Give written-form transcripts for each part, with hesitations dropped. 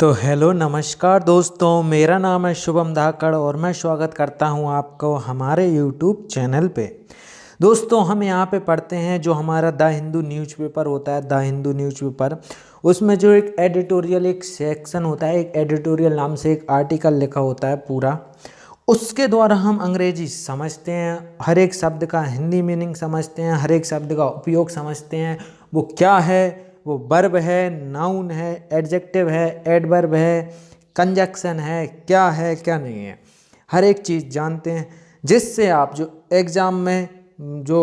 तो हेलो नमस्कार दोस्तों, मेरा नाम है शुभम धाकड़ और मैं स्वागत करता हूं आपको हमारे यूट्यूब चैनल पे। दोस्तों, हम यहाँ पे पढ़ते हैं जो हमारा द हिंदू न्यूज़पेपर होता है, द हिंदू न्यूज़पेपर। उसमें जो एक एडिटोरियल एक सेक्शन होता है, एक एडिटोरियल नाम से एक आर्टिकल लिखा होता है पूरा। उसके द्वारा हम अंग्रेजी समझते हैं, हर एक शब्द का हिंदी मीनिंग समझते हैं, हर एक शब्द का उपयोग समझते हैं। वो क्या है, वो वर्ब है, नाउन है, एडजेक्टिव है, एडवर्ब है, कंजक्शन है क्या नहीं है, हर एक चीज़ जानते हैं। जिससे आप जो एग्ज़ाम में जो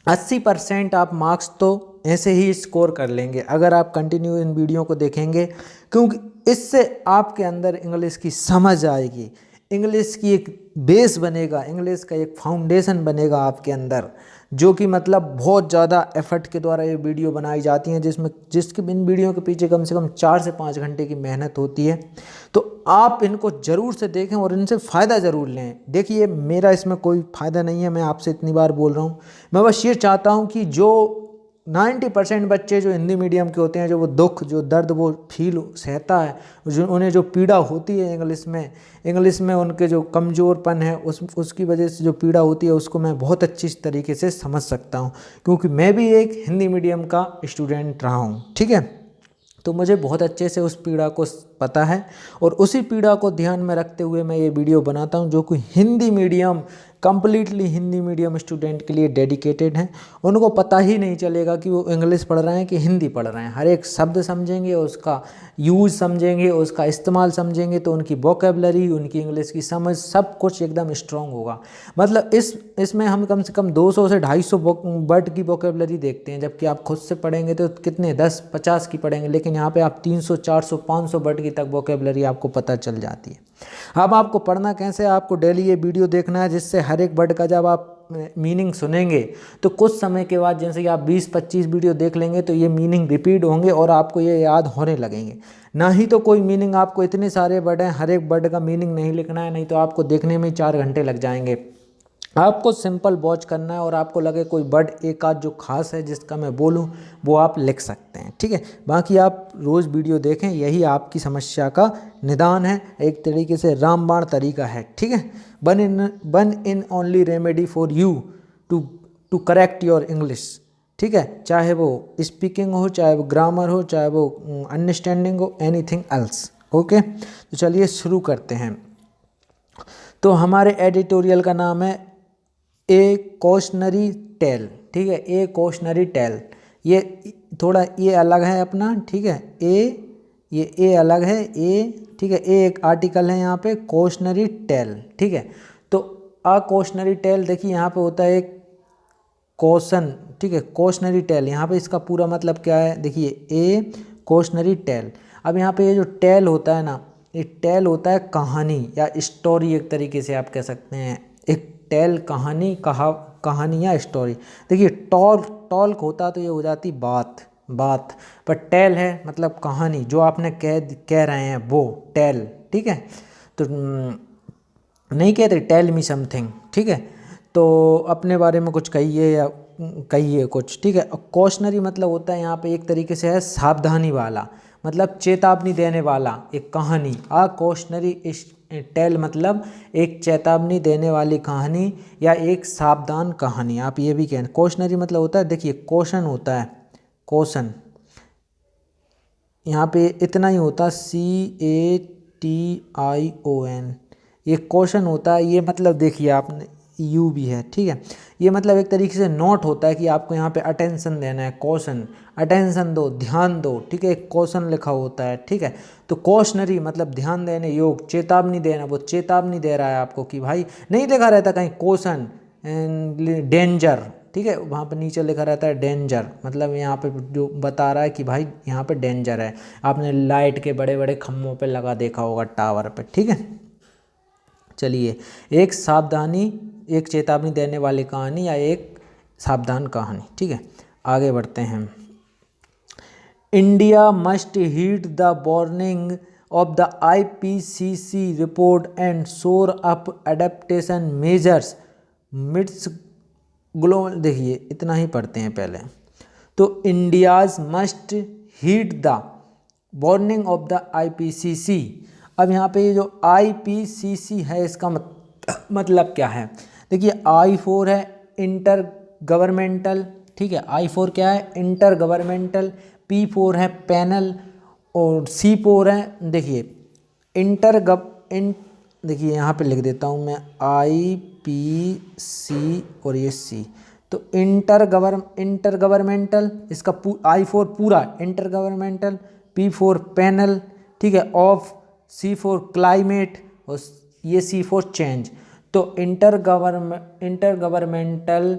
80% आप मार्क्स तो ऐसे ही स्कोर कर लेंगे अगर आप कंटिन्यू इन वीडियो को देखेंगे, क्योंकि इससे आपके अंदर इंग्लिश की समझ आएगी, इंग्लिश की एक बेस बनेगा, इंग्लिश का एक फाउंडेशन बनेगा आपके अंदर, जो कि मतलब बहुत ज़्यादा एफर्ट के द्वारा ये वीडियो बनाई जाती हैं, जिसके इन वीडियो के पीछे कम से कम 4 से 5 घंटे की मेहनत होती है। तो आप इनको ज़रूर से देखें और इनसे फ़ायदा ज़रूर लें। देखिए, मेरा इसमें कोई फ़ायदा नहीं है, मैं आपसे इतनी बार बोल रहा हूँ। मैं बस ये चाहता हूँ कि जो 90% बच्चे जो हिंदी मीडियम के होते हैं, जो वो दुख जो दर्द वो फील सहता है, जो उन्हें जो पीड़ा होती है इंग्लिश में उनके जो कमज़ोरपन है उसकी वजह से जो पीड़ा होती है, उसको मैं बहुत अच्छी तरीके से समझ सकता हूँ, क्योंकि मैं भी एक हिंदी मीडियम का स्टूडेंट रहा हूँ। ठीक है, तो मुझे बहुत अच्छे से उस पीड़ा को पता है और उसी पीड़ा को ध्यान में रखते हुए मैं ये वीडियो बनाता हूँ, जो कि Hindi medium completely Hindi medium student के लिए डेडिकेटेड हैं। उनको पता ही नहीं चलेगा कि वो इंग्लिश पढ़ रहे हैं कि हिंदी पढ़ रहे हैं। हर एक शब्द समझेंगे, उसका यूज़ समझेंगे, उसका इस्तेमाल समझेंगे, तो उनकी वोकेबलरी, उनकी इंग्लिश की समझ सब कुछ एकदम स्ट्रॉन्ग होगा। मतलब इसमें हम कम से कम 200 से 250 वर्ड की वोकेबलरी देखते हैं, जबकि आप खुद से पढ़ेंगे तो कितने 10-50 की पढ़ेंगे, लेकिन यहाँ पे आप 300, 400, 500 वर्ड की तक वोकेबलरी आपको पता चल जाती है। अब आपको पढ़ना कैसे है, आपको डेली ये वीडियो देखना है, जिससे हर एक वर्ड का जब आप मीनिंग सुनेंगे तो कुछ समय के बाद जैसे कि आप 20-25 वीडियो देख लेंगे तो ये मीनिंग रिपीट होंगे और आपको ये याद होने लगेंगे। ना ही तो कोई मीनिंग, आपको इतने सारे वर्ड हैं, हर एक वर्ड का मीनिंग नहीं लिखना है, नहीं तो आपको देखने में 4 घंटे लग जाएंगे। आपको सिंपल वॉच करना है और आपको लगे कोई वर्ड एक आध जो खास है जिसका मैं बोलूं, वो आप लिख सकते हैं। ठीक है, बाकी आप रोज़ वीडियो देखें, यही आपकी समस्या का निदान है, एक तरीके से रामबाण तरीका है। ठीक है, one in only remedy for you to correct your English. ठीक है, चाहे वो स्पीकिंग हो, चाहे वो ग्रामर हो, चाहे वो अंडरस्टैंडिंग हो, एनीथिंग एल्स। ओके, तो चलिए शुरू करते हैं। तो हमारे एडिटोरियल का नाम है ए कॉशनरी टेल। ठीक है, ए कॉशनरी टेल, ये थोड़ा ये अलग है अपना। ठीक है, ये अलग है ए। ठीक है, ए एक आर्टिकल है यहाँ पे, कॉशनरी टेल। ठीक है, तो अ कॉशनरी टेल, देखिए यहाँ पे होता है एक कॉशन। ठीक है, कॉशनरी टेल, यहाँ पे इसका पूरा मतलब क्या है, देखिए ए कॉशनरी टेल। अब यहाँ पे ये जो टेल होता है ना, ये टेल होता है कहानी या स्टोरी, एक तरीके से आप कह सकते हैं। एक टेल कहानी, कहानी या स्टोरी। देखिए टॉल्क होता तो ये हो जाती बात, पर टेल है मतलब कहानी, जो आपने कह रहे हैं वो टेल। ठीक है, तो नहीं कहते टेल मी समथिंग। ठीक है, तो अपने बारे में कुछ कहिए या कहिए कुछ। ठीक है, कॉशनरी मतलब होता है यहाँ पे एक तरीके से है सावधानी वाला, मतलब चेतावनी देने वाला एक कहानी। आ कॉशनरी टेल मतलब एक चेतावनी देने वाली कहानी या एक सावधान कहानी, आप ये भी कहें। कॉशनरी मतलब होता है, देखिए कॉशन होता है, कॉशन यहाँ पे इतना ही होता, CATION, ये क्वेश्चन होता है। ये मतलब देखिए आपने यू भी है। ठीक है, ये मतलब एक तरीके से नोट होता है कि आपको यहाँ पे अटेंशन देना है, क्वेश्चन, अटेंशन दो, ध्यान दो। ठीक है, एक क्वेश्चन लिखा होता है। ठीक है, तो कॉशनरी मतलब ध्यान देने योग, चेतावनी देना, वो चेतावनी दे रहा है आपको कि भाई, नहीं लिखा रहता कहीं क्वेश्चन डेंजर। ठीक है, वहाँ पर नीचे लिखा रहता है डेंजर, मतलब यहाँ पे जो बता रहा है कि भाई यहाँ पे डेंजर है। आपने लाइट के बड़े बड़े खम्भों पे लगा देखा होगा, टावर पे। ठीक है, चलिए, एक सावधानी, एक चेतावनी देने वाली कहानी या एक सावधान कहानी। ठीक है, आगे बढ़ते हैं। India must heed the warning of the IPCC report and shore up adaptation measures midst global. देखिए इतना ही पढ़ते हैं पहले। तो India's must heed the warning of the IPCC. अब यहाँ पे ये जो आईपीसीसी है इसका मतलब क्या है? देखिए I4 है इंटर गवर्नमेंटल, ठीक है, I4 क्या है? इंटर गवर्नमेंटल, P4 है पैनल और C4 है, देखिए देखिए यहाँ पे लिख देता हूँ मैं IPC और ये C। तो इंटर गवर्नमेंटल, इसका I4 पूरा इंटर गवर्नमेंटल, P4 पैनल, ठीक है, ऑफ C4 क्लाइमेट और ये C4 चेंज। तो inter governmental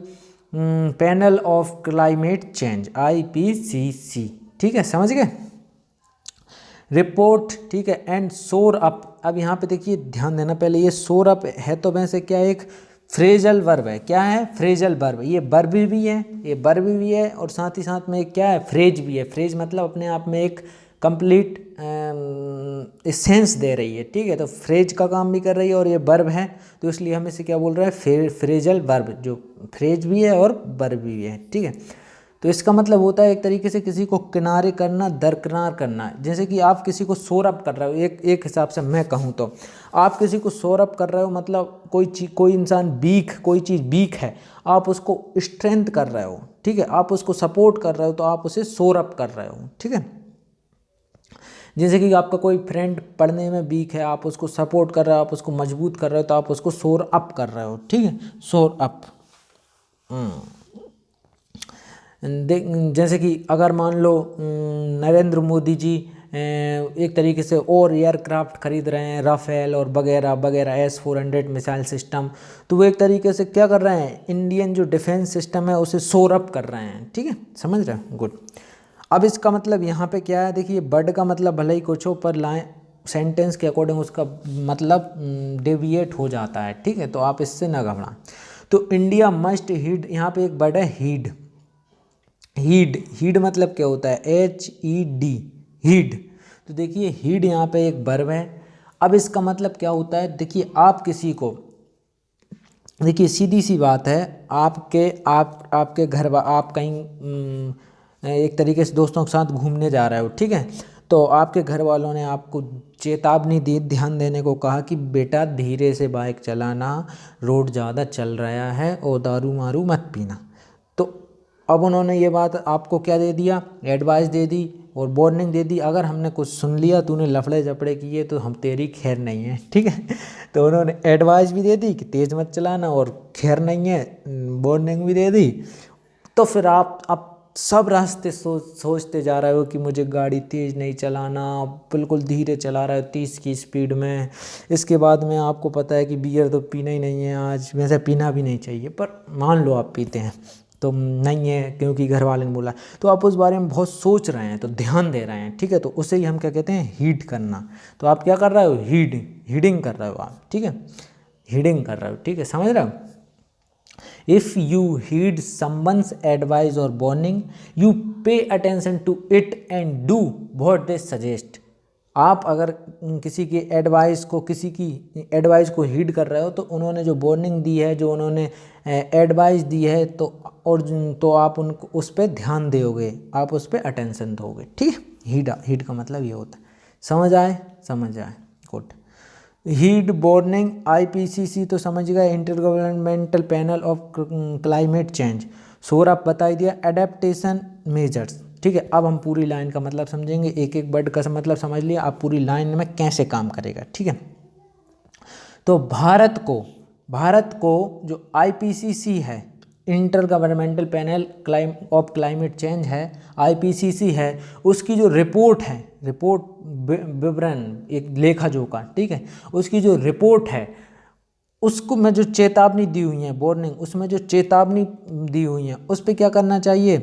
panel of climate change IPCC, ठीक है, समझ गए? रिपोर्ट, ठीक है, एंड सोर अप। अब यहाँ पे देखिए ध्यान देना, पहले ये सोर अप है तो वैसे क्या एक फ्रेजल वर्ब है। क्या है? Phrasal verb. ये वर्ब भी है, ये वर्ब भी है और साथ ही साथ में क्या है? फ्रेज भी है। फ्रेज मतलब अपने आप में एक कंप्लीट सेंस दे रही है, ठीक है। तो फ्रेज का काम भी कर रही है और ये वर्ब है, तो इसलिए हम इसे क्या बोल रहे हैं? फ्रेजल वर्ब, जो फ्रेज भी है और वर्ब भी है, ठीक है। तो इसका मतलब होता है एक तरीके से किसी को किनारे करना, दरकिनार करना। जैसे कि आप किसी को सोर अप कर रहे हो, एक हिसाब से मैं कहूँ तो आप किसी को सोर अप कर रहे हो, मतलब कोई इंसान वीक, कोई चीज़ वीक है, आप उसको स्ट्रेंथ कर रहे हो, ठीक है, आप उसको सपोर्ट कर रहे हो, तो आप उसे सोर अप कर रहे हो, ठीक है। जैसे कि आपका कोई फ्रेंड पढ़ने में वीक है, आप उसको सपोर्ट कर रहे हो, आप उसको मजबूत कर रहे हो, तो आप उसको सोर अप कर रहे हो, ठीक है, सोर अप। जैसे कि अगर मान लो नरेंद्र मोदी जी एक तरीके से और एयरक्राफ्ट खरीद रहे हैं, राफेल और वगैरह वगैरह, S-400 मिसाइल सिस्टम, तो वो एक तरीके से क्या कर रहे हैं? इंडियन जो डिफेंस सिस्टम है उसे सोर अप कर रहे हैं, ठीक है, समझ रहे हैं? गुड। अब इसका मतलब यहाँ पे क्या है? देखिए वर्ड का मतलब भले ही कुछ हो, पर लाइन सेंटेंस के अकॉर्डिंग उसका मतलब डेविएट हो जाता है, ठीक है, तो आप इससे ना घबराएं। तो इंडिया मस्ट हीड, यहाँ पे एक वर्ड है हीड। हीड मतलब क्या होता है? HED, heed. तो देखिए हीड यहाँ पे एक वर्ब है। अब इसका मतलब क्या होता है? देखिए आप किसी को, देखिए सीधी सी बात है, आपके घर, आप कहीं एक तरीके से दोस्तों के साथ घूमने जा रहे हो, ठीक है, तो आपके घर वालों ने आपको चेतावनी दी, ध्यान देने को कहा कि बेटा धीरे से बाइक चलाना, रोड ज़्यादा चल रहा है और दारू मारू मत पीना। तो अब उन्होंने ये बात आपको क्या दे दिया? एडवाइस दे दी और वार्निंग दे दी। अगर हमने कुछ सुन लिया, तूने लफड़े झपड़े किए, तो हम तेरी खैर नहीं है, ठीक है। तो उन्होंने एडवाइस भी दे दी कि तेज़ मत चलाना और खैर नहीं है, वार्निंग भी दे दी। तो फिर आप सब रास्ते सोचते जा रहे हो कि मुझे गाड़ी तेज़ नहीं चलाना, बिल्कुल धीरे चला रहे हो 30 की स्पीड में। इसके बाद में आपको पता है कि बियर तो पीना ही नहीं है आज, वैसे पीना भी नहीं चाहिए, पर मान लो आप पीते हैं, तो नहीं है क्योंकि घर वाले ने बोला, तो आप उस बारे में बहुत सोच रहे हैं, तो ध्यान दे रहे हैं, ठीक है, तो उसे ही हम क्या कहते हैं? हीड करना। तो आप क्या कर रहे हो? हीडिंग कर रहे हो आप, ठीक है, हीडिंग कर रहे हो, ठीक है, समझ रहे हो? If you heed someone's advice or warning, you pay attention to it and do what they suggest. आप अगर किसी की एडवाइस को हीड कर रहे हो, तो उन्होंने जो वार्निंग दी है, जो उन्होंने एडवाइस दी है, तो आप उनको उस पर ध्यान दोगे, आप उस पर अटेंशन दोगे, ठीक है। हीड का मतलब ये होता है। समझ आए? गुड। हीड, वार्निंग, IPCC तो समझ गए, inter governmental panel of climate change. सोर आप बता ही दिया, एडेप्टेशन मेजर्स, ठीक है। अब हम पूरी लाइन का मतलब समझेंगे, एक एक वर्ड का मतलब समझ लिया, आप पूरी लाइन में कैसे काम करेगा, ठीक है। तो भारत को जो IPCC है, inter governmental panel of climate change है, IPCC है, उसकी जो रिपोर्ट विवरण, एक लेखा जोखा, ठीक है, उसकी जो रिपोर्ट है, उसको में जो चेतावनी दी हुई है, वार्निंग, उसमें जो चेतावनी दी हुई है, उस पर क्या करना चाहिए?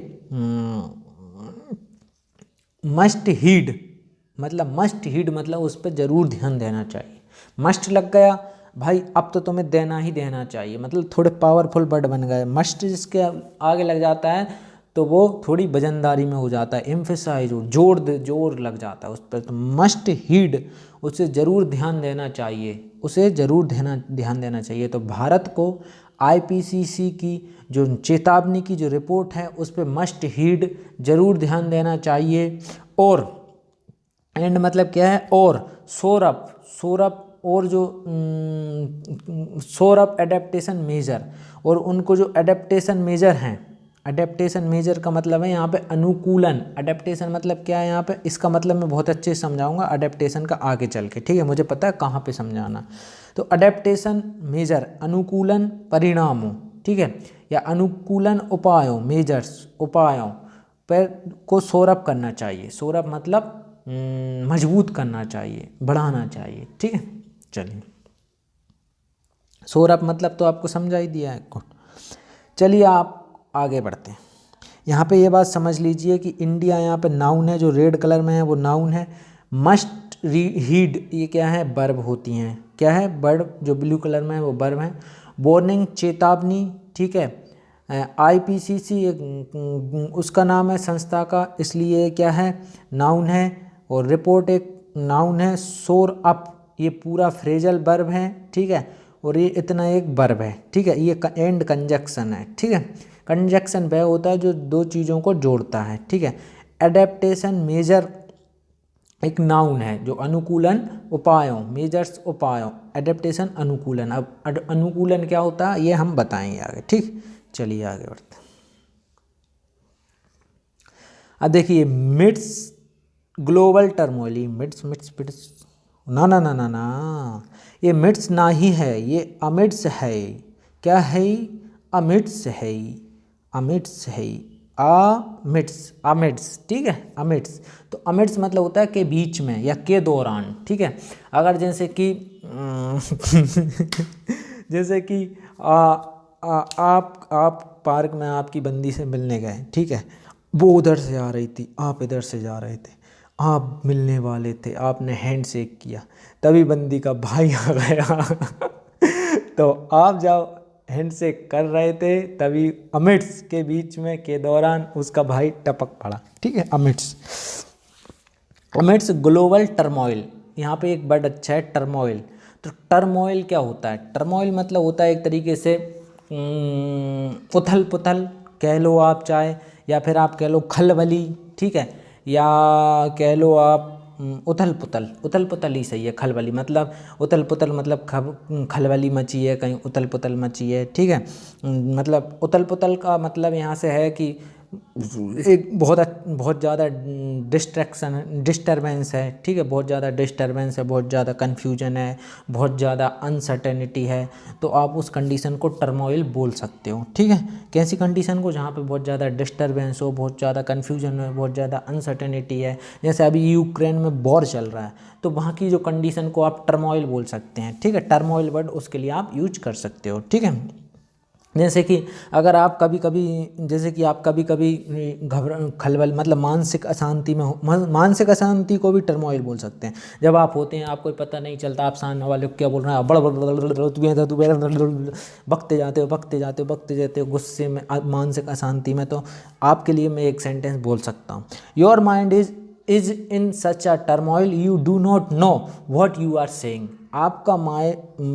मस्ट हीड मतलब उस पर ज़रूर ध्यान देना चाहिए। मस्ट लग गया भाई, अब तो तुम्हें देना ही देना चाहिए, मतलब थोड़े पावरफुल वर्ड बन गए। मस्ट जिसके आगे लग जाता है तो वो थोड़ी वजनदारी में हो जाता है, एम्फेसाइज, जोर लग जाता है उस पर। तो मस्ट हीड, उसे ज़रूर ध्यान देना चाहिए, तो भारत को IPCC की जो चेतावनी की जो रिपोर्ट है, उस पर मस्ट हीड, ज़रूर ध्यान देना चाहिए। और एंड मतलब क्या है और, सोरअप, सोरअप और जो सोरअप एडेप्टेशन मेजर, और उनको जो एडेप्टेशन मेजर हैं, अडेप्टेशन मेजर का मतलब है यहाँ पे अनुकूलन, अडेप्टेशन मतलब क्या है यहाँ पे, इसका मतलब मैं बहुत अच्छे से समझाऊंगा अडेप्टेशन का आगे चल के, ठीक है, मुझे पता है कहाँ पे समझाना। तो अडेप्टेशन मेजर अनुकूलन परिणामों, ठीक है, या अनुकूलन उपायों, मेजर्स उपायों पर को सोरअप करना चाहिए, सोरअप मतलब मजबूत करना चाहिए, बढ़ाना चाहिए, ठीक है। चलिए, सोरअप मतलब तो आपको समझा ही दिया है। चलिए आप आगे बढ़ते हैं। यहाँ पे ये बात समझ लीजिए कि इंडिया यहाँ पे नाउन है, जो रेड कलर में है वो नाउन है। मस्ट हीड ये क्या है, वर्ब होती हैं, क्या है, वर्ब, जो ब्लू कलर में है वो वर्ब है। वार्निंग चेतावनी, ठीक है। आईपीसीसी उसका नाम है संस्था का, इसलिए क्या है, नाउन है। और रिपोर्ट एक नाउन है। सोर अप ये पूरा फ्रेजल वर्ब है, ठीक है, और ये इतना एक वर्ब है, ठीक है, ये एंड कंजक्शन है, ठीक है। कंजक्शन वह होता है जो दो चीज़ों को जोड़ता है, ठीक है। एडेप्टेशन मेजर एक नाउन है, जो अनुकूलन उपायों, मेजर्स उपायों, एडेप्टेशन अनुकूलन। अब अनुकूलन क्या होता है ये हम बताएंगे आगे, ठीक। चलिए आगे बढ़ते हैं। अब देखिए midst global turmoil, midst midst midst ना ना ना ना ना, ये मिड्स ना ही है, ये अमिड्स है। क्या है, अमिड्स है, अमिड्स है, अमिड्स, अमिड्स, ठीक है, अमिड्स। तो अमिड्स मतलब होता है के बीच में या के दौरान, ठीक है। अगर जैसे कि जैसे कि आप पार्क में आपकी बंदी से मिलने गए, ठीक है, वो उधर से आ रही थी, आप इधर से जा रहे थे, आप मिलने वाले थे, आपने हैंड शेक किया, तभी बंदी का भाई आ गया तो आप जब हैंड शेक कर रहे थे तभी अमिट्स के बीच में के दौरान उसका भाई टपक पड़ा, ठीक है, अमिट्स। अमिट्स ग्लोबल टर्मोइल, यहाँ पे एक वर्ड अच्छा है टर्मोइल। तो टर्मोइल क्या होता है, टर्मोइल मतलब होता है एक तरीके से उथल पुथल कह लो आप चाहे, या फिर आप कह लो खलबली, ठीक है, या कह लो आप उथल पुथल, उथल पुथल ही सही है, खलबली मतलब उथल पुथल मतलब खलबली मची है, कहीं उथल पुथल मची है, ठीक है। मतलब उथल पुथल का मतलब यहाँ से है कि एक बहुत ज़्यादा डिस्टर्बेंस है, ठीक है, बहुत ज़्यादा डिस्टर्बेंस है, बहुत ज़्यादा कन्फ्यूजन है, बहुत ज़्यादा अनसर्टेनिटी है, तो आप उस कंडीशन को टर्मोइल बोल सकते हो, ठीक है। कैसी कंडीशन को, जहाँ पे बहुत ज़्यादा डिस्टर्बेंस हो, बहुत ज़्यादा कन्फ्यूजन हो, बहुत ज़्यादा अनसर्टेनिटी है, जैसे अभी यूक्रेन में वॉर चल रहा है, तो वहाँ की जो कंडीशन को आप टर्मोइल बोल सकते हैं, ठीक है। टर्मोइल वर्ड उसके लिए आप यूज कर सकते हो, ठीक है। जैसे कि अगर आप कभी कभी, जैसे कि आप कभी कभी खलबल मतलब मानसिक अशांति में हो, मानसिक अशांति को भी टर्मोइल बोल सकते हैं। जब आप होते हैं, आपको पता नहीं चलता आप सामने वाले को क्या बोल रहे हैं, बकते जाते हो बकते जाते हो बकते जाते हो गुस्से में, मानसिक अशांति में। तो आपके लिए मैं एक सेंटेंस बोल सकता हूँ, your mind is in such a turmoil you do not know what you are saying. आपका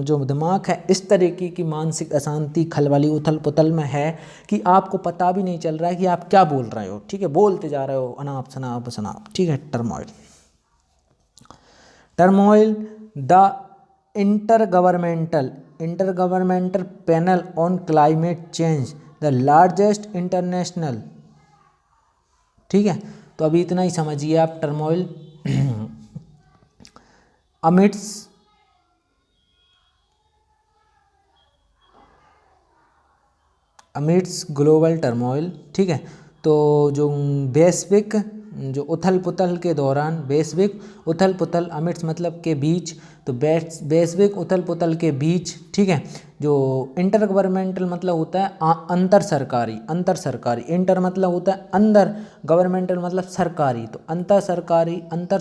जो दिमाग है इस तरीके की मानसिक अशांति खलबली उथल पुथल में है कि आपको पता भी नहीं चल रहा है कि आप क्या बोल रहे हो, ठीक है, बोलते जा रहे हो अनाप शनाप शनाप, ठीक है। Turmoil, turmoil the intergovernmental panel on climate change, the largest international, ठीक है। तो अभी इतना ही समझिए आप टर्मोइल। अमिट्स ग्लोबल टर्मोइल, ठीक है। तो जो वैश्विक जो उथल पुथल के दौरान, वैश्विक उथल पुथल, अमिट्स मतलब के बीच, तो वैश्विक उथल पुथल के बीच, ठीक है। जो इंटर गवर्नमेंटल मतलब होता है अंतर सरकारी, अंतर सरकारी, इंटर मतलब होता है अंदर, गवर्नमेंटल मतलब सरकारी, तो अंतर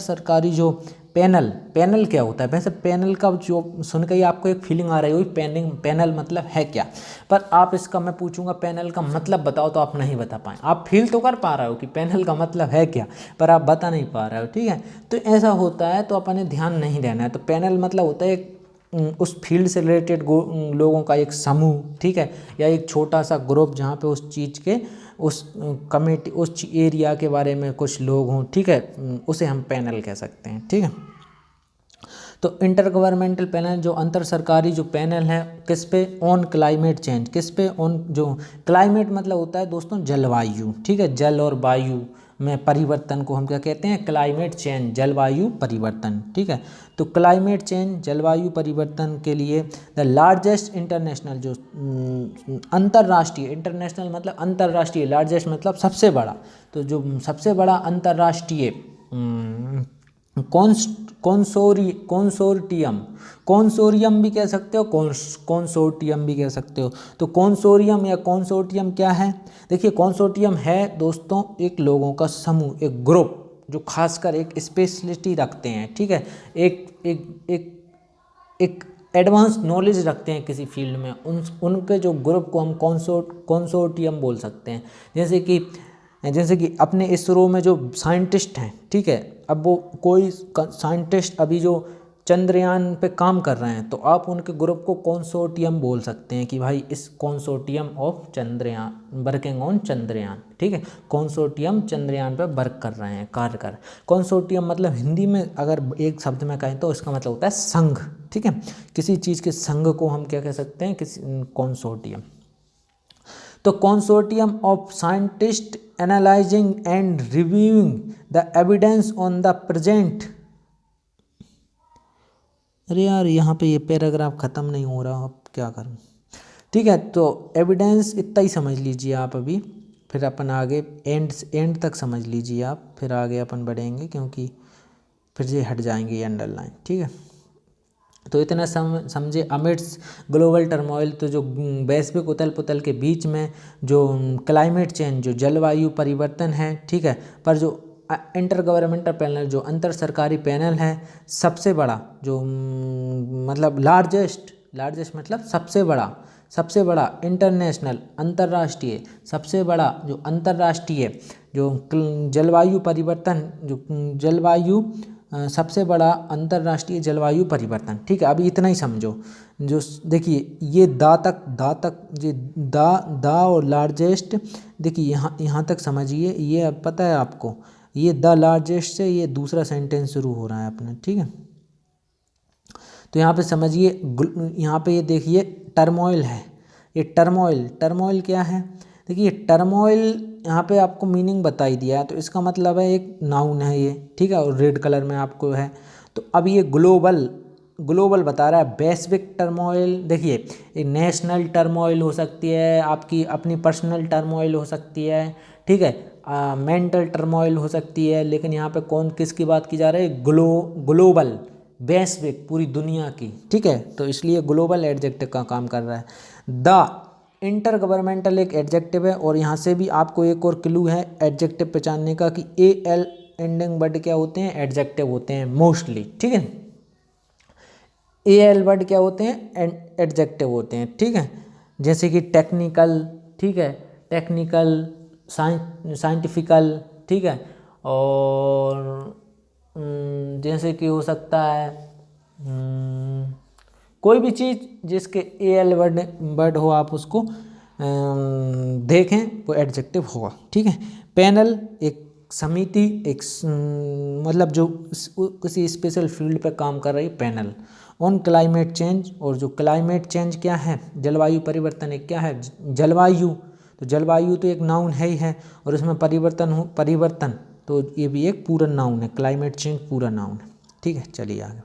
सरकारी जो पैनल, पैनल क्या होता है वैसे, पैनल का जो सुन के ही आपको एक फीलिंग आ रही होगी, पैनल मतलब है क्या, पर आप इसका मैं पूछूंगा पैनल का मतलब बताओ तो आप नहीं बता पाए। आप फील तो कर पा रहे हो कि पैनल का मतलब है क्या, पर आप बता नहीं पा रहे हो, ठीक है। तो ऐसा होता है, तो अपने ध्यान नहीं देना है। तो पैनल मतलब होता है एक उस फील्ड से रिलेटेड लोगों का एक समूह, ठीक है, या एक छोटा सा ग्रुप जहाँ पे उस चीज़ के उस कमेटी उस एरिया के बारे में कुछ लोग हों, ठीक है, उसे हम पैनल कह सकते हैं, ठीक है। तो इंटर गवर्नमेंटल पैनल जो अंतर सरकारी जो पैनल है किस पे, ऑन क्लाइमेट चेंज, किस पे, ऑन जो क्लाइमेट मतलब होता है दोस्तों जलवायु, ठीक है, जल और वायु में परिवर्तन को हम क्या कहते हैं, क्लाइमेट चेंज, जलवायु परिवर्तन, ठीक है। तो क्लाइमेट चेंज जलवायु परिवर्तन के लिए द लार्जेस्ट इंटरनेशनल जो अंतर्राष्ट्रीय, इंटरनेशनल मतलब अंतर्राष्ट्रीय, लार्जेस्ट मतलब सबसे बड़ा, तो जो सबसे बड़ा अंतर्राष्ट्रीय कॉन्सोर्टियम, कॉन्सोरियम भी कह सकते हो, कॉन्सोर्टियम भी कह सकते हो। तो कॉन्सोरियम या कॉन्सोर्टियम क्या है, देखिए कॉन्सोर्टियम है दोस्तों एक लोगों का समूह, एक ग्रुप जो खासकर एक स्पेशलिटी रखते हैं, ठीक है, एक एडवांस नॉलेज रखते हैं किसी फील्ड में, उनके जो ग्रुप को हम कॉन्सोर्टियम बोल सकते हैं। जैसे कि अपने इसरो में जो साइंटिस्ट हैं, ठीक है, अब वो कोई साइंटिस्ट अभी जो चंद्रयान पे काम कर रहे हैं, तो आप उनके ग्रुप को कंसोर्टियम बोल सकते हैं कि भाई इस consortium of Chandrayaan working on Chandrayaan, ठीक है, कंसोर्टियम चंद्रयान पे वर्क कर रहे हैं, कार्य कर। कंसोर्टियम मतलब हिंदी में अगर एक शब्द में कहें तो इसका मतलब होता है संघ, ठीक है, किसी चीज़ के संघ को हम क्या कह सकते हैं, किसी कंसोर्टियम। तो consortium of scientist analysing and reviewing the evidence on the present, अरे यार यहाँ पे ये पैराग्राफ ख़त्म नहीं हो रहा, अब क्या करूँ, ठीक है। तो एविडेंस इतना ही समझ लीजिए आप अभी, फिर अपन आगे एंड तक समझ लीजिए आप, फिर आगे अपन बढ़ेंगे क्योंकि फिर ये हट जाएंगे अंडरलाइन, ठीक है। तो इतना समझे अमिट्स ग्लोबल टर्मोइल, तो जो वैश्विक उथल पुथल के बीच में जो क्लाइमेट चेंज जो जलवायु परिवर्तन है, ठीक है, पर जो इंटर गवर्नमेंटल पैनल जो अंतर सरकारी पैनल है, सबसे बड़ा जो मतलब लार्जेस्ट मतलब सबसे बड़ा इंटरनेशनल अंतर्राष्ट्रीय, सबसे बड़ा जो अंतर्राष्ट्रीय जो जलवायु परिवर्तन जो जलवायु सबसे बड़ा अंतर्राष्ट्रीय जलवायु परिवर्तन, ठीक है। अभी इतना ही समझो, जो देखिए ये दा और लार्जेस्ट, देखिए यहाँ तक समझिए, ये अब पता है आपको, ये द लार्जेस्ट से ये दूसरा सेंटेंस शुरू हो रहा है अपना, ठीक है। तो यहाँ पे समझिए, यहाँ पे ये देखिए टर्मोइल है, ये टर्मोइल क्या है, देखिए टर्मोइल यहाँ पे आपको मीनिंग बता ही दिया है, तो इसका मतलब है एक नाउन है ये, ठीक है, और रेड कलर में आपको है। तो अब ये ग्लोबल बता रहा है, वैश्विक टर्मोइल, देखिए एक नेशनल टर्मोइल हो सकती है, आपकी अपनी पर्सनल टर्मोइल हो सकती है, ठीक है, मेंटल टर्मोइल हो सकती है, लेकिन यहाँ पे कौन किसकी बात की जा रही है, ग्लोबल, वैश्विक, पूरी दुनिया की, ठीक है। तो इसलिए ग्लोबल एडजेक्टिव का काम कर रहा है। द इंटर गवर्नमेंटल एक एडजेक्टिव है, और यहाँ से भी आपको एक और क्लू है एडजेक्टिव पहचानने का कि AL एंडिंग वर्ड क्या होते हैं, एडजेक्टिव होते हैं मोस्टली, ठीक है। AL वर्ड क्या होते हैं, एडजेक्टिव होते हैं, ठीक है। जैसे कि टेक्निकल, ठीक है, टेक्निकल, साइंटिफिकल, ठीक है, और जैसे कि हो सकता है कोई भी चीज़ जिसके AL वर्ड हो, आप उसको देखें, वो एडजेक्टिव होगा, ठीक है। पैनल एक समिति, एक मतलब जो किसी स्पेशल फील्ड पर काम कर रही पैनल। ऑन क्लाइमेट चेंज, और जो क्लाइमेट चेंज क्या है, जलवायु परिवर्तन एक क्या है, जलवायु, तो जलवायु तो एक नाउन है ही है, और उसमें परिवर्तन तो ये भी एक पूरा नाउन है, क्लाइमेट चेंज पूरा नाउन है, ठीक है। चलिए आगे,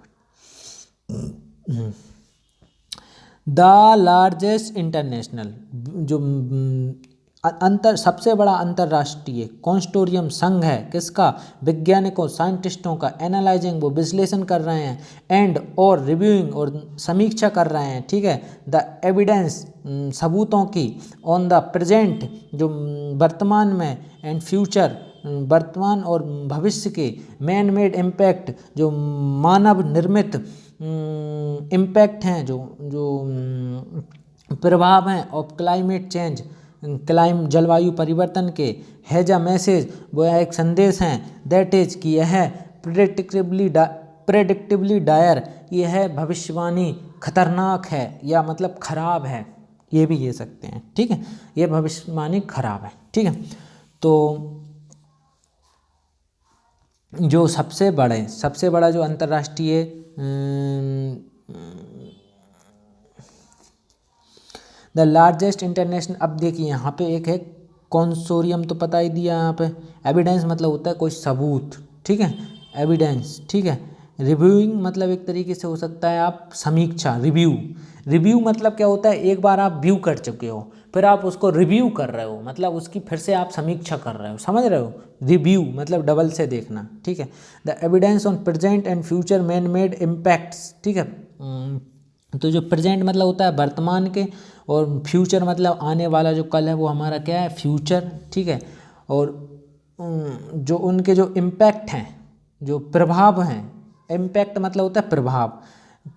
द लार्जेस्ट इंटरनेशनल जो सबसे बड़ा अंतर्राष्ट्रीय कंसोर्टियम संघ है, किसका, वैज्ञानिकों, साइंटिस्टों का, एनालाइजिंग वो विश्लेषण कर रहे हैं, एंड और रिव्यूइंग और समीक्षा कर रहे हैं, ठीक है, द एविडेंस सबूतों की, ऑन द प्रेजेंट जो वर्तमान में, एंड फ्यूचर वर्तमान और भविष्य के, मैन मेड इम्पैक्ट जो मानव निर्मित इम्पैक्ट हैं, जो प्रभाव हैं, ऑफ क्लाइमेट चेंज जलवायु परिवर्तन के, हैज अ मैसेज वो एक संदेश हैं, दैट इज कि यह प्रेडिक्टिबली डायर, यह है भविष्यवाणी खतरनाक है, या मतलब खराब है, ये भी कह सकते हैं, ठीक है। ये भविष्यवाणी खराब है, ठीक है। तो जो सबसे बड़ा जो अंतर्राष्ट्रीय द लार्जेस्ट इंटरनेशनल, अब देखिए यहाँ पे एक है कॉन्सोरियम, तो पता ही दिया यहाँ पे। एविडेंस मतलब होता है कोई सबूत, ठीक है, एविडेंस, ठीक है। रिव्यूइंग मतलब एक तरीके से हो सकता है आप समीक्षा, रिव्यू मतलब क्या होता है, एक बार आप व्यू कर चुके हो, फिर आप उसको रिव्यू कर रहे हो, मतलब उसकी फिर से आप समीक्षा कर रहे हो, समझ रहे हो। रिव्यू मतलब डबल से देखना, ठीक है। The evidence on present and future man made impacts, ठीक है। तो जो प्रेजेंट मतलब होता है वर्तमान के, और फ्यूचर मतलब आने वाला जो कल है वो हमारा क्या है, फ्यूचर, ठीक है। और जो उनके जो इम्पैक्ट हैं, जो प्रभाव हैं, इम्पैक्ट मतलब होता है प्रभाव,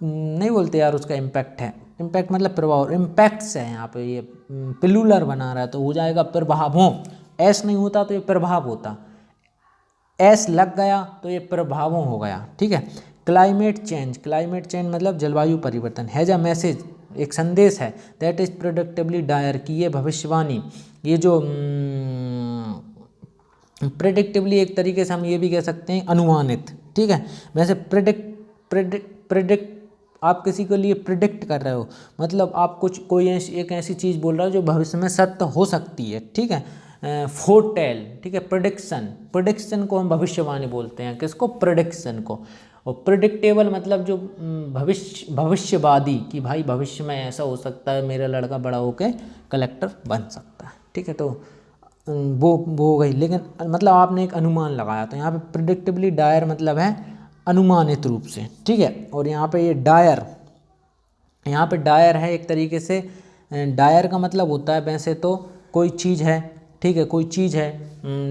नहीं बोलते यार उसका इम्पैक्ट है, इम्पैक्ट मतलब प्रभाव, इम्पैक्ट्स है यहाँ पे, ये प्लूरल बना रहा है तो हो जाएगा प्रभावों, एस नहीं होता तो ये प्रभाव होता, एस लग गया तो ये प्रभावों हो गया, ठीक है। क्लाइमेट चेंज मतलब जलवायु परिवर्तन, हैज अ मैसेज, एक संदेश है, दैट इज प्रोडक्टिवली डायर, की ये भविष्यवाणी, ये जो प्रेडिक्टिवली एक तरीके से हम ये भी कह सकते हैं अनुमानित, ठीक है। वैसे प्रेडिक्ट आप किसी के लिए प्रिडिक्ट कर रहे हो, मतलब आप कोई एक ऐसी चीज़ बोल रहे हो जो भविष्य में सत्य हो सकती है, ठीक है। फोरटेल, ठीक है। प्रिडिक्शन को हम भविष्यवाणी बोलते हैं, किसको, प्रिडिक्शन को। और प्रिडिक्टेबल मतलब जो भविष्यवादी, कि भाई भविष्य में ऐसा हो सकता है, मेरा लड़का बड़ा होकर कलेक्टर बन सकता है, ठीक है। तो वो हो गई, लेकिन मतलब आपने एक अनुमान लगाया, तो यहाँ पे प्रिडिक्टिवली डायर मतलब है अनुमानित रूप से, ठीक है। और यहाँ पे ये डायर है एक तरीके से, डायर का मतलब होता है वैसे तो कोई चीज़ है, ठीक है, कोई चीज़ है,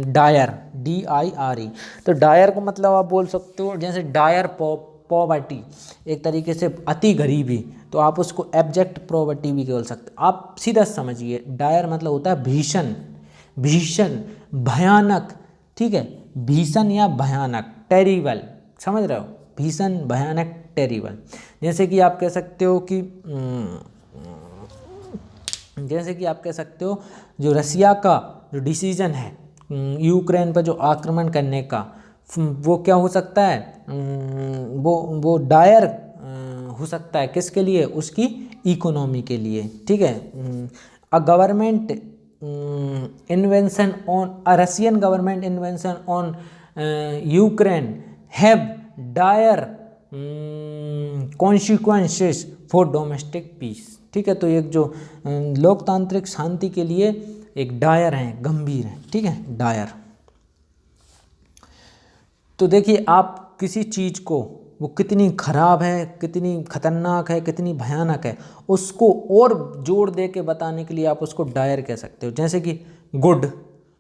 डायर, DIRE। तो डायर को मतलब आप बोल सकते हो जैसे डायर पॉवर्टी, एक तरीके से अति गरीबी, तो आप उसको एब्जेक्ट पॉवर्टी भी बोल सकते हो। आप सीधा समझिए, डायर मतलब होता है भीषण, भयानक, ठीक है, भीषण या भयानक, टेरिबल, समझ रहे हो, भीषण, भयानक, टेरिबल। जैसे कि आप कह सकते हो कि जो रसिया का जो डिसीजन है यूक्रेन पर जो आक्रमण करने का, वो क्या हो सकता है, वो डायर हो सकता है, किसके लिए, उसकी इकोनॉमी के लिए, ठीक है। A government invention on, a Russian government invention on Ukraine have dire consequences for domestic peace, ठीक है। तो एक जो लोकतांत्रिक शांति के लिए एक डायर है, गंभीर है, ठीक है, डायर। तो देखिए आप किसी चीज़ को, वो कितनी खराब है, कितनी खतरनाक है, कितनी भयानक है, उसको और जोर दे के बताने के लिए आप उसको डायर कह सकते हो। जैसे कि गुड,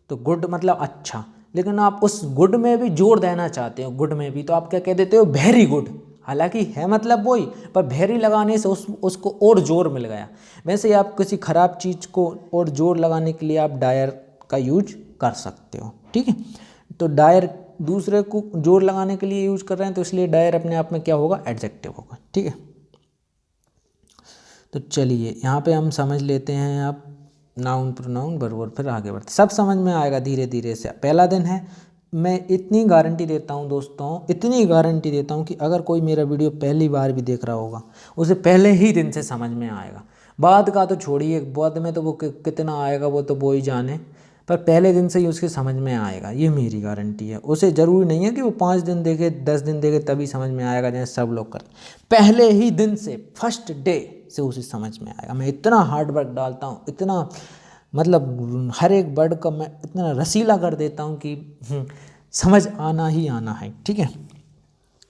तो गुड मतलब अच्छा, लेकिन आप उस गुड में भी जोर देना चाहते हो, गुड में भी, तो आप क्या कह देते हो, वेरी गुड, हालांकि है मतलब वही, पर वेरी लगाने से उसको और जोर मिल गया। वैसे ही आप किसी खराब चीज़ को और जोर लगाने के लिए आप डायर का यूज कर सकते हो, ठीक है। तो डायर दूसरे को जोर लगाने के लिए यूज कर रहे हैं, तो इसलिए डायर अपने आप में क्या होगा, एडजेक्टिव होगा, ठीक है। तो चलिए यहाँ पे हम समझ लेते हैं, आप नाउन प्रोनाउन बराबर, फिर आगे बढ़ते, सब समझ में आएगा धीरे धीरे से। पहला दिन है, मैं इतनी गारंटी देता हूँ दोस्तों, इतनी गारंटी देता हूँ कि अगर कोई मेरा वीडियो पहली बार भी देख रहा होगा, उसे पहले ही दिन से समझ में आएगा। बाद का तो छोड़िए, बाद में तो वो कितना आएगा वो तो वो ही जाने, पर पहले दिन से ही उसके समझ में आएगा, ये मेरी गारंटी है। उसे ज़रूरी नहीं है कि वो 5 दिन देखे, 10 दिन देखे तभी समझ में आएगा जैसे सब लोग करते, पहले ही दिन से, फर्स्ट डे से उसे समझ में आएगा। मैं इतना हार्ड वर्क डालता हूँ, इतना मतलब हर एक वर्ड का मैं इतना रसीला कर देता हूँ कि समझ आना ही आना है, ठीक है।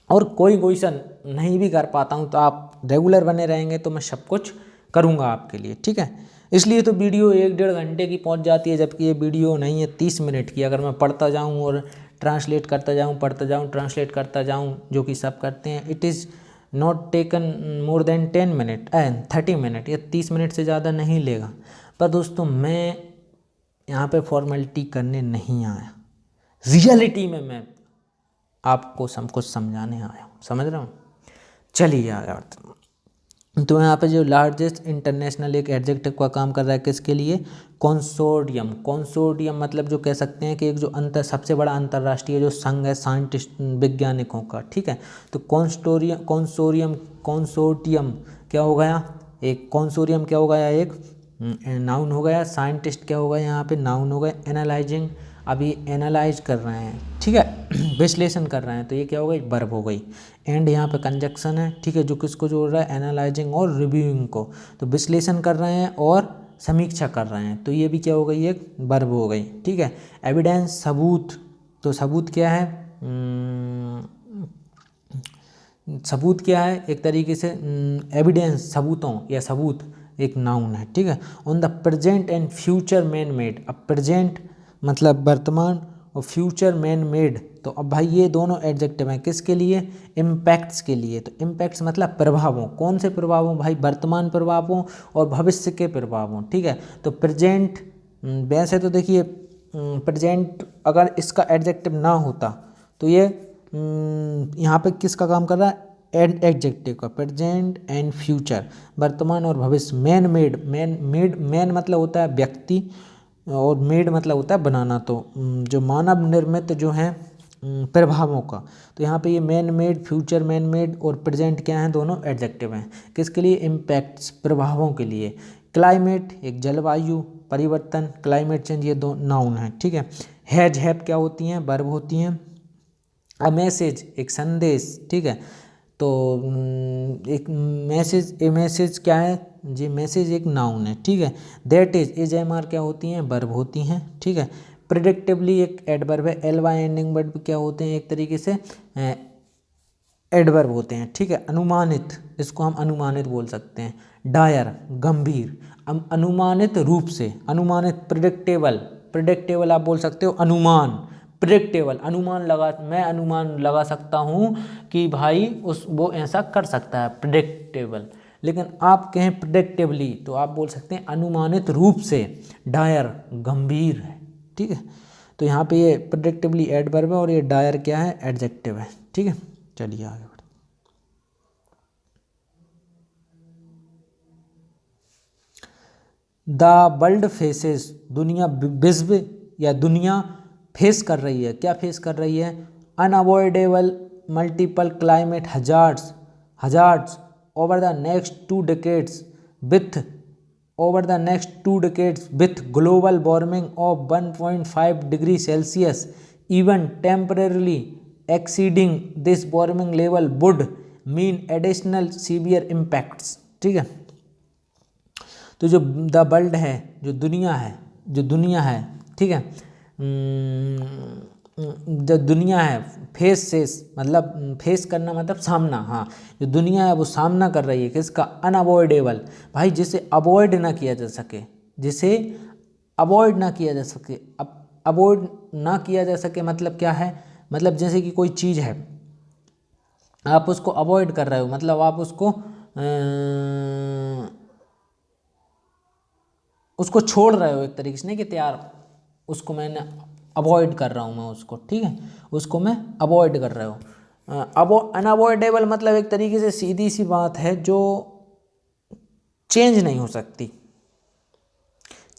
और कोई क्वेश्चन नहीं भी कर पाता हूँ तो आप रेगुलर बने रहेंगे तो मैं सब कुछ करूँगा आपके लिए, ठीक है। इसलिए तो वीडियो 1-1.5 घंटे की पहुँच जाती है, जबकि ये वीडियो नहीं है 30 मिनट की। अगर मैं पढ़ता जाऊँ और ट्रांसलेट करता जाऊँ, पढ़ता जाऊँ, ट्रांसलेट करता जाऊँ, जो कि सब करते हैं, it is not taken more than 10 minute 30 minute, या 30 मिनट से ज़्यादा नहीं लेगा। पर दोस्तों मैं यहाँ पे फॉर्मेलिटी करने नहीं आया, रियलिटी में मैं आपको सब कुछ समझाने आया हूँ, समझ रहा हूँ। चलिए आगे बढ़ते हैं। तो यहाँ पे जो लार्जेस्ट इंटरनेशनल एक एडजेक्टिव का काम कर रहा है किसके लिए, कंसोर्टियम। कंसोर्टियम मतलब जो कह सकते हैं कि एक जो सबसे बड़ा अंतर्राष्ट्रीय जो संघ है साइंटिस्ट वैज्ञानिकों का, ठीक है। तो कंसोर्टियम क्या हो गया, एक कंसोर्टियम क्या हो गया, एक नाउन हो गया। साइंटिस्ट क्या हो गया, यहाँ पे नाउन हो गया। एनालाइजिंग, अभी एनालाइज कर रहे हैं, ठीक है, विश्लेषण कर रहे हैं, तो ये क्या हो गई, वर्ब हो गई। एंड यहाँ पे कंजक्शन है, ठीक है, जो किसको जोड़ रहा है, एनालाइजिंग और रिव्यूइंग को। तो विश्लेषण कर रहे हैं और समीक्षा कर रहे हैं, तो ये भी क्या हो गई, एक वर्ब हो गई, ठीक है। एविडेंस, सबूत, तो सबूत क्या है, सबूत क्या है, एक तरीके से एविडेंस, सबूतों या सबूत एक नाउन है, ठीक है। On the present and future man made, अब प्रेजेंट मतलब वर्तमान और फ्यूचर मैन मेड, तो अब भाई ये दोनों एडजेक्टिव हैं किसके लिए, इम्पैक्ट्स के लिए। तो इम्पैक्ट्स मतलब प्रभावों, कौन से प्रभावों भाई, वर्तमान प्रभावों और भविष्य के प्रभावों, ठीक है। तो प्रेजेंट, वैसे तो देखिए प्रेजेंट अगर इसका एडजेक्टिव ना होता तो ये यहाँ पे किसका काम कर रहा है, एडजेक्टिव का, प्रेजेंट एंड फ्यूचर, वर्तमान और भविष्य। मैन मेड, मैन मतलब होता है व्यक्ति और मेड मतलब होता है बनाना, तो जो मानव निर्मित जो है प्रभावों का। तो यहाँ पे ये man made, future man made और प्रेजेंट क्या हैं, दोनों एडजेक्टिव हैं किसके लिए, इम्पैक्ट्स, प्रभावों के लिए। क्लाइमेट एक जलवायु परिवर्तन, क्लाइमेट चेंज, ये दो नाउन है, ठीक है। हैज, हैव क्या होती हैं, वर्ब होती हैं। अ मैसेज एक संदेश, ठीक है। तो एक मैसेज, ए मैसेज क्या है जी, मैसेज एक नाउन है, ठीक है। That is, as M R क्या होती हैं, वर्ब होती हैं, ठीक है। प्रिडिक्टिवली एक एडवर्ब है। एल वाई एंडिंग वर्ब क्या होते हैं, एक तरीके से एडवर्ब होते हैं, ठीक है। अनुमानित, इसको हम अनुमानित बोल सकते हैं। डायर गंभीर, अनुमानित रूप से, अनुमानित। प्रिडिक्टेबल, प्रिडिक्टेबल आप बोल सकते हो अनुमान, प्रिडिक्टेबल अनुमान लगा, मैं अनुमान लगा सकता हूँ कि भाई वो ऐसा कर सकता है, प्रिडिक्टेबल। लेकिन आप कहें प्रिडिक्टिवली तो आप बोल सकते हैं अनुमानित रूप से। डायर गंभीर है, ठीक है। तो यहाँ पे ये प्रिडिक्टिवली एडवर्ब है और ये डायर क्या है, एडजेक्टिव है, ठीक है। चलिए आगे बढ़ते। द वर्ल्ड फेसेस, दुनिया, विश्व या दुनिया फेस कर रही है, क्या फेस कर रही है, unavoidable multiple climate hazards, hazards over the next 2 decades with, over the next 2 decades with global warming of 1.5 degree Celsius, even temporarily exceeding this warming level would mean additional severe impacts, ठीक है। तो जो the world है, जो दुनिया है, जो दुनिया है, ठीक है, जो दुनिया है, फेस सेस मतलब फेस करना मतलब सामना, हाँ, जो दुनिया है वो सामना कर रही है किसका, अनअवॉइडेबल, भाई जिसे अवॉइड ना किया जा सके, जिसे अवॉइड ना किया जा सके। अब अवॉइड ना किया जा सके मतलब क्या है, मतलब जैसे कि कोई चीज़ है आप उसको अवॉइड कर रहे हो, मतलब आप उसको छोड़ रहे हो एक तरीके से, नहीं कि यार उसको मैंने अवॉइड कर रहा हूँ मैं उसको, ठीक है, उसको मैं अवॉइड कर रहा हूँ। अब अनअवॉइडेबल मतलब एक तरीके से सीधी सी बात है जो चेंज नहीं हो सकती,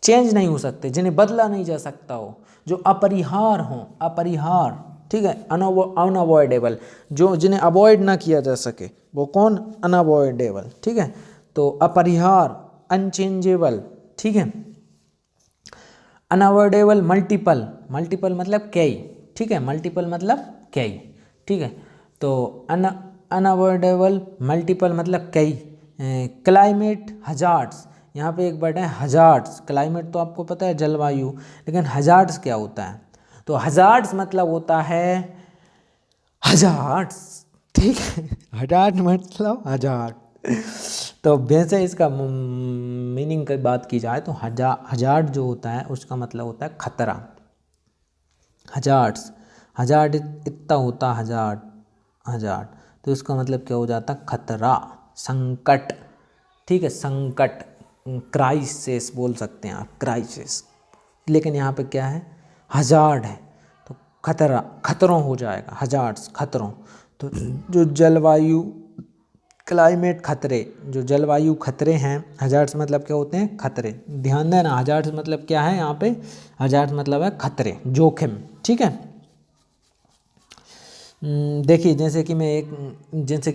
चेंज नहीं हो सकते, जिन्हें बदला नहीं जा सकता हो, जो अपरिहार हो, अपरिहार, ठीक है। अनअवॉइडेबल जो जिन्हें अवॉइड ना किया जा सके, वो कौन, अनअवॉइडेबल, ठीक है। तो अपरिहार, अनचेंजेबल, ठीक है। अनअवॉइडेबल मल्टीपल, मल्टीपल मतलब कई, ठीक है, मल्टीपल मतलब कई, ठीक है। तो अनअवॉइडेबल मल्टीपल मतलब कई। क्लाइमेट हजार्ड्स, यहाँ पे एक वर्ड है हजार्ड्स, क्लाइमेट तो आपको पता है जलवायु, लेकिन हजार्ड्स क्या होता है, तो हजार्ड्स मतलब होता है हजार्ड्स, ठीक है, हजार्ड मतलब हजार। तो वैसे इसका मीनिंग की बात की जाए तो हजार्ड जो होता है उसका मतलब होता है खतरा, हजार्ड्स, हजार्ड इतना होता है, हजार्ड, हजार्ड, तो इसका मतलब क्या हो जाता है, खतरा, संकट, ठीक है, संकट, क्राइसिस बोल सकते हैं आप, क्राइसिस। लेकिन यहाँ पे क्या है, हजार्ड है, तो खतरा, खतरों हो जाएगा, हजार्ड्स खतरों। तो जो जलवायु क्लाइमेट खतरे, जो जलवायु खतरे हैं, हजार्ड्स मतलब क्या होते हैं, खतरे। ध्यान देना, हजार्ड्स मतलब क्या है यहाँ पे, हजार्ड्स मतलब है खतरे, जोखिम, ठीक है। देखिए जैसे कि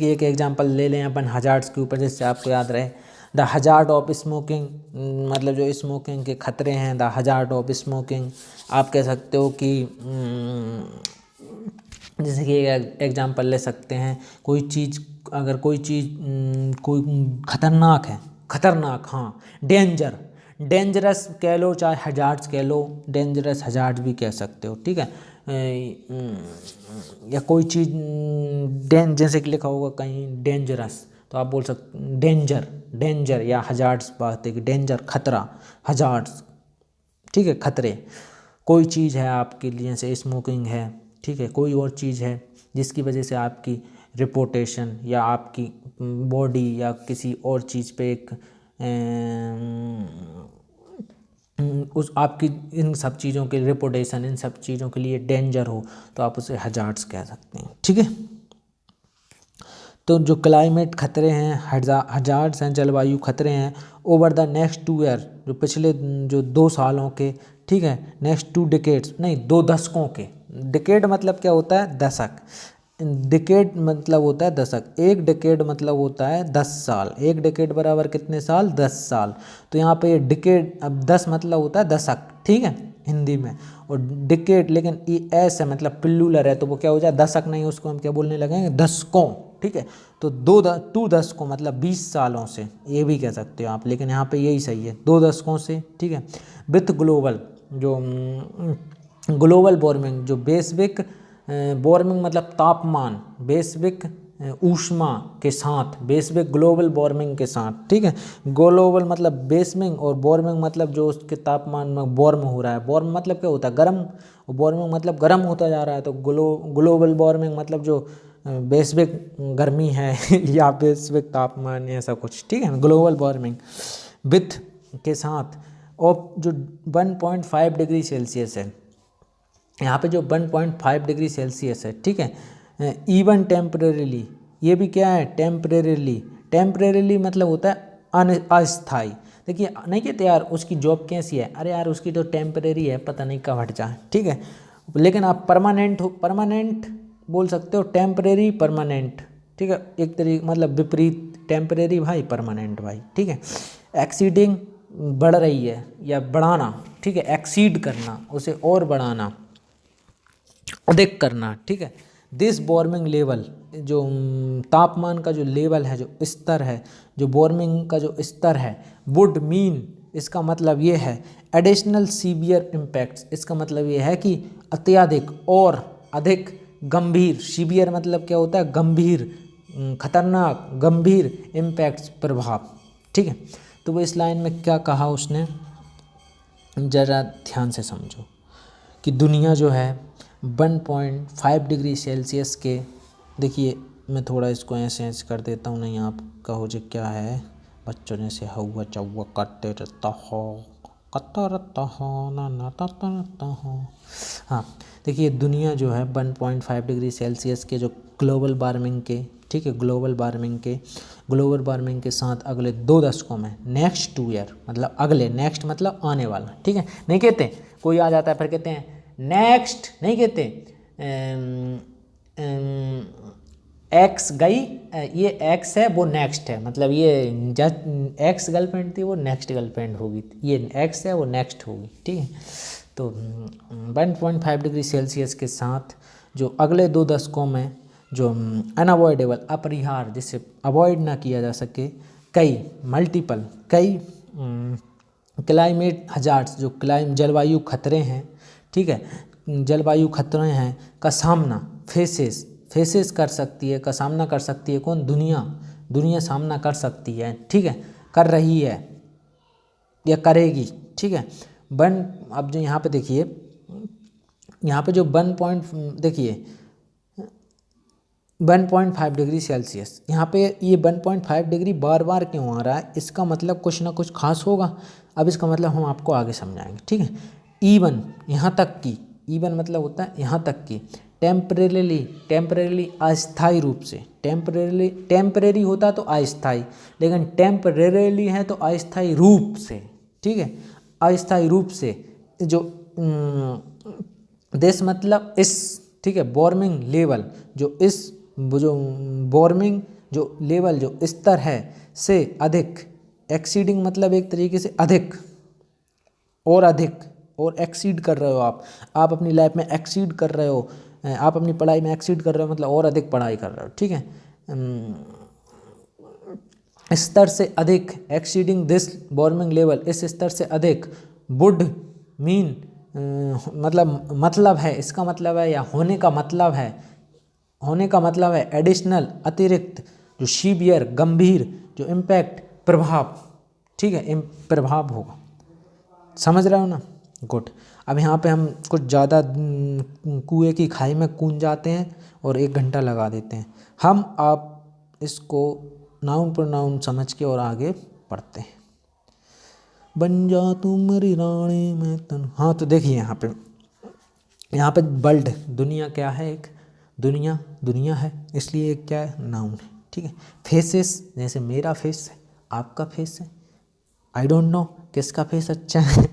एक एग्जांपल ले लें अपन हजार्ड्स के ऊपर, जिससे आपको याद रहे। द हजार्ड ऑफ स्मोकिंग, मतलब जो स्मोकिंग के खतरे हैं, द हजार्ड ऑफ स्मोकिंग। आप कह सकते हो कि जैसे कि एक एग्जांपल ले सकते हैं, कोई चीज़ कोई खतरनाक है, खतरनाक, हाँ, डेंजर, डेंजरस कह लो, चाहे हजार्ड्स कह लो, डेंजरस हजार्ड भी कह सकते हो, ठीक है। या कोई चीज़ जैसे कि लिखा होगा कहीं डेंजरस, तो आप बोल सकते डेंजर, डेंजर या हजार्ड्स, बात है कि डेंजर, खतरा, हजार्ड्स, ठीक है, खतरे। कोई चीज़ है आपके लिए, जैसे स्मोकिंग है, ठीक है, कोई और चीज़ है जिसकी वजह से आपकी रिपोर्टेशन या आपकी बॉडी या किसी और चीज़ पे एक उस आपकी इन सब चीज़ों के रिपोर्टेशन, इन सब चीज़ों के लिए डेंजर हो, तो आप उसे हजार्ड्स कह सकते हैं, ठीक है। तो जो क्लाइमेट खतरे हैं, हजार्ड्स हैं, जलवायु खतरे हैं, ओवर द नेक्स्ट 2 ईयर, जो पिछले जो 2 सालों के, ठीक है, नेक्स्ट 2 डिकेड्स, नहीं 2 दशकों के। डिकेड मतलब क्या होता है, दशक। डिकेड मतलब होता है दशक। एक डिकेड मतलब होता है 10 साल। एक डिकेड बराबर कितने साल, 10 साल। तो यहाँ पे डिकेड, अब 10 मतलब होता है दशक, ठीक है, हिंदी में। और डिकेड लेकिन ई एस है, मतलब प्लूरल है, तो वो क्या हो जाए, दशक नहीं, उसको हम क्या बोलने लगेंगे, दशकों, ठीक है। तो 2 दशकों मतलब 20 सालों से, ये भी कह सकते हो आप, लेकिन यहाँ पे यही सही है, 2 दशकों से, ठीक है। विथ ग्लोबल, जो ग्लोबल वार्मिंग, जो वैश्विक वार्मिंग मतलब तापमान, वैश्विक ऊष्मा के साथ, वैश्विक ग्लोबल वार्मिंग के साथ, ठीक है। ग्लोबल मतलब वैश्विक, और वार्मिंग मतलब जो उसके तापमान में वार्म हो रहा है। वार्म मतलब क्या होता है, गर्म, वार्मिंग मतलब गर्म होता जा रहा है। तो ग्लोबल वार्मिंग मतलब जो वैश्विक गर्मी है या वैश्विक तापमान, ऐसा कुछ, ठीक है, ग्लोबल वार्मिंग विथ के साथ। और जो 1.5 डिग्री सेल्सियस है, यहाँ पे जो 1.5 डिग्री सेल्सियस है, ठीक है, इवन टेम्परेरीली, ये भी क्या है, टेम्परेरीली। टेम्परेरीली मतलब होता है अस्थाई। देखिए नहीं कहते यार उसकी जॉब कैसी है, अरे यार उसकी तो टेम्परेरी है, पता नहीं कब हट जाए, ठीक है। लेकिन आप परमानेंट परमानेंट बोल सकते हो, टेम्परेरी परमानेंट, ठीक है, एक तरीके मतलब विपरीत, टेम्परेरी भाई, परमानेंट भाई, ठीक है। एक्सीडिंग बढ़ रही है या बढ़ाना, ठीक है, एक्सीड करना, उसे और बढ़ाना, अधिक करना, ठीक है। दिस वार्मिंग लेवल, जो तापमान का जो लेवल है, जो स्तर है, जो वार्मिंग का जो स्तर है, वुड मीन, इसका मतलब ये है, एडिशनल सीवियर इम्पैक्ट्स, इसका मतलब ये है कि अत्यधिक और अधिक गंभीर, सीवियर मतलब क्या होता है, गंभीर, खतरनाक, गंभीर, इम्पैक्ट्स, प्रभाव, ठीक है। तो वो इस लाइन में क्या कहा उसने, ज़रा ध्यान से समझो कि दुनिया जो है 1.5 डिग्री सेल्सियस के, देखिए मैं थोड़ा इसको ऐसे कर देता हूँ, नहीं आप कहो जो क्या है, बच्चों ने से हुआ चौवा करते रहता हो, करता रहता हो, ना ना करता रहता हो। हाँ, देखिए दुनिया जो है 1.5 डिग्री सेल्सियस के जो ग्लोबल वार्मिंग के, ठीक है, ग्लोबल वार्मिंग के साथ अगले 2 दशकों में, नेक्स्ट 2 ईयर मतलब अगले, नेक्स्ट मतलब आने वाला, ठीक है। नहीं कहते, कोई आ जाता है फिर कहते हैं नेक्स्ट, नहीं कहते, एक्स गई, ये एक्स है वो नेक्स्ट है, मतलब ये जस्ट एक्स गर्लफ्रेंड थी वो नेक्स्ट गर्लफ्रेंड होगी, ये एक्स है वो नेक्स्ट होगी, ठीक है। तो 1.5 डिग्री सेल्सियस के साथ जो अगले 2 दशकों में जो अनअवॉइडेबल, अपरिहार्य, जिससे अवॉइड ना किया जा सके, कई क्लाइमेट हजार्ड्स, जो जलवायु खतरे हैं, ठीक है, जलवायु खतरे हैं का सामना, फेसेस कर सकती है, का सामना कर सकती है कौन, दुनिया सामना कर सकती है, ठीक है, कर रही है या करेगी, ठीक है। अब जो यहाँ पे देखिए, यहाँ पे जो 1.5 डिग्री सेल्सियस, यहाँ पे ये 1.5 डिग्री बार बार क्यों आ रहा है, इसका मतलब कुछ ना कुछ खास होगा। अब इसका मतलब हम आपको आगे समझाएंगे, ठीक है। इवन, यहाँ तक की, इवन मतलब होता है यहाँ तक की, टेम्परेली अस्थायी रूप से, टेम्परेरी होता तो अस्थायी, लेकिन टेम्परेरीली है तो अस्थायी रूप से, ठीक है, अस्थायी रूप से। जो दिस मतलब इस, ठीक है, वार्मिंग लेवल, जो इस जो वार्मिंग जो लेवल जो स्तर है से अधिक, एक्सीडिंग मतलब एक तरीके से अधिक और अधिक, और एक्सीड कर रहे हो आप अपनी लाइफ में एक्सीड कर रहे हो, आप अपनी पढ़ाई में एक्सीड कर रहे हो, मतलब और अधिक पढ़ाई कर रहे हो, ठीक है। स्तर से अधिक, एक्सीडिंग दिस वार्मिंग लेवल, इस स्तर से अधिक, वुड मीन मतलब है, इसका मतलब है, या होने का मतलब है एडिशनल अतिरिक्त, जो सीवियर गंभीर, जो इम्पैक्ट प्रभाव, ठीक है, प्रभाव होगा। समझ रहे हो ना? गुड। अब यहाँ पे हम कुछ ज़्यादा कुएं की खाई में कूद जाते हैं और 1 घंटा लगा देते हैं। हम आप इसको नाउन प्रोनाउन समझ के और आगे पढ़ते हैं। बन जा तू मेरी रानी मैं तन, हाँ तो देखिए यहाँ पे वर्ल्ड, दुनिया क्या है, एक दुनिया है, इसलिए एक क्या है, नाउन है, ठीक है। फेसेस, जैसे मेरा फेस है, आपका फेस है, आई डोंट नो किसका फेस अच्छा है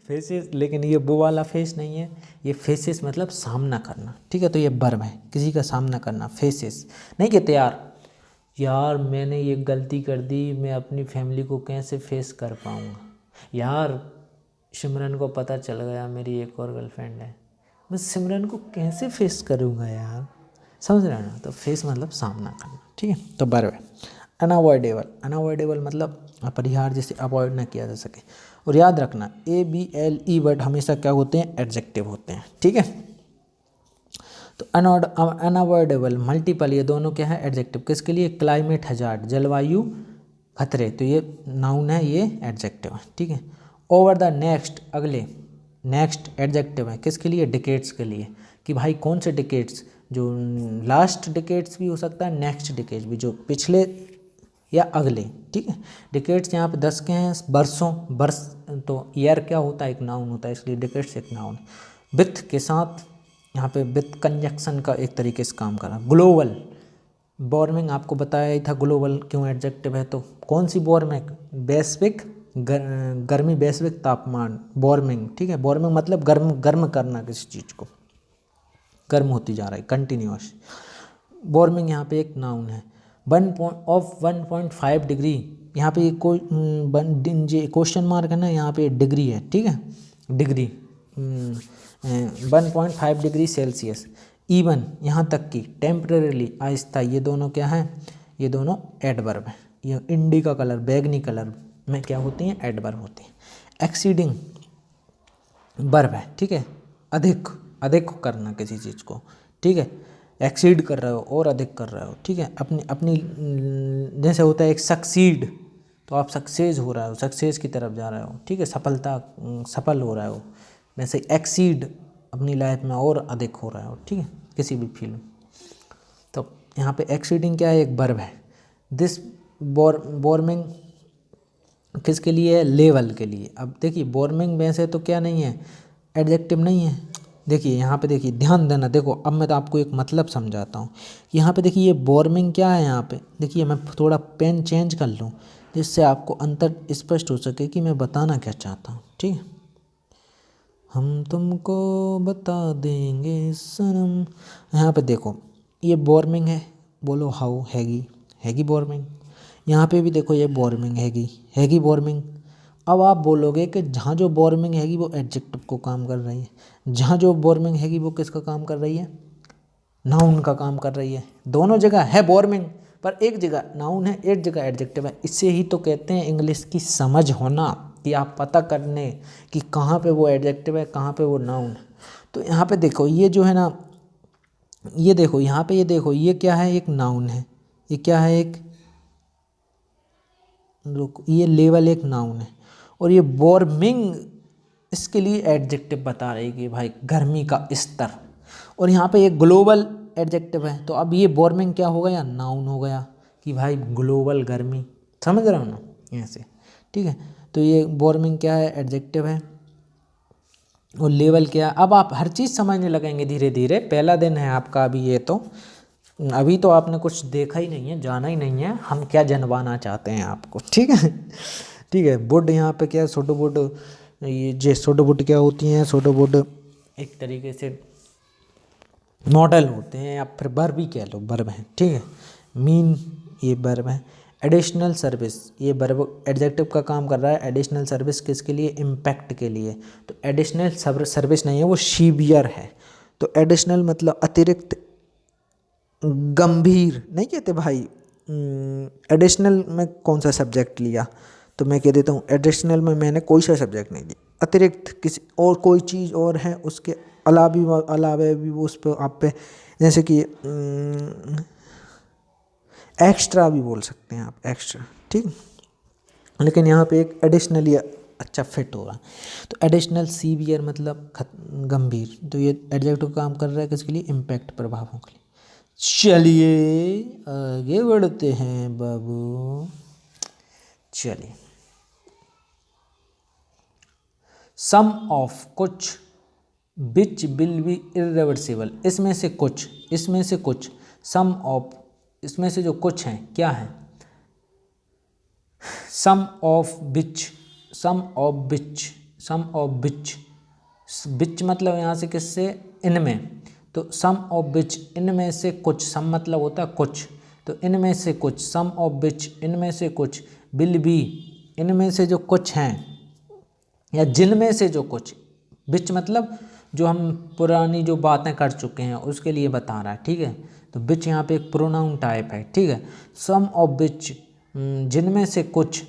फेसेस, लेकिन ये वो वाला फेस नहीं है, ये फेसेस मतलब सामना करना, ठीक है। तो ये वर्ब है, किसी का सामना करना, फेसेस। नहीं कहते यार मैंने ये गलती कर दी, मैं अपनी फैमिली को कैसे फेस कर पाऊँगा, यार सिमरन को पता चल गया मेरी एक और गर्लफ्रेंड है, मैं सिमरन को कैसे फेस करूँगा यार, समझ रहे हो ना? तो फेस मतलब सामना करना, ठीक है। तो वर्ब है। अनअवॉइडेबल मतलब अपरिहार्य, जिसे अवॉइड ना किया जा सके। और याद रखना ABLE वर्ड हमेशा क्या होते हैं, एडजेक्टिव होते हैं, ठीक है। तो अनअवॉइडेबल, मल्टीपल, ये दोनों क्या है, एडजेक्टिव। किसके लिए, क्लाइमेट हजार्ड, जलवायु खतरे, तो ये नाउन है, ये एडजेक्टिव है, ठीक है। ओवर द नेक्स्ट, अगले, नेक्स्ट एडजेक्टिव है, किसके लिए, डिकेड्स के लिए, कि भाई कौन से डिकेड्स, जो लास्ट डिकेड्स भी हो सकता है, नेक्स्ट डिकेड्स भी, जो पिछले या अगले, ठीक है। डिकेड्स यहाँ पे 10 के हैं, वर्ष, तो ईयर क्या होता है, एक नाउन होता है, इसलिए डिकेड्स एक नाउन। विथ के साथ, यहाँ पे विथ कंजक्शन का एक तरीके से काम करा। ग्लोबल वार्मिंग आपको बताया ही था, ग्लोबल क्यों एडजेक्टिव है, तो कौन सी वार्मिंग, वैश्विक गर्मी, वैश्विक तापमान, वार्मिंग, ठीक है। वार्मिंग मतलब गर्म करना, किसी चीज़ को गर्म होती जा रहा है, कंटिन्यूअस। वार्मिंग यहाँ पे एक नाउन है। 1.5 डिग्री, यहाँ पे कोई क्वेश्चन मार्क है ना, यहाँ पे डिग्री है, ठीक है, डिग्री, 1.5 डिग्री सेल्सियस। इवन, यहाँ तक कि, टेम्परेरीली, अस्थायी, ये दोनों क्या हैं, ये दोनों एडवर्ब हैं। ये इंडिका कलर, बैगनी कलर में क्या होती हैं, एडवर्ब होती हैं। एक्सीडिंग वर्ब है, ठीक है, अधिक करना किसी चीज़ को, ठीक है, एक्सीड कर रहे हो और अधिक कर रहे हो, ठीक है। अपनी जैसे होता है एक सक्सीड, तो आप सक्सेस हो रहे हो, सक्सेस की तरफ जा रहे हो, ठीक है, सफल हो रहे हो। वैसे एक्सीड, अपनी लाइफ में और अधिक हो रहा हो, ठीक है, किसी भी फील्ड में। तो यहाँ पे एक्सीडिंग क्या है, एक वर्ब है। दिस वार्मिंग किसके लिए है, लेवल के लिए। अब देखिए वार्मिंग में से तो क्या नहीं है, एडजेक्टिव नहीं है। देखिए यहाँ पे, देखिए ध्यान देना, देखो अब मैं तो आपको एक मतलब समझाता हूँ। यहाँ पे देखिए ये वार्मिंग क्या है, यहाँ पे देखिए मैं थोड़ा पेन चेंज कर लूँ जिससे आपको अंतर स्पष्ट हो सके कि मैं बताना क्या चाहता हूँ, ठीक है। हम तुमको बता देंगे सनम, यहाँ पे देखो ये वार्मिंग है, बोलो हाउ, हैगी वार्मिंग। यहाँ पे भी देखो ये वार्मिंग हैगी वार्मिंग। अब आप बोलोगे कि जहाँ जो वार्मिंग हैगी वो एडजेक्टिव को काम कर रही है, जहाँ जो वार्मिंग हैगी वो किसका काम कर रही है, नाउन का काम कर रही है। दोनों जगह है वार्मिंग, पर एक जगह नाउन है, एक जगह एडजेक्टिव है। इससे ही तो कहते हैं इंग्लिश की समझ होना, कि आप पता करने कि कहाँ पे वो एडजेक्टिव है, कहाँ पे वो नाउन है। तो यहाँ पे देखो ये जो है ना, ये देखो यहाँ पे, ये देखो ये क्या है, एक नाउन है, ये क्या है, एक ये लेवल एक नाउन है, और ये वार्मिंग इसके लिए एडजेक्टिव बता रही है कि भाई गर्मी का स्तर। और यहाँ पे ये ग्लोबल एडजेक्टिव है, तो अब ये वार्मिंग क्या हो गया, नाउन हो गया, कि भाई ग्लोबल गर्मी। समझ रहे हो ना, ऐसे, ठीक है। तो ये वार्मिंग क्या है, एडजेक्टिव है, और लेवल क्या, अब आप हर चीज़ समझने लगेंगे धीरे धीरे। पहला दिन है आपका अभी, ये तो अभी तो आपने कुछ देखा ही नहीं है, जाना ही नहीं है हम क्या जनवाना चाहते हैं आपको, ठीक है। ठीक है, वुड यहाँ पे क्या है, सोडो वुड, ये जे सोडो वुड क्या होती हैं, सोडो वुड एक तरीके से मॉडल होते हैं, या फिर वर्ब ही कह लो, वर्ब हैं, ठीक है। मीन ये वर्ब है। एडिशनल सर्विस, ये वर्ब एडजेक्टिव का काम कर रहा है। एडिशनल सर्विस किसके लिए, इम्पैक्ट के लिए। तो एडिशनल सर्विस नहीं है, वो सीवियर है। तो एडिशनल मतलब अतिरिक्त, गंभीर नहीं कहते भाई। एडिशनल में कौन सा सब्जेक्ट लिया, तो मैं कह देता हूँ एडिशनल में मैंने कोई सा सब्जेक्ट नहीं लिया। अतिरिक्त किसी और कोई चीज़ और है, उसके अलावे भी वो उस पर आप पे, जैसे कि एक्स्ट्रा भी बोल सकते हैं आप, एक्स्ट्रा, ठीक। लेकिन यहाँ पे एक एडिशनली अच्छा फिट होगा। तो एडिशनल सीवियर मतलब गंभीर। तो ये एडजेक्टिव काम कर रहा है किसके लिए, इम्पैक्ट, प्रभावों के लिए। चलिए आगे बढ़ते हैं बाबू। चलिए, सम ऑफ कुछ, विच विल बी इरिवर्सिबल, इसमें से कुछ, इसमें से कुछ, सम ऑफ इसमें से जो कुछ हैं क्या है, some of which, some of which, some of which, which मतलब यहाँ से किससे, इनमें। तो सम ऑफ विच, इनमें से कुछ, सम मतलब होता है कुछ, तो इनमें से कुछ, सम ऑफ विच, इनमें से कुछ, विल बी, इनमें से जो कुछ हैं, या जिनमें से जो कुछ, विच मतलब जो हम पुरानी जो बातें कर चुके हैं उसके लिए बता रहा है, ठीक है। तो विच यहाँ पे एक प्रोनाउन टाइप है, ठीक है। सम ऑफ विच, जिनमें से कुछ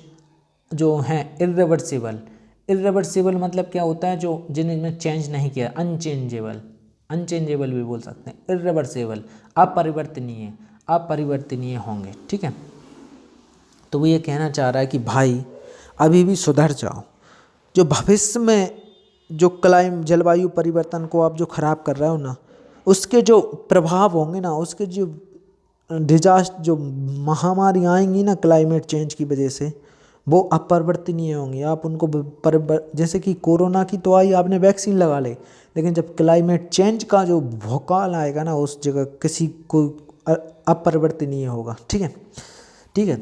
जो हैं इरिवर्सिबल, इरिवर्सिबल मतलब क्या होता है, जो जिनमें चेंज नहीं किया, अनचेंजेबल, अनचेंजेबल भी बोल सकते हैं, इरिवर्सिबल अपरिवर्तनीय, अपरिवर्तनीय होंगे, ठीक है। तो वो ये कहना चाह रहा है कि भाई अभी भी सुधर जाओ, जो भविष्य में जो जलवायु परिवर्तन को आप जो खराब कर रहे हो ना, उसके जो प्रभाव होंगे ना, उसके जो डिजास्टर, जो महामारी आएंगी ना क्लाइमेट चेंज की वजह से, वो अपरिवर्तनीय होंगी। आप उनको जैसे कि कोरोना की तो आई, आपने वैक्सीन लगा ले, लेकिन जब क्लाइमेट चेंज का जो भौकाल आएगा ना, उस जगह किसी को अपरिवर्तनीय होगा, ठीक है, ठीक है।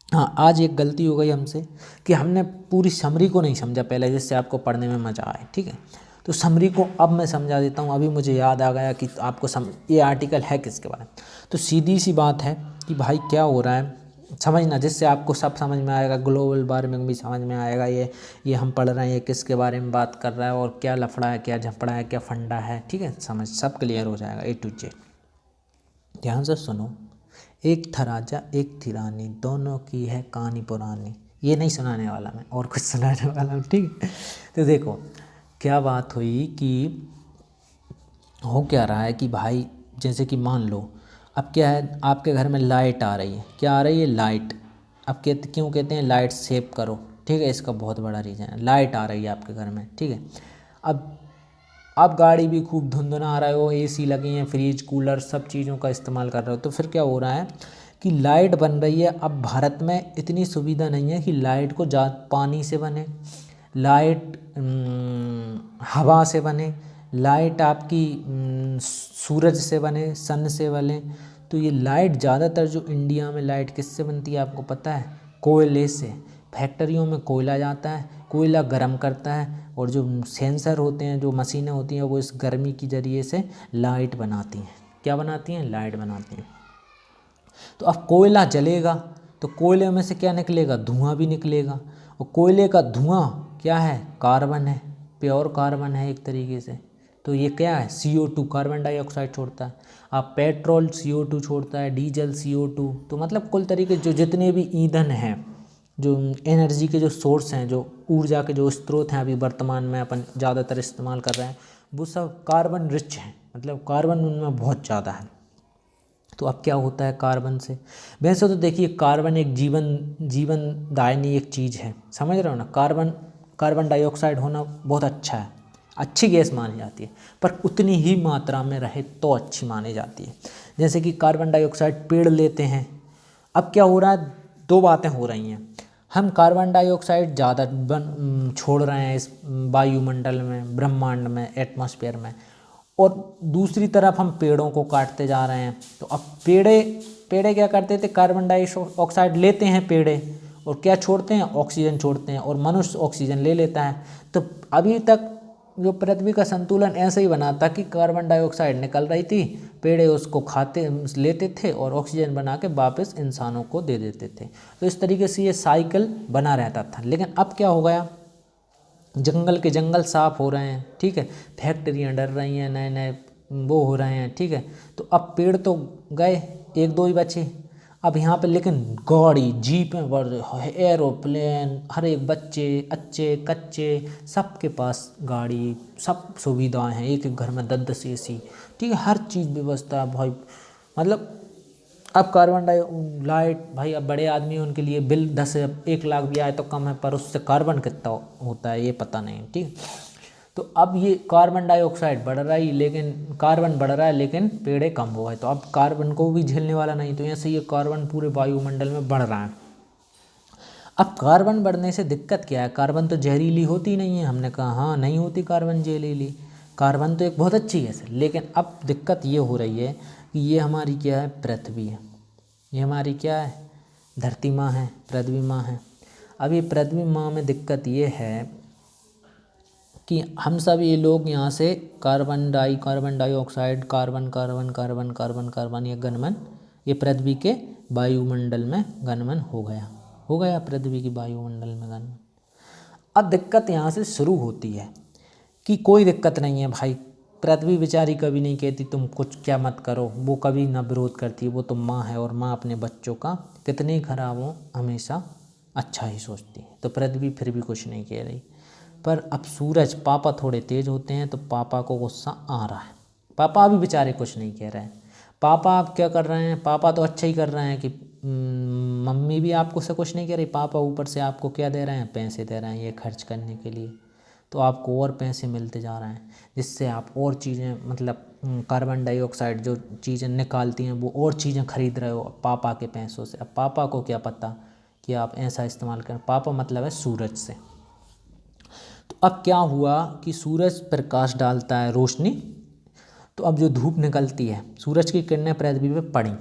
हाँ, आज एक गलती हो गई हमसे कि हमने पूरी समरी को नहीं समझा पहले, जिससे आपको पढ़ने में मज़ा आए, ठीक है। तो समरी को अब मैं समझा देता हूँ। अभी मुझे याद आ गया कि आपको ये आर्टिकल है किसके बारे में। तो सीधी सी बात है कि भाई क्या हो रहा है समझना, जिससे आपको सब समझ में आएगा, ग्लोबल वार्मिंग भी समझ में आएगा, ये हम पढ़ रहे हैं, ये किसके बारे में बात कर रहा है, और क्या लफड़ा है, क्या झपड़ा है, क्या फंडा है, ठीक है, समझ सब क्लियर हो जाएगा A to Z। ध्यान से सुनो। एक था राजा एक थी रानी, दोनों की है कहानी पुरानी। ये नहीं सुनाने वाला मैं, और कुछ सुनाने वाला हूँ, ठीक है। तो देखो क्या बात हुई कि हो क्या रहा है कि भाई, जैसे कि मान लो अब क्या है, आपके घर में लाइट आ रही है, क्या आ रही है, लाइट। अब क्यों कहते हैं लाइट सेव करो, ठीक है, इसका बहुत बड़ा रीज़न है। लाइट आ रही है आपके घर में, ठीक है। अब आप गाड़ी भी खूब धुंधुना रहे हो, AC लगी हैं, फ्रिज कूलर सब चीज़ों का इस्तेमाल कर रहे हो, तो फिर क्या हो रहा है कि लाइट बन रही है। अब भारत में इतनी सुविधा नहीं है कि लाइट को पानी से बने, लाइट हवा से बने, लाइट आपकी सूरज से बने, सन से बने। तो ये लाइट ज़्यादातर जो इंडिया में लाइट किससे बनती है आपको पता है, कोयले से। फैक्ट्रियों में कोयला जाता है, कोयला गर्म करता है, और जो सेंसर होते हैं, जो मशीनें होती हैं, वो इस गर्मी के ज़रिए से लाइट बनाती हैं। क्या बनाती हैं, लाइट बनाती हैं। तो अब कोयला जलेगा तो कोयले में से क्या निकलेगा, धुआं भी निकलेगा, और कोयले का धुआं क्या है, कार्बन है, प्योर कार्बन है एक तरीके से। तो ये क्या है, CO2, कार्बन डाइऑक्साइड छोड़ता है। आप पेट्रोल CO2 छोड़ता है, डीजल CO2। तो मतलब कुल तरीके जो जितने भी ईंधन हैं, जो एनर्जी के जो सोर्स हैं, जो ऊर्जा के जो स्रोत हैं, अभी वर्तमान में अपन ज़्यादातर इस्तेमाल कर रहे हैं, वो सब कार्बन रिच हैं, मतलब कार्बन उनमें बहुत ज़्यादा है। तो अब क्या होता है कार्बन से, वैसे तो देखिए कार्बन एक जीवनदायिनी एक चीज़ है, समझ रहे हो ना। कार्बन डाइऑक्साइड होना बहुत अच्छा है, अच्छी गैस मानी जाती है, पर उतनी ही मात्रा में रहे तो अच्छी मानी जाती है। जैसे कि कार्बन डाइऑक्साइड पेड़ लेते हैं। अब क्या हो रहा है, दो बातें हो रही हैं। हम कार्बन डाइऑक्साइड ज़्यादा छोड़ रहे हैं इस वायुमंडल में, ब्रह्मांड में, एटमॉस्फेयर में, और दूसरी तरफ हम पेड़ों को काटते जा रहे हैं। तो अब पेड़े पेड़े क्या करते थे, कार्बन डाइऑक्साइड लेते हैं पेड़े, और क्या छोड़ते हैं, ऑक्सीजन छोड़ते हैं, और मनुष्य ऑक्सीजन ले लेता है। तो अभी तक जो पृथ्वी का संतुलन ऐसे ही बना था कि कार्बन डाइऑक्साइड निकल रही थी, पेड़े उसको खाते लेते थे और ऑक्सीजन बना के वापस इंसानों को दे देते थे। तो इस तरीके से ये साइकिल बना रहता था। लेकिन अब क्या हो गया, जंगल के जंगल साफ हो रहे हैं, ठीक है, फैक्ट्रियाँ डर रही हैं, नए नए वो हो रहे हैं, ठीक है। तो अब पेड़ तो गए, एक दो ही बचे अब यहाँ पे, लेकिन गाड़ी, जीपें बढ़, एरोप्लेन, हर एक बच्चे अच्छे कच्चे सबके पास गाड़ी, सब सुविधाएं हैं, एक एक घर में 10-10 एसी, ठीक है, हर चीज़ व्यवस्था है भाई। मतलब अब कार्बन लाइट भाई, अब बड़े आदमी उनके लिए बिल 1 लाख भी आए तो कम है, पर उससे कार्बन कितना होता है ये पता नहीं, ठीक। तो अब ये कार्बन डाइऑक्साइड बढ़ रहा है, लेकिन कार्बन बढ़ रहा है लेकिन पेड़े कम हो गए, तो अब कार्बन को भी झेलने वाला नहीं, तो ऐसे ये कार्बन पूरे वायुमंडल में बढ़ रहा है। अब कार्बन बढ़ने से दिक्कत क्या है, कार्बन तो जहरीली होती नहीं है, हमने कहा हाँ नहीं होती कार्बन जहरीली, कार्बन तो एक बहुत अच्छी गैस है। लेकिन अब दिक्कत ये हो रही है कि ये हमारी क्या है, पृथ्वी है, ये हमारी क्या है, धरती माँ है, पृथ्वी माँ है। अब ये पृथ्वी माँ में दिक्कत ये है कि हम सब ये लोग यहाँ से carbon dioxide, carbon carbon carbon carbon carbon, ये गणमन ये पृथ्वी के वायुमंडल में गणमन हो गया पृथ्वी की वायुमंडल में गणमन। अब दिक्कत यहाँ से शुरू होती है कि कोई दिक्कत नहीं है भाई, पृथ्वी बेचारी कभी नहीं कहती तुम कुछ क्या मत करो, वो कभी ना विरोध करती है, वो तो माँ है, और माँ अपने बच्चों का कितने ही खराब हो हमेशा अच्छा ही सोचती है। तो पृथ्वी फिर भी कुछ नहीं कह रही। पर अब सूरज, पापा थोड़े तेज होते हैं तो पापा को गुस्सा आ रहा है, पापा अभी बेचारे कुछ नहीं कह रहे हैं। पापा अब क्या कर रहे हैं, पापा तो अच्छा ही कर रहे हैं कि मम्मी भी आपको से कुछ नहीं कह रही, पापा ऊपर से आपको क्या दे रहे हैं, पैसे दे रहे हैं ये खर्च करने के लिए, तो आपको और पैसे मिलते जा रहे हैं, जिससे आप और चीज़ें, मतलब कार्बन डाइऑक्साइड जो चीज़ें निकालती हैं वो और चीज़ें खरीद रहे हो पापा के पैसों से। अब पापा को क्या पता कि आप ऐसा इस्तेमाल करें, पापा मतलब है सूरज से। तो अब क्या हुआ कि सूरज प्रकाश डालता है, रोशनी, तो अब जो धूप निकलती है, सूरज की किरणें पृथ्वी पे पड़ी।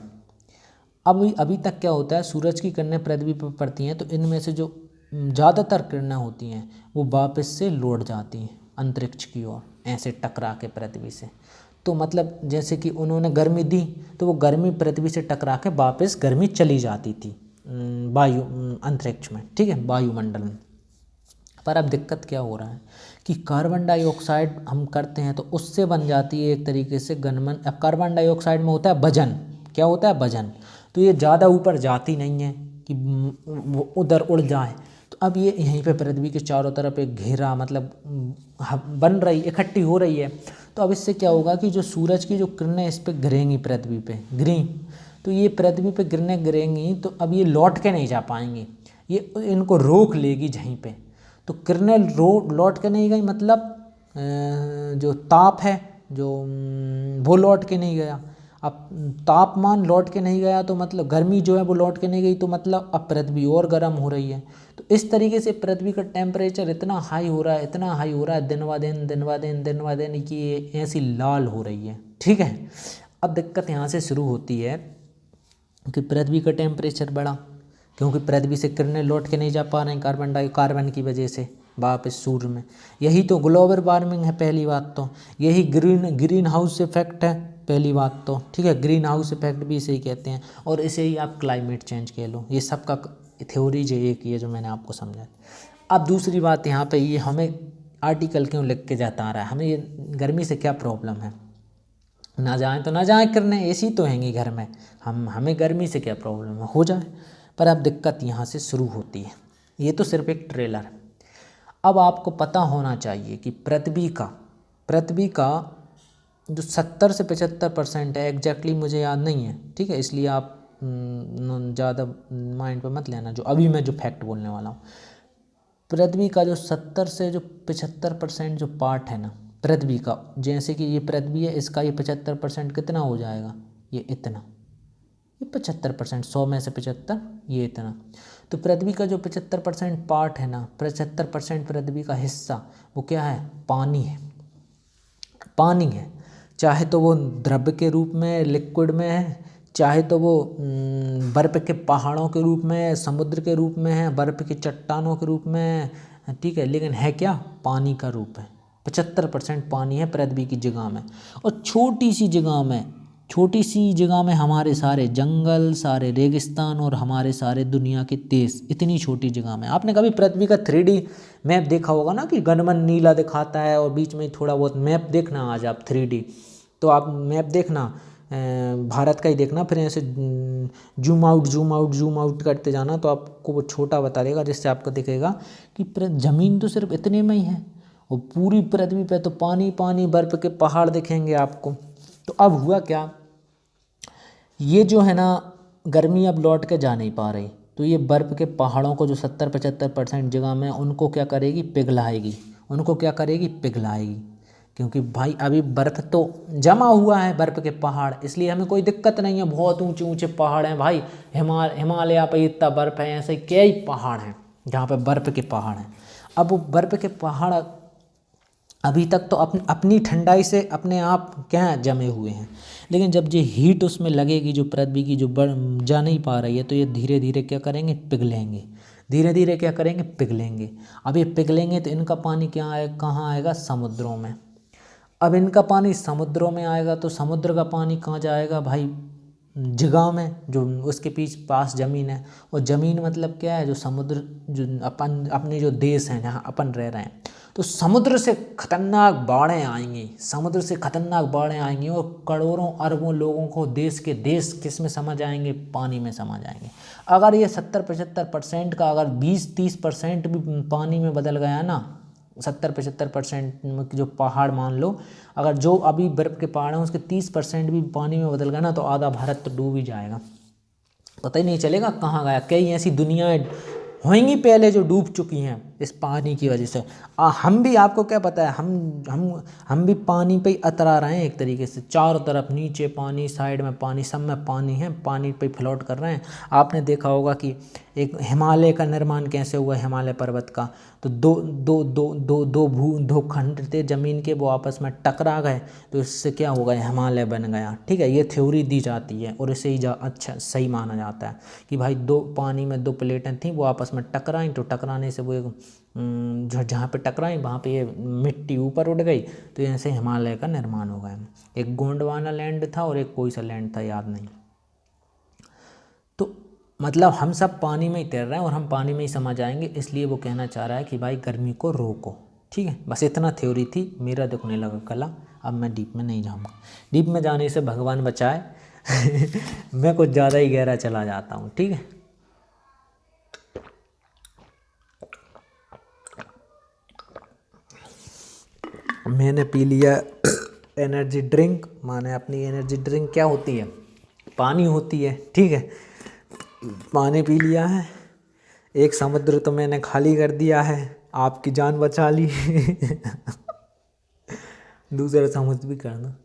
अब अभी तक क्या होता है, सूरज की किरणें पृथ्वी पर पड़ती हैं तो इनमें से जो ज़्यादातर किरणें होती हैं वो वापस से लौट जाती हैं अंतरिक्ष की ओर, ऐसे टकरा के पृथ्वी से। तो मतलब जैसे कि उन्होंने गर्मी दी तो वो गर्मी पृथ्वी से टकरा के वापस गर्मी चली जाती थी वायु अंतरिक्ष में, ठीक है, वायुमंडल में। पर अब दिक्कत क्या हो रहा है कि कार्बन डाइऑक्साइड हम करते हैं तो उससे बन जाती है एक तरीके से गणमन। अब कार्बन डाइऑक्साइड में होता है वजन, क्या होता है, वजन, तो ये ज़्यादा ऊपर जाती नहीं है कि वो उधर उड़ जाए। तो अब ये यहीं पे पृथ्वी के चारों तरफ एक घेरा, मतलब बन रही, इकट्ठी हो रही है। तो अब इससे क्या होगा कि जो सूरज की जो किरणें इस पर गिरेंगी, पृथ्वी पे गिरें, तो ये पृथ्वी पे गिरेंगी तो अब ये लौट के नहीं जा पाएंगी, ये इनको रोक लेगी जहीं पे। तो किरणें लौट के नहीं गई, मतलब जो ताप है जो वो लौट के नहीं गया। अब तापमान लौट के नहीं गया तो मतलब गर्मी जो है वो लौट के नहीं गई, तो मतलब अब पृथ्वी और गर्म हो रही है। तो इस तरीके से पृथ्वी का टेम्परेचर इतना हाई हो रहा है, इतना हाई हो रहा है, दिन ब दिन दिन ब दिन दिन ब दिन, कि ये ऐसी लाल हो रही है, ठीक है। अब दिक्कत यहाँ से शुरू होती है कि पृथ्वी का टेम्परेचर बढ़ा, क्योंकि पृथ्वी से किरणें लौट के नहीं जा पा रहे हैं कार्बन की वजह से वापस सूर्य में। यही तो ग्लोबल वार्मिंग है पहली बात, तो यही ग्रीन हाउस इफेक्ट है पहली बात तो, ठीक है, ग्रीन हाउस इफेक्ट भी इसे ही कहते हैं, और इसे ही आप क्लाइमेट चेंज कह लो। ये सब का थ्योरी जो एक ये जो मैंने आपको समझाया। अब दूसरी बात यहाँ पे, ये हमें आर्टिकल क्यों लिख के जाता आ रहा है, हमें ये गर्मी से क्या प्रॉब्लम है, ना जाएं तो ना जाएं करने, एसी तो हैंगी घर में, हमें गर्मी से क्या प्रॉब्लम है, हो जाए। पर अब दिक्कत यहाँ से शुरू होती है, ये तो सिर्फ एक ट्रेलर है। अब आपको पता होना चाहिए कि पृथ्वी का जो 70 से 75% है, एग्जैक्टली मुझे याद नहीं है, ठीक है, इसलिए आप ज़्यादा माइंड पे मत लेना जो अभी मैं जो फैक्ट बोलने वाला हूँ। पृथ्वी का जो 70 से जो 75% जो पार्ट है ना पृथ्वी का, जैसे कि ये पृथ्वी है, इसका ये 75% कितना हो जाएगा, ये इतना, ये 75%, 100 में से 75, ये इतना। तो पृथ्वी का जो 75% पार्ट है ना, 75% पृथ्वी का हिस्सा वो क्या है, पानी है। पानी है, चाहे तो वो द्रव्य के रूप में, लिक्विड में है, चाहे तो वो बर्फ़ के पहाड़ों के रूप में, समुद्र के रूप में है, बर्फ़ की चट्टानों के रूप में है, ठीक है, लेकिन है क्या, पानी का रूप है। 75% पानी है पृथ्वी की जगह में। और छोटी सी जगह में हमारे सारे जंगल, सारे रेगिस्तान और हमारे सारे दुनिया के देश, इतनी छोटी जगह में। आपने कभी पृथ्वी का 3D मैप देखा होगा ना, कि गनमन नीला दिखाता है और बीच में थोड़ा बहुत मैप देखना आज आप 3D, तो आप मैप देखना भारत का ही देखना, फिर ऐसे जूम आउट करते जाना, तो आपको वो छोटा बता देगा, जिससे आपको दिखेगा कि ज़मीन तो सिर्फ इतने में ही है, और पूरी पृथ्वी पे तो पानी पानी, बर्फ़ के पहाड़ दिखेंगे आपको। तो अब हुआ क्या, ये जो है ना गर्मी अब लौट के जा नहीं पा रही, तो ये बर्फ़ के पहाड़ों को जो 70-75% जगह में, उनको क्या करेगी, पिघलाएगी। क्योंकि भाई अभी बर्फ़ तो जमा हुआ है, बर्फ़ के पहाड़, इसलिए हमें कोई दिक्कत नहीं है। बहुत ऊंचे ऊंचे पहाड़ हैं भाई, हिमालय पे इतना बर्फ़ है, ऐसे कई पहाड़ हैं जहाँ पे बर्फ़ के पहाड़ हैं। अब वो बर्फ़ के पहाड़ अभी तक तो अपनी ठंडाई से अपने आप क्या जमे हुए हैं, लेकिन जब ये हीट उसमें लगेगी, जो पृथ्वी की जो जा नहीं पा रही है, तो ये धीरे धीरे क्या करेंगे, पिघलेंगे। अब ये पिघलेंगे तो इनका पानी क्या आएगा, कहाँ आएगा, समुद्रों में। अब इनका पानी समुद्रों में आएगा, तो समुद्र का पानी कहाँ जाएगा भाई, जगह में जो उसके पास ज़मीन है। और ज़मीन मतलब क्या है, जो समुद्र, जो अपने जो देश हैं जहाँ अपन रह रहे हैं, तो समुद्र से खतरनाक बाढ़ें आएंगी, और करोड़ों अरबों लोगों को देश किस में समझ आएंगे, पानी में समझ आएंगे। अगर ये 70-75% का अगर 20-30% भी पानी में बदल गया ना, 70-75% जो पहाड़ मान लो, अगर जो अभी बर्फ़ के पहाड़ हैं उसके 30% भी पानी में बदल गया ना, तो आधा भारत तो डूब ही जाएगा, पता ही नहीं चलेगा कहाँ गया। कई ऐसी दुनियाएं होंगी पहले जो डूब चुकी हैं इस पानी की वजह से। हम भी, आपको क्या पता है, हम भी पानी पे ही अतरा रहे हैं एक तरीके से, चारों तरफ नीचे पानी, साइड में पानी, सब में पानी है, पानी पे फ्लोट कर रहे हैं। आपने देखा होगा कि एक हिमालय का निर्माण कैसे हुआ, हिमालय पर्वत का, तो दो खंड थे ज़मीन के, वो आपस में टकरा गए, तो इससे क्या हो गया, हिमालय बन गया। ठीक है, ये थ्योरी दी जाती है और इसे ही अच्छा सही माना जाता है कि भाई पानी में 2 प्लेटें थीं, वो आपस में टकराई, तो टकराने से वो जहाँ पे टकराई वहाँ पे ये मिट्टी ऊपर उड़ गई, तो ऐसे हिमालय का निर्माण हो गया। एक गोंडवाना लैंड था और एक कोई सा लैंड था, याद नहीं। तो मतलब हम सब पानी में ही तैर रहे हैं और हम पानी में ही समा जाएंगे, इसलिए वो कहना चाह रहा है कि भाई गर्मी को रोको। ठीक है, बस इतना थ्योरी थी, मेरा दुखने लगा गला, अब मैं डीप में नहीं जाऊँगा, डीप में जाने से भगवान बचाए मैं कुछ ज़्यादा ही गहरा चला जाता हूँ। ठीक है, मैंने पी लिया एनर्जी ड्रिंक, माने अपनी एनर्जी ड्रिंक क्या होती है, पानी होती है। ठीक है, पानी पी लिया है, एक समुद्र तो मैंने खाली कर दिया है, आपकी जान बचा ली दूसरा समुद्र भी करना।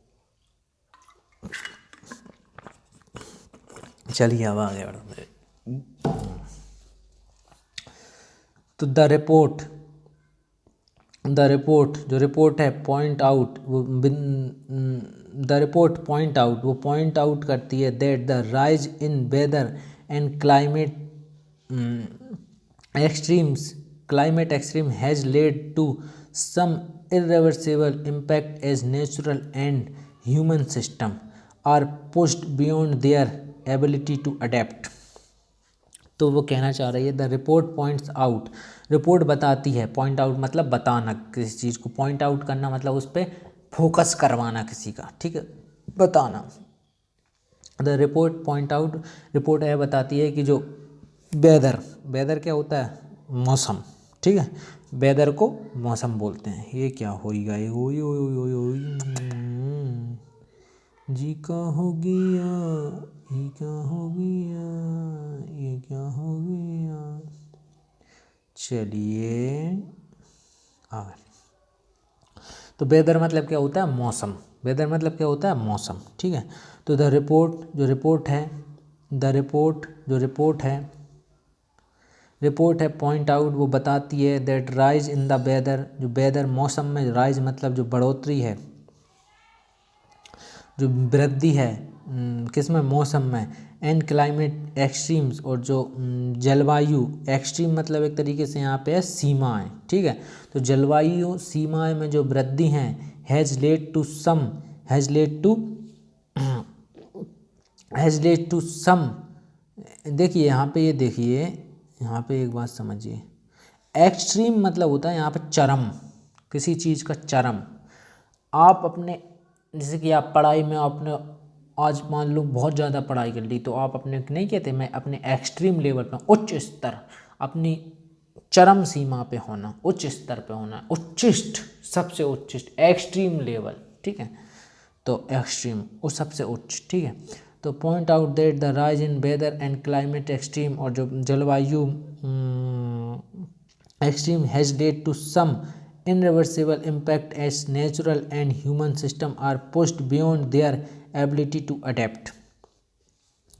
चलिए अब आगे बढ़ते। तो द रिपोर्ट जो रिपोर्ट है पॉइंट आउट, वो द रिपोर्ट पॉइंट आउट करती है that the rise in weather and climate extreme has led to some irreversible impact as natural and human system are pushed beyond their ability to adapt। तो वो कहना चाह रही है the report points out, report बताती है, point out मतलब बताना, किसी चीज़ को पॉइंट आउट करना मतलब उस पर फोकस करवाना किसी का। ठीक है, बताना। The report point out, report है बताती है कि जो वेदर क्या होता है, मौसम। ठीक है, वेदर को मौसम बोलते हैं। ये क्या होएगा, ये जी का हो गया, ये क्या हो गया, ये क्या हो गया। चलिए तो वेदर मतलब क्या होता है, मौसम। वेदर मतलब क्या होता है, मौसम। ठीक है, तो द रिपोर्ट जो रिपोर्ट है द रिपोर्ट, जो रिपोर्ट है पॉइंट आउट, वो बताती है that rise in the weather, जो वेदर मौसम में, राइज मतलब जो बढ़ोतरी है, जो वृद्धि है किसमें, मौसम में, एंड क्लाइमेट एक्सट्रीम्स, और जो जलवायु, एक्सट्रीम मतलब एक तरीके से यहाँ पे है सीमाएं, ठीक है। तो जलवायु सीमाएं में जो वृद्धि हैं, हैज़ लेड टू सम, देखिए यहाँ पे, ये देखिए यहाँ पे एक बात समझिए, एक्सट्रीम मतलब होता है यहाँ पे चरम, किसी चीज़ का चरम। आप अपने, जैसे कि आप पढ़ाई में आपने आज मान लो बहुत ज़्यादा पढ़ाई कर ली, तो आप अपने नहीं कहते मैं अपने एक्सट्रीम लेवल पर, उच्च स्तर, अपनी चरम सीमा पे होना, उच्च स्तर पे होना, उच्चिष्ट, सबसे उच्चिष्ट, एक्सट्रीम लेवल, ठीक है। तो एक्सट्रीम वो सबसे उच्च, ठीक है। तो point out that the rise in weather and climate extreme, और जो जलवायु extreme has led to some irreversible impact as natural and human system are pushed beyond their ability to adapt।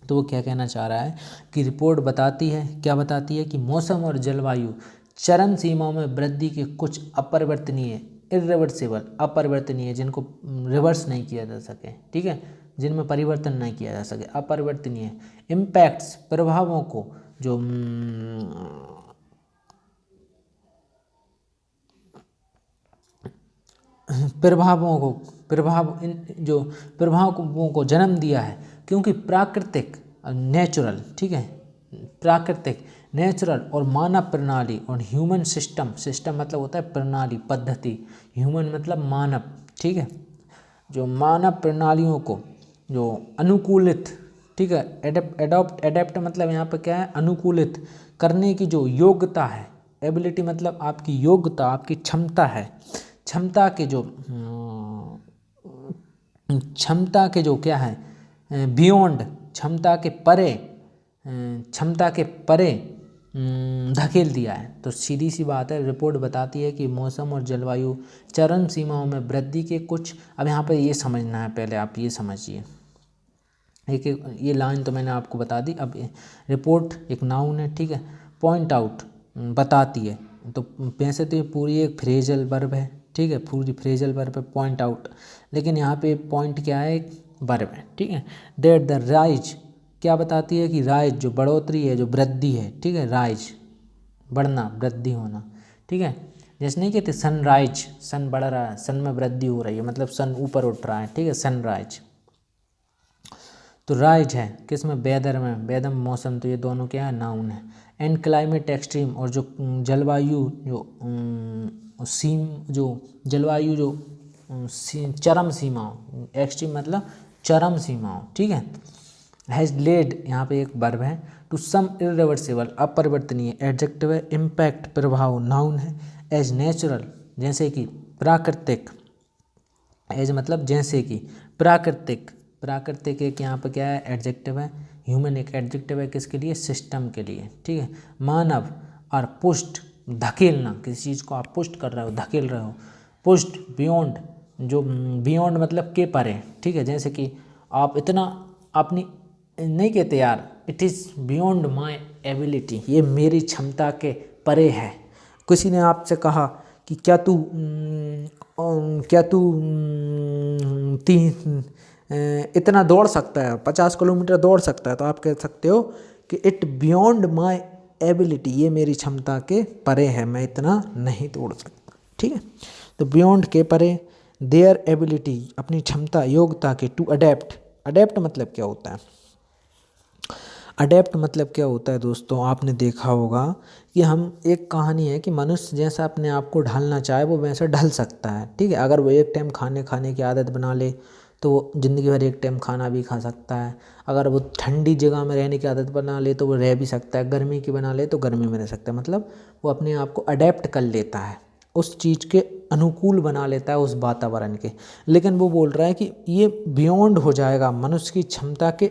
तो वो क्या कहना चाह रहा है कि रिपोर्ट बताती है, क्या बताती है कि मौसम और जलवायु चरम सीमाओं में वृद्धि के कुछ अपरिवर्तनीय, इर्रिवर्सिबल, अपरिवर्तनीय, जिनको रिवर्स नहीं किया जा सके, ठीक है, जिनमें परिवर्तन नहीं किया जा सके, अपरिवर्तनीय, इम्पैक्ट्स, प्रभावों को, जो प्रभावों को जन्म दिया है, क्योंकि प्राकृतिक, नेचुरल, ठीक है, प्राकृतिक, नेचुरल और मानव प्रणाली, और ह्यूमन सिस्टम, सिस्टम मतलब होता है प्रणाली, पद्धति, ह्यूमन मतलब मानव, ठीक है, जो मानव प्रणालियों को जो अनुकूलित, ठीक है, एडॉप्ट मतलब यहाँ पर क्या है, अनुकूलित करने की जो योग्यता है, एबिलिटी मतलब आपकी योग्यता, आपकी क्षमता है, क्षमता के जो क्या है, बियॉन्ड, क्षमता के परे धकेल दिया है। तो सीधी सी बात है, रिपोर्ट बताती है कि मौसम और जलवायु चरम सीमाओं में वृद्धि के कुछ, अब यहाँ पर ये समझना है, पहले आप ये समझिए, एक ये लाइन तो मैंने आपको बता दी। अब रिपोर्ट एक नाउन है, ठीक है, पॉइंट आउट बताती है, तो वैसे तो ये पूरी एक फ्रेजल वर्ब है, ठीक है, पूरी फ्रेजल वर्ब है पॉइंट आउट, लेकिन यहाँ पे पॉइंट क्या है, एक वर्ब है, ठीक है। दैट द राइज, क्या बताती है कि राइज जो बढ़ोतरी है, जो वृद्धि है, ठीक है, राइज बढ़ना, वृद्धि होना, ठीक है, जैसे नहीं कहते सनराइज, सन बढ़ रहा है, सन में वृद्धि हो रही है, मतलब सन ऊपर उठ रहा है, ठीक है, सनराइज। तो राइज है किस में, वेदर में, वेदर मौसम, तो ये दोनों क्या है, नाउन है। एंड क्लाइमेट एक्सट्रीम, और जो जलवायु जलवायु जो चरम सीमाओं, एक्सट्रीम मतलब चरम सीमाओं, ठीक है, हैज़ लेड, यहाँ पे एक वर्ब है, टू सम इर्रिवर्सिबल, अपरिवर्तनीय, एडजेक्टिव है, इम्पैक्ट प्रभाव, नाउन है, एज नेचुरल, जैसे कि प्राकृतिक, एज मतलब जैसे कि, प्राकृतिक एक यहाँ पे क्या है, एडजेक्टिव है, ह्यूमन एक एडजेक्टिव है, किसके लिए, सिस्टम के लिए, ठीक है, मानव, और पुष्ट, धकेलना, किसी चीज़ को आप पुष्ट कर रहे हो, धकेल रहे हो, पुष्ट, बियॉन्ड, जो बियॉन्ड मतलब के परे, ठीक है, जैसे कि आप इतना अपनी नहीं कहते यार, it is beyond my ability, ये मेरी क्षमता के परे है। किसी ने आपसे कहा कि क्या तू इतना दौड़ सकता है, 50 किलोमीटर दौड़ सकता है, तो आप कह सकते हो कि इट बियॉन्ड माई एबिलिटी, ये मेरी क्षमता के परे है, मैं इतना नहीं दौड़ सकता, ठीक है। तो बियॉन्ड के परे, देयर एबिलिटी, अपनी क्षमता, योग्यता के, टू अडेप्ट मतलब क्या होता है, अडेप्ट मतलब क्या होता है दोस्तों, आपने देखा होगा कि हम, एक कहानी है कि मनुष्य जैसा अपने आप को ढालना चाहे वो वैसे ढल सकता है, ठीक है। अगर वो एक टाइम खाने की आदत बना ले तो वो ज़िंदगी भर एक टाइम खाना भी खा सकता है। अगर वो ठंडी जगह में रहने की आदत बना ले तो वो रह भी सकता है, गर्मी की बना ले तो गर्मी में रह सकता है, मतलब वो अपने आप को अडेप्ट कर लेता है, उस चीज़ के अनुकूल बना लेता है, उस वातावरण के। लेकिन वो बोल रहा है कि ये बियॉन्ड हो जाएगा मनुष्य की क्षमता के,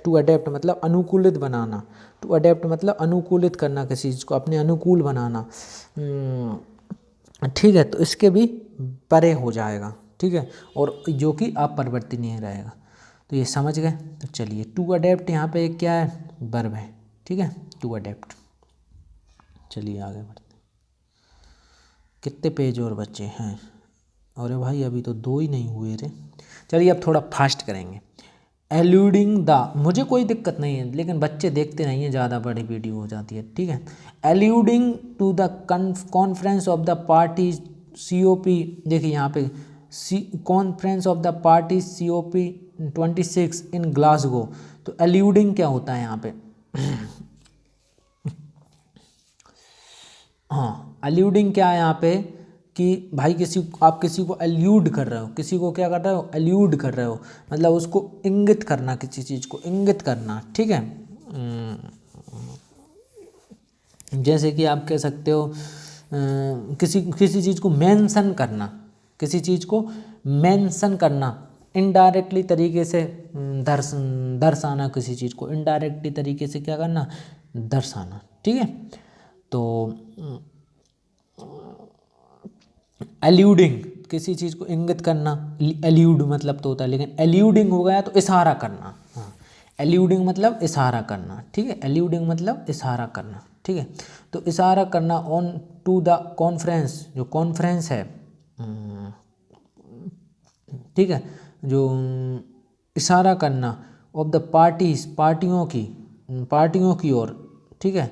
टू अडेप्ट मतलब अनुकूलित बनाना, टू अडेप्ट मतलब अनुकूलित करना, किसी चीज़ को अपने अनुकूल बनाना, ठीक है, तो इसके भी परे हो जाएगा, ठीक है, और जो कि अपरिवर्तनीय रहेगा। तो ये समझ गए। तो चलिए टू अडेप्ट यहाँ पे क्या है, वर्ब है, ठीक है, टू अडेप्ट। चलिए आगे बढ़ते हैं। कितने पेज और बचे हैं? अरे भाई अभी तो 2 ही नहीं हुए रे। चलिए अब थोड़ा फास्ट करेंगे। एल्यूडिंग द, मुझे कोई दिक्कत नहीं है लेकिन बच्चे देखते नहीं हैं, ज़्यादा बड़ी वीडियो हो जाती है, ठीक है। Alluding to the conference of the party COP, देखिए यहाँ पे conference of the party COP 26 in Glasgow. तो एल्यूडिंग क्या होता है यहाँ पे? हाँ, एल्यूडिंग क्या है यहाँ पे कि भाई आप किसी को एल्यूड कर रहे हो, किसी को क्या कर रहे हो, एल्यूड कर रहे हो, मतलब उसको इंगित करना, किसी चीज़ को इंगित करना, ठीक है। जैसे कि आप कह सकते हो किसी चीज़ को मेंशन करना, किसी चीज़ को मेंशन करना, इनडायरेक्टली तरीके से दर्शाना, किसी चीज़ को इनडायरेक्टली तरीके से क्या करना, दर्शाना, ठीक है। तो एल्यूडिंग, किसी चीज़ को इंगित करना, एल्यूड मतलब तो होता है, लेकिन एल्यूडिंग हो गया तो इशारा करना। हाँ, एल्यूडिंग मतलब इशारा करना, ठीक है, एल्यूडिंग मतलब इशारा करना, ठीक है। तो इशारा करना ऑन टू द कॉन्फ्रेंस, जो कॉन्फ्रेंस है, ठीक है, जो इशारा करना ऑफ द पार्टीज, पार्टियों की ओर, ठीक है।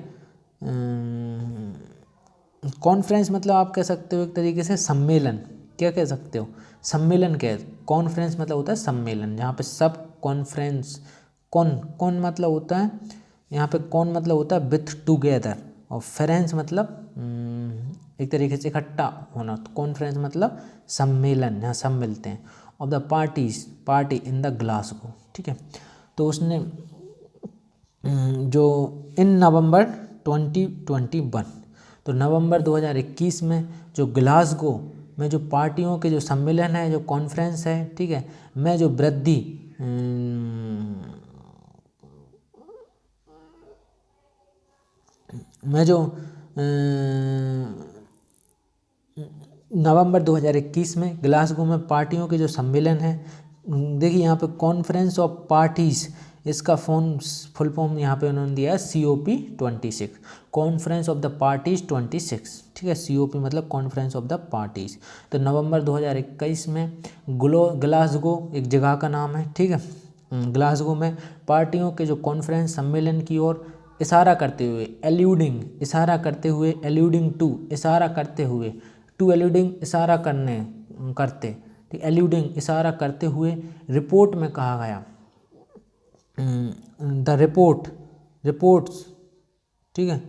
कॉन्फ्रेंस मतलब आप कह सकते हो एक तरीके से सम्मेलन, क्या कह सकते हो, सम्मेलन। क्या है कॉन्फ्रेंस मतलब होता है सम्मेलन, जहाँ पे सब कॉन्फ्रेंस, कौन मतलब होता है यहाँ पे, कौन मतलब होता है विथ टुगेदर, और फ्रेंस मतलब एक तरीके से इकट्ठा होना। तो कॉन्फ्रेंस मतलब सम्मेलन, यहाँ सब मिलते हैं। Of the parties, party in the Glasgow, ठीक है। तो उसने जो इन नवंबर 2021, तो नवंबर 2021 में जो ग्लासगो में जो पार्टियों के जो सम्मेलन है, जो कॉन्फ्रेंस है, ठीक है, में जो वृद्धि में जो नवंबर 2021 में ग्लासगो में पार्टियों के जो सम्मेलन है, देखिए यहाँ पे कॉन्फ्रेंस ऑफ पार्टीज, इसका फुल फॉर्म यहाँ पे उन्होंने दिया है COP 26, conference of the parties 26, ठीक है। COP मतलब कॉन्फ्रेंस ऑफ द पार्टीज। तो नवंबर 2021 में ग्लासगो एक जगह का नाम है, ठीक है, ग्लासगो में पार्टियों के जो कॉन्फ्रेंस सम्मेलन की ओर इशारा करते हुए, एल्यूडिंग इशारा करते हुए, एल्यूडिंग टू इशारा करते हुए, टू एल्यूडिंग इशारा करते, ठीक, एल्यूडिंग इशारा करते हुए, रिपोर्ट में कहा गया, द रिपोर्ट्स, ठीक है,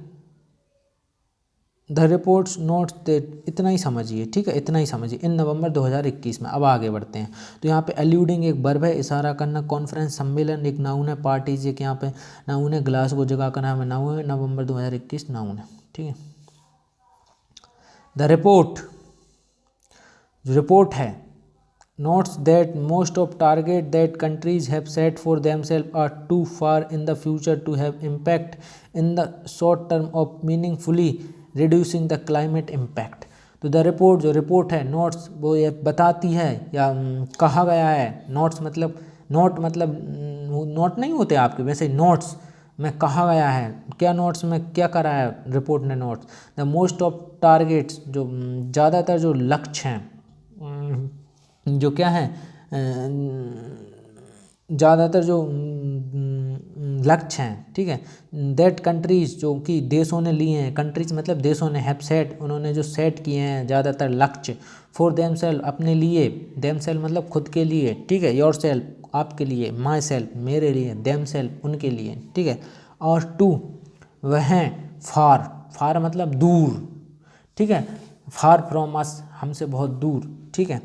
द रिपोर्ट्स नोट्स दैट, इतना ही समझिए, ठीक है, इतना ही समझिए, इन नवंबर 2021 में। अब आगे बढ़ते हैं। तो यहाँ पे एल्यूडिंग एक वर्ब है, इशारा करना, कॉन्फ्रेंस सम्मेलन एक नाउन है, पार्टीज एक यहाँ पे नाउन है, ग्लासगो जगह का नाम है, नाउन है, नवंबर 2021 नाउन है, ठीक है। द रिपोर्ट, जो रिपोर्ट है, notes that most of target that countries have set for themselves are too far in the future to have impact in the short term of meaningfully reducing the climate impact। तो the report, जो report है, notes वो ये बताती है या कहा गया है, नोट्स मतलब नोट मतलब नोट नहीं होते आपके, वैसे नोट्स में कहा गया है, क्या नोट्स में क्या करा है रिपोर्ट ने, notes the most of targets, जो ज़्यादातर जो लक्ष्य हैं, जो क्या है ज़्यादातर जो लक्ष्य हैं, ठीक है, दैट कंट्रीज, जो कि देशों ने लिए हैं, कंट्रीज मतलब देशों ने, हैव सेट उन्होंने जो सेट किए हैं ज़्यादातर लक्ष्य, फॉर देम सेल्फ अपने लिए, देम सेल्फ मतलब खुद के लिए, ठीक है, योर सेल्फ आपके लिए, माई सेल्फ मेरे लिए, देम सेल्फ उनके लिए, ठीक है, और टू वह फार, फार मतलब दूर, ठीक है, फार फ्रॉम अस हमसे बहुत दूर, ठीक है,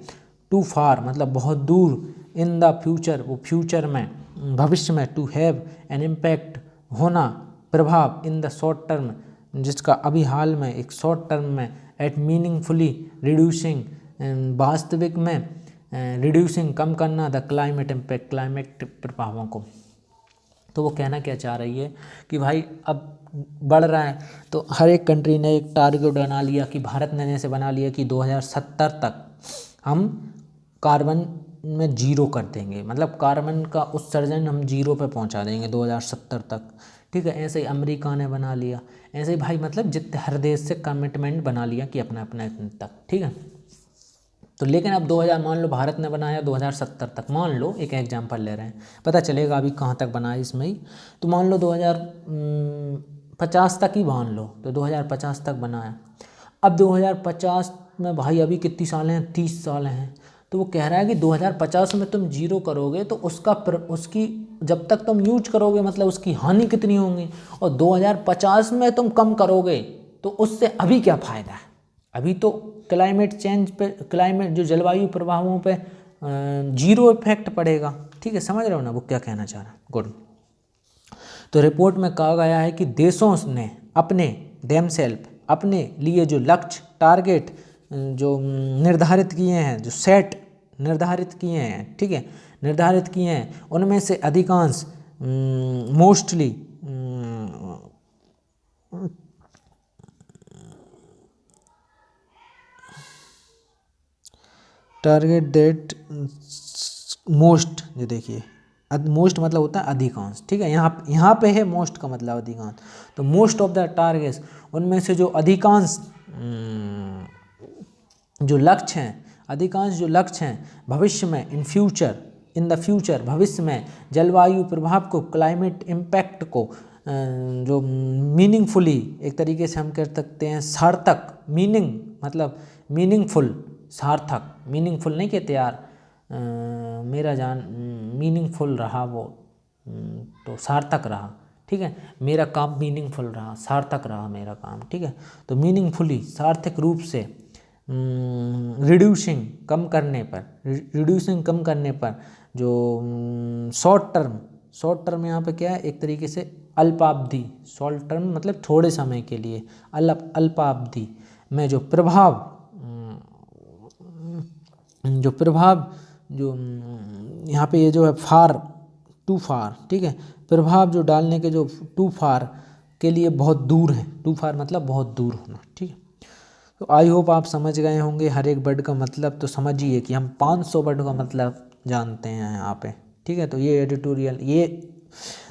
टू फार मतलब बहुत दूर, इन द फ्यूचर वो फ्यूचर में, भविष्य में, टू हैव एन इम्पैक्ट होना, प्रभाव, इन द शॉर्ट टर्म जिसका अभी हाल में, एक शॉर्ट टर्म में, एट मीनिंगफुली रिड्यूसिंग वास्तविक में, रिड्यूसिंग कम करना, द क्लाइमेट इम्पैक्ट क्लाइमेट प्रभावों को। तो वो कहना क्या चाह रही है कि भाई अब बढ़ रहा है, तो हर एक कंट्री ने एक टारगेट बना लिया, कि भारत ने जैसे बना लिया कि 2070 तक हम कार्बन में जीरो कर देंगे, मतलब कार्बन का उत्सर्जन हम जीरो पे पहुंचा देंगे 2070 तक। ठीक है, ऐसे ही अमेरिका ने बना लिया, ऐसे ही भाई मतलब जितने हर देश से कमिटमेंट बना लिया कि अपना अपना इतने तक। ठीक है, तो लेकिन अब 2000 मान लो भारत ने बनाया 2070 तक, मान लो एक एग्जांपल ले रहे हैं, पता चलेगा अभी कहाँ तक बनाया इसमें ही। तो मान लो 2050 तक ही मान लो, तो 2050 तक बनाया। अब 2050 में भाई अभी कितनी साल हैं, 30 साल हैं। तो वो कह रहा है कि 2050 में तुम जीरो करोगे तो उसकी जब तक तुम यूज करोगे मतलब उसकी हानि कितनी होंगी, और 2050 में तुम कम करोगे तो उससे अभी क्या फ़ायदा है। अभी तो क्लाइमेट चेंज पे, क्लाइमेट जो जलवायु प्रभावों पे जीरो इफेक्ट पड़ेगा। ठीक है, समझ रहे हो ना वो क्या कहना चाह रहा है। गुड। तो रिपोर्ट में कहा गया है कि देशों ने अपने देमसेल्फ अपने लिए जो लक्ष्य टारगेट जो निर्धारित किए हैं, जो सेट निर्धारित किए हैं, ठीक है, निर्धारित किए हैं, उनमें से अधिकांश मोस्टली टारगेट डेट मोस्ट, जो देखिए मोस्ट मतलब होता है अधिकांश। ठीक है, यहाँ पे है मोस्ट का मतलब अधिकांश, तो मोस्ट ऑफ द टारगेट्स, उनमें से जो अधिकांश जो लक्ष्य हैं, अधिकांश जो लक्ष्य हैं भविष्य में इन द फ्यूचर भविष्य में जलवायु प्रभाव को, क्लाइमेट इम्पैक्ट को जो मीनिंगफुली, एक तरीके से हम कह सकते हैं सार्थक, मीनिंग मतलब मीनिंगफुल, सार्थक, मीनिंगफुल नहीं कहते यार, मेरा जान मीनिंगफुल रहा वो, तो सार्थक रहा। ठीक है, मेरा काम मीनिंगफुल रहा, सार्थक रहा मेरा काम। ठीक है, तो मीनिंगफुली सार्थक रूप से रिड्यूसिंग कम करने पर जो शॉर्ट टर्म यहाँ पे क्या है, एक तरीके से अल्पावधि, शॉर्ट टर्म मतलब थोड़े समय के लिए, अल्पावधि में जो प्रभाव जो यहाँ पे ये जो है टू फार, ठीक है, प्रभाव जो डालने के जो टू फार के लिए बहुत दूर है, टू फार मतलब बहुत दूर होना। ठीक है, तो आई होप आप समझ गए होंगे हर एक वर्ड का मतलब। तो समझिए कि हम 500 वर्ड का मतलब जानते हैं यहाँ पे। ठीक है, तो ये एडिटोरियल, ये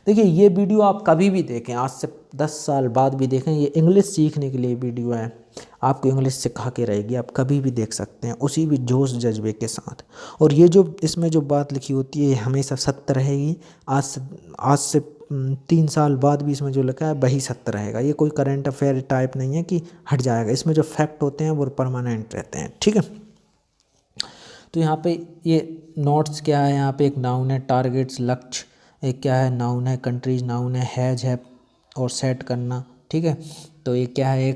देखिए ये वीडियो आप कभी भी देखें, आज से 10 साल बाद भी देखें, ये इंग्लिश सीखने के लिए वीडियो है, आपको इंग्लिश सिखा के रहेगी, आप कभी भी देख सकते हैं उसी भी जोश जज्बे के साथ। और ये जो इसमें जो बात लिखी होती है ये हमेशा सत्य रहेगी, आज से 3 साल बाद भी इसमें जो लिखा है वही सत्य रहेगा। ये कोई करंट अफेयर टाइप नहीं है कि हट जाएगा, इसमें जो फैक्ट होते हैं वो परमानेंट रहते हैं। ठीक है, तो यहाँ पे ये नोट्स क्या है, यहाँ पे एक नाउन है टारगेट्स, लक्ष्य, एक क्या है नाउन है कंट्रीज, नाउन है हैज है और सेट करना। ठीक है, तो ये क्या है,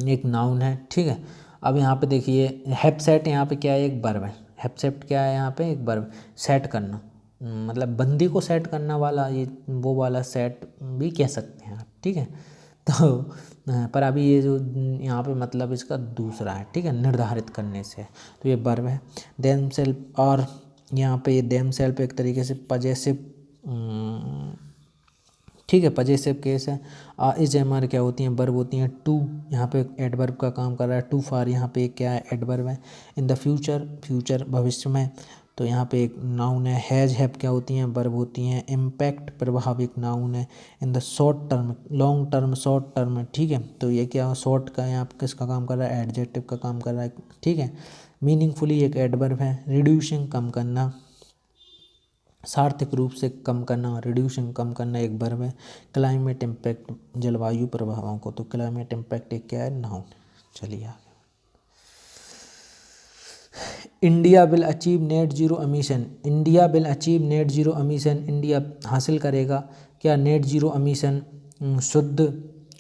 एक नाउन है। ठीक है, अब यहाँ पे देखिए हैव सेट, यहाँ पे क्या है, एक वर्ब है। हैव सेट क्या है, यहाँ पे एक वर्ब, सेट करना मतलब बंदी को सेट करना वाला, ये वो वाला सेट भी कह सकते हैं आप। ठीक है, तो पर अभी ये जो यहाँ पे मतलब इसका दूसरा है। ठीक है, निर्धारित करने से, तो ये वर्ब है। देम सेल्फ, और यहाँ पे ये देम सेल्फ एक तरीके से पजेसिव, ठीक है, पजेसिव केस है। इस हमारे क्या होती हैं, वर्ब होती हैं। टू यहाँ पे एडवर्ब का काम कर रहा है, टू फार यहाँ पे क्या है, एडवर्ब है। इन द फ्यूचर भविष्य में, तो यहाँ पे एक नाउन है। हैज हैव क्या होती हैं, वर्ब होती हैं। इम्पैक्ट प्रभाव एक नाउन है। In the short term, long term, short term, ठीक है, तो ये क्या शॉर्ट का यहाँ पे किसका काम कर रहा है, एडजेक्टिव का काम कर रहा है। ठीक है, मीनिंगफुली एक एडवर्ब है। रिड्यूसिंग कम करना, सार्थक रूप से कम करना, रिड्यूसिंग कम करना एक वर्ब है। क्लाइमेट इम्पैक्ट जलवायु प्रभावों को, तो क्लाइमेट इम्पैक्ट एक क्या है, नाउन। चलिए आगे, India will achieve net zero emission, India will achieve net zero emission, India हासिल करेगा क्या, नेट जीरो एमिशन, शुद्ध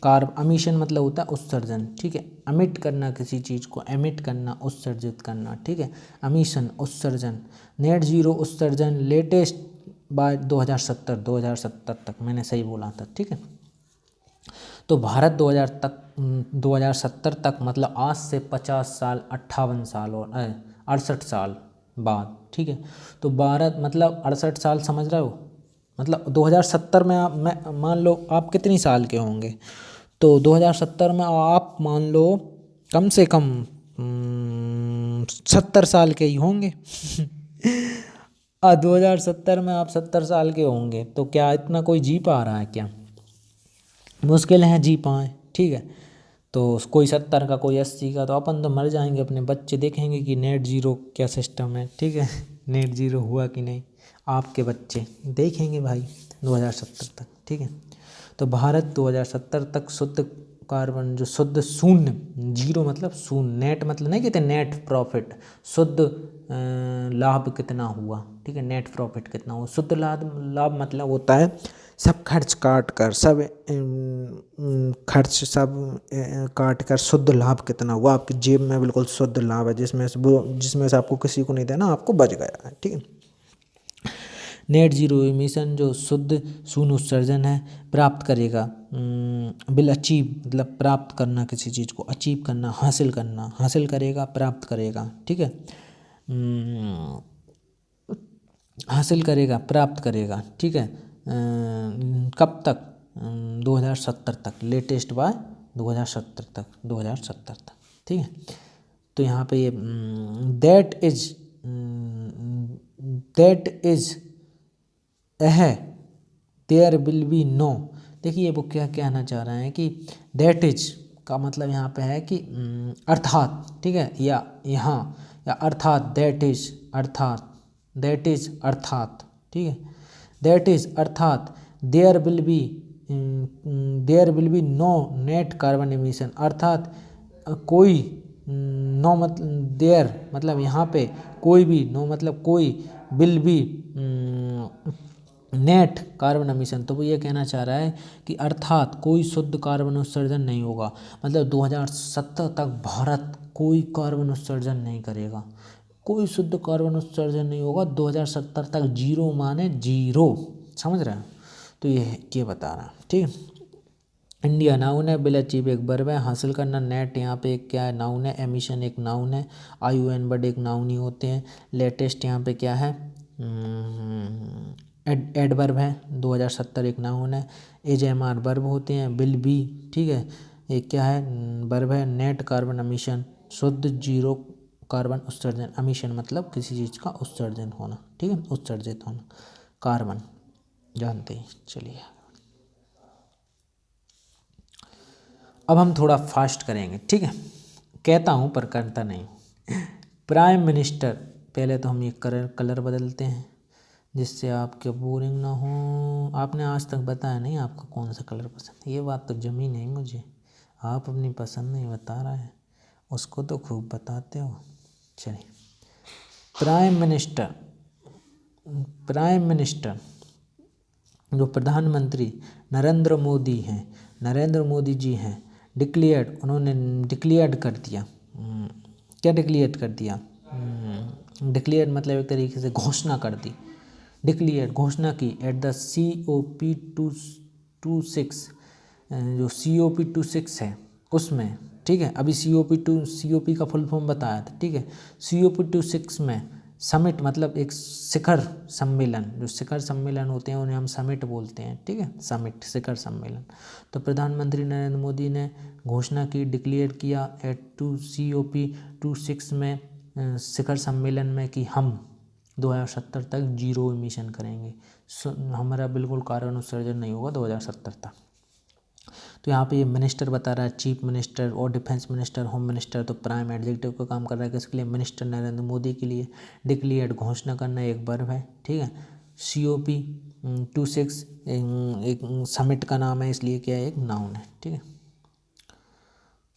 कार्ब, एमिशन मतलब होता है उत्सर्जन। ठीक है, अमिट करना किसी चीज़ को, एमिट करना उत्सर्जित करना। ठीक है, एमिशन उत्सर्जन, नेट जीरो उत्सर्जन लेटेस्ट बाय 2070 तक, मैंने सही बोला था। ठीक है, तो भारत 2070 तक मतलब आज से 50 साल, 58 साल और 68 साल बाद। ठीक है, तो भारत मतलब 68 साल, समझ रहे हो, मतलब 2070 में मैं मान लो आप कितनी साल के होंगे, तो 2070 में आप मान लो कम से कम 70 साल के ही होंगे। 2070 में आप 70 साल के होंगे तो क्या इतना कोई जी पा रहा है क्या? मुश्किल है जी पाए, ठीक है। तो कोई 70 का, कोई 80 का, तो अपन तो मर जाएंगे। अपने बच्चे देखेंगे कि नेट ज़ीरो क्या सिस्टम है, ठीक है। नेट ज़ीरो हुआ कि नहीं, आपके बच्चे देखेंगे भाई 2070 तक, ठीक है। तो भारत 2070 तक शुद्ध कार्बन, जो शुद्ध शून्य, जीरो मतलब शून्य, नेट मतलब नहीं कहते नेट प्रॉफिट, शुद्ध लाभ कितना हुआ, ठीक है। नेट प्रॉफिट कितना हुआ, शुद्ध लाभ मतलब होता है सब खर्च काट कर, सब खर्च सब काट कर शुद्ध लाभ कितना हुआ आपकी जेब में, बिल्कुल शुद्ध लाभ है, जिसमें से आपको किसी को नहीं देना, आपको बच गया है, ठीक है। नेट जीरो एमिशन जो शुद्ध शून्य उत्सर्जन है प्राप्त करेगा, विल अचीव मतलब प्राप्त करना, किसी चीज़ को अचीव करना, हासिल करेगा, प्राप्त करेगा, ठीक है। हासिल करेगा, प्राप्त करेगा, ठीक है। कब तक? 2070 तक, लेटेस्ट बाय 2070 तक, ठीक है। तो यहाँ पे ये दैट इज है देयर विल बी नो। देखिए वो क्या कहना चाह रहे हैं कि दैट इज का मतलब यहाँ पे है कि अर्थात, ठीक है, या यहाँ, या अर्थात, दैट इज अर्थात, ठीक है। दैट इज अर्थात there will be no net carbon emission, अर्थात कोई, नो मतलब देयर मतलब यहाँ पे कोई भी, नो मतलब कोई, will be net carbon emission, तो वो ये कहना चाह रहा है कि अर्थात कोई शुद्ध कार्बन उत्सर्जन नहीं होगा। मतलब 2070 तक भारत कोई कार्बन उत्सर्जन नहीं करेगा, कोई शुद्ध कार्बन उत्सर्जन नहीं होगा 2070 तक। जीरो माने जीरो, समझ रहे हैं? तो ये बता रहा है, ठीक है। इंडिया नाउन है, विल अचीव एक वर्ब है, हासिल करना, नेट यहाँ पे एक क्या है, नाउन है, एमिशन एक नाउन है, IUN वर्ड एक नाउन ही होते हैं। लेटेस्ट यहाँ पे क्या है, एडवर्ब है, 2070 एक नाउन है, AMR वर्ब होते हैं, विल बी, ठीक है, एक क्या है, वर्ब है। नेट कार्बन एमिशन शुद्ध जीरो कार्बन उत्सर्जन, एमिशन मतलब किसी चीज़ का उत्सर्जन होना, ठीक है, उत्सर्जित होना, कार्बन जानते हैं। चलिए अब हम थोड़ा फास्ट करेंगे, ठीक है, कहता हूँ पर करता नहीं हूँ। प्राइम मिनिस्टर, पहले तो हम ये कलर बदलते हैं जिससे आपके बोरिंग ना हो। आपने आज तक बताया नहीं आपको कौन सा कलर पसंद है, ये बात तो जमी नहीं मुझे। आप अपनी पसंद नहीं बता रहा है, उसको तो खूब बताते हो। चलिए, प्राइम मिनिस्टर जो प्रधानमंत्री नरेंद्र मोदी जी हैं, उन्होंने डिक्लेयर कर दिया। क्या डिक्लेयर कर दिया? डिक्लेयर मतलब एक तरीके से घोषणा कर दी, घोषणा की एट द COP26, जो COP26 है उसमें, ठीक है। अभी COP का फुल फॉर्म बताया था, ठीक है। COP26 में समिट मतलब एक शिखर सम्मेलन, जो शिखर सम्मेलन होते हैं उन्हें हम समिट बोलते हैं, ठीक है, समिट, शिखर सम्मेलन। तो प्रधानमंत्री नरेंद्र मोदी ने घोषणा की, डिक्लेयर किया एट COP26 में, शिखर सम्मेलन में, कि हम 2070 तक जीरो एमिशन करेंगे, हमारा बिल्कुल कार्बन उत्सर्जन नहीं होगा 2070 तक। तो यहाँ पे ये मिनिस्टर बता रहा है, चीफ मिनिस्टर और डिफेंस मिनिस्टर, होम मिनिस्टर, तो प्राइम एडजेक्टिव का काम कर रहा है किसके लिए? मिनिस्टर नरेंद्र मोदी के लिए। डिक्लेयर्ड घोषणा करना एक वर्ब है, ठीक है। COP26 एक समिट का नाम है, इसलिए क्या है, एक नाउन है, ठीक है।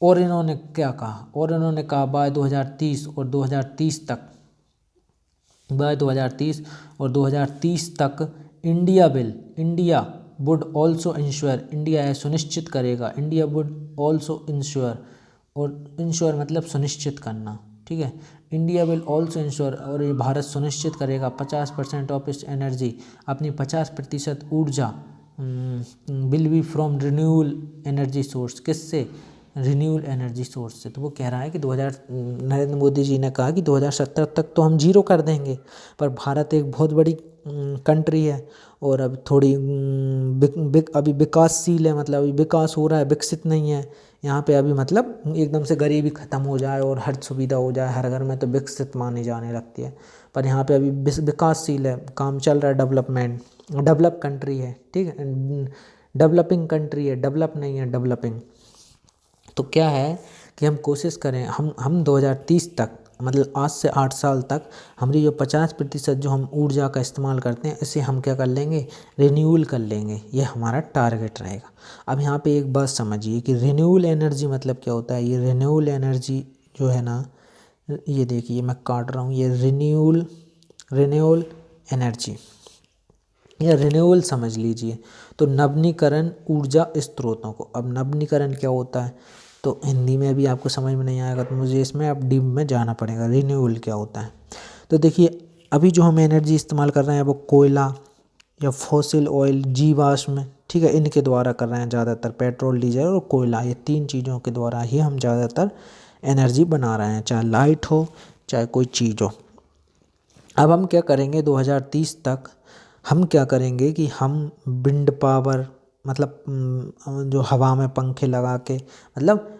और इन्होंने क्या कहा? और इन्होंने कहा बाय 2030 और 2030 तक, बाय 2030 और 2030 तक India would also ensure, India है सुनिश्चित करेगा, इंडिया वुड ऑल्सो इंश्योर, और इंश्योर मतलब सुनिश्चित करना, ठीक है। इंडिया विल ऑल्सो इंश्योर, और ये भारत सुनिश्चित करेगा 50% ऑफ इट्स एनर्जी, अपनी 50% ऊर्जा, will be from renewable energy source, किससे? रिन्यूएबल एनर्जी सोर्स से। तो वो कह रहा है कि नरेंद्र मोदी जी ने कहा कि 2070 तक तो हम जीरो कर देंगे, पर भारत एक बहुत बड़ी कंट्री है और अब थोड़ी अभी विकासशील है, मतलब अभी विकास हो रहा है, विकसित नहीं है यहाँ पे अभी, मतलब एकदम से गरीबी ख़त्म हो जाए और हर सुविधा हो जाए हर घर में तो विकसित मानी जाने लगती है। पर यहाँ पे अभी विकासशील है, काम चल रहा है, डेवलप कंट्री है, ठीक है, डेवलपिंग कंट्री है, डेवलप नहीं है, डेवलपिंग। तो क्या है कि हम कोशिश करें, हम 2030 तक, मतलब आज से 8 साल तक हमारी जो 50% जो हम ऊर्जा का इस्तेमाल करते हैं इसे हम क्या कर लेंगे, रिन्यूअल कर लेंगे। ये हमारा टारगेट रहेगा। अब यहाँ पे एक बात समझिए कि रिन्यूअल एनर्जी मतलब क्या होता है। ये रिन्यूअल एनर्जी जो है ना, ये देखिए मैं काट रहा हूँ, ये रिन्यूअल एनर्जी या रिन्यूअल समझ लीजिए। तो नवीनीकरण ऊर्जा स्रोतों को, अब नवीनीकरण क्या होता है तो हिंदी में भी आपको समझ में नहीं आएगा, तो मुझे इसमें अब डीप में जाना पड़ेगा। रिन्यूअल क्या होता है तो देखिए, अभी जो हम एनर्जी इस्तेमाल कर रहे हैं वो कोयला या फॉसिल ऑयल, जीवाश्म, ठीक है, इनके द्वारा कर रहे हैं ज़्यादातर। पेट्रोल, डीजल और कोयला, ये 3 चीज़ों के द्वारा ही हम ज़्यादातर एनर्जी बना रहे हैं, चाहे लाइट हो चाहे कोई चीज़ हो। अब हम क्या करेंगे 2030 तक, हम क्या करेंगे कि हम विंड पावर, मतलब जो हवा में पंखे लगा के, मतलब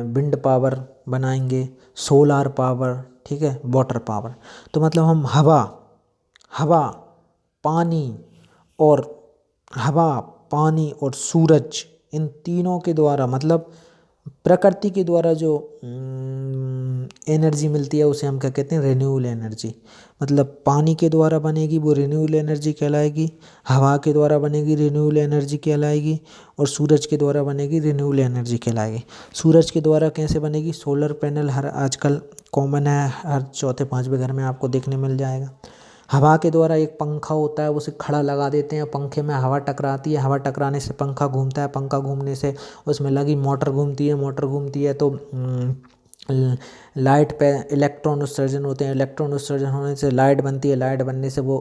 विंड पावर बनाएंगे, सोलार पावर, ठीक है, वाटर पावर। तो मतलब हम हवा पानी और सूरज, इन तीनों के द्वारा, मतलब प्रकृति के द्वारा जो एनर्जी मिलती है उसे हम क्या कहते हैं, रिन्यूएबल एनर्जी। मतलब पानी के द्वारा बनेगी वो रिन्यूएबल एनर्जी कहलाएगी, हवा के द्वारा बनेगी रिन्यूएबल एनर्जी कहलाएगी, और सूरज के द्वारा बनेगी रिन्यूएबल एनर्जी कहलाएगी। सूरज के द्वारा कैसे बनेगी, सोलर पैनल हर आजकल कॉमन है, हर चौथे 5वें घर में आपको देखने मिल जाएगा। हवा के द्वारा एक पंखा होता है, उसे खड़ा लगा देते हैं, पंखे में हवा टकराती है, हवा टकराने से पंखा घूमता है, पंखा घूमने से उसमें लगी मोटर घूमती है तो लाइट पे इलेक्ट्रॉन उत्सर्जन होते हैं, इलेक्ट्रॉन उत्सर्जन होने से लाइट बनती है, लाइट बनने से वो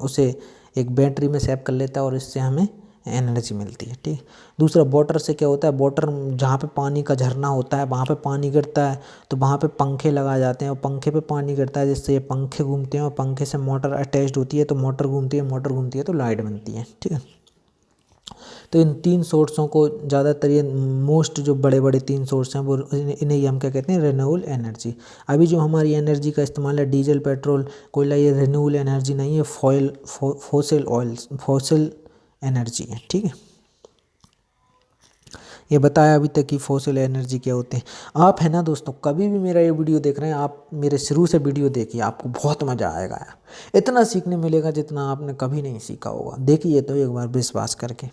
उसे एक बैटरी में सेव कर लेता है और इससे हमें एनर्जी मिलती है, ठीक। दूसरा वाटर से क्या होता है, वाटर जहाँ पे पानी का झरना होता है वहाँ पे पानी गिरता है तो वहाँ पे पंखे लगाए जाते हैं और पंखे पे पानी गिरता है, जिससे ये पंखे घूमते हैं और पंखे से मोटर अटैच्ड होती है तो मोटर घूमती है तो लाइट बनती है, ठीक है। तो इन 3 सोर्सों को ज़्यादातर, ये मोस्ट जो बड़े बड़े 3 सोर्स हैं वो इन्हें ही हम क्या कहते हैं, रिन्यूएबल एनर्जी। अभी जो हमारी एनर्जी का इस्तेमाल है डीजल, पेट्रोल, कोयला, ये रिन्यूएबल एनर्जी नहीं है, फॉसिल एनर्जी है, ठीक है। ये बताया अभी तक कि फॉसिल एनर्जी क्या होते हैं। आप है ना दोस्तों, कभी भी मेरा ये वीडियो देख रहे हैं, आप मेरे शुरू से वीडियो देखिए, आपको बहुत मज़ा आएगा यार, इतना सीखने मिलेगा जितना आपने कभी नहीं सीखा होगा। देखिए तो एक बार विश्वास करके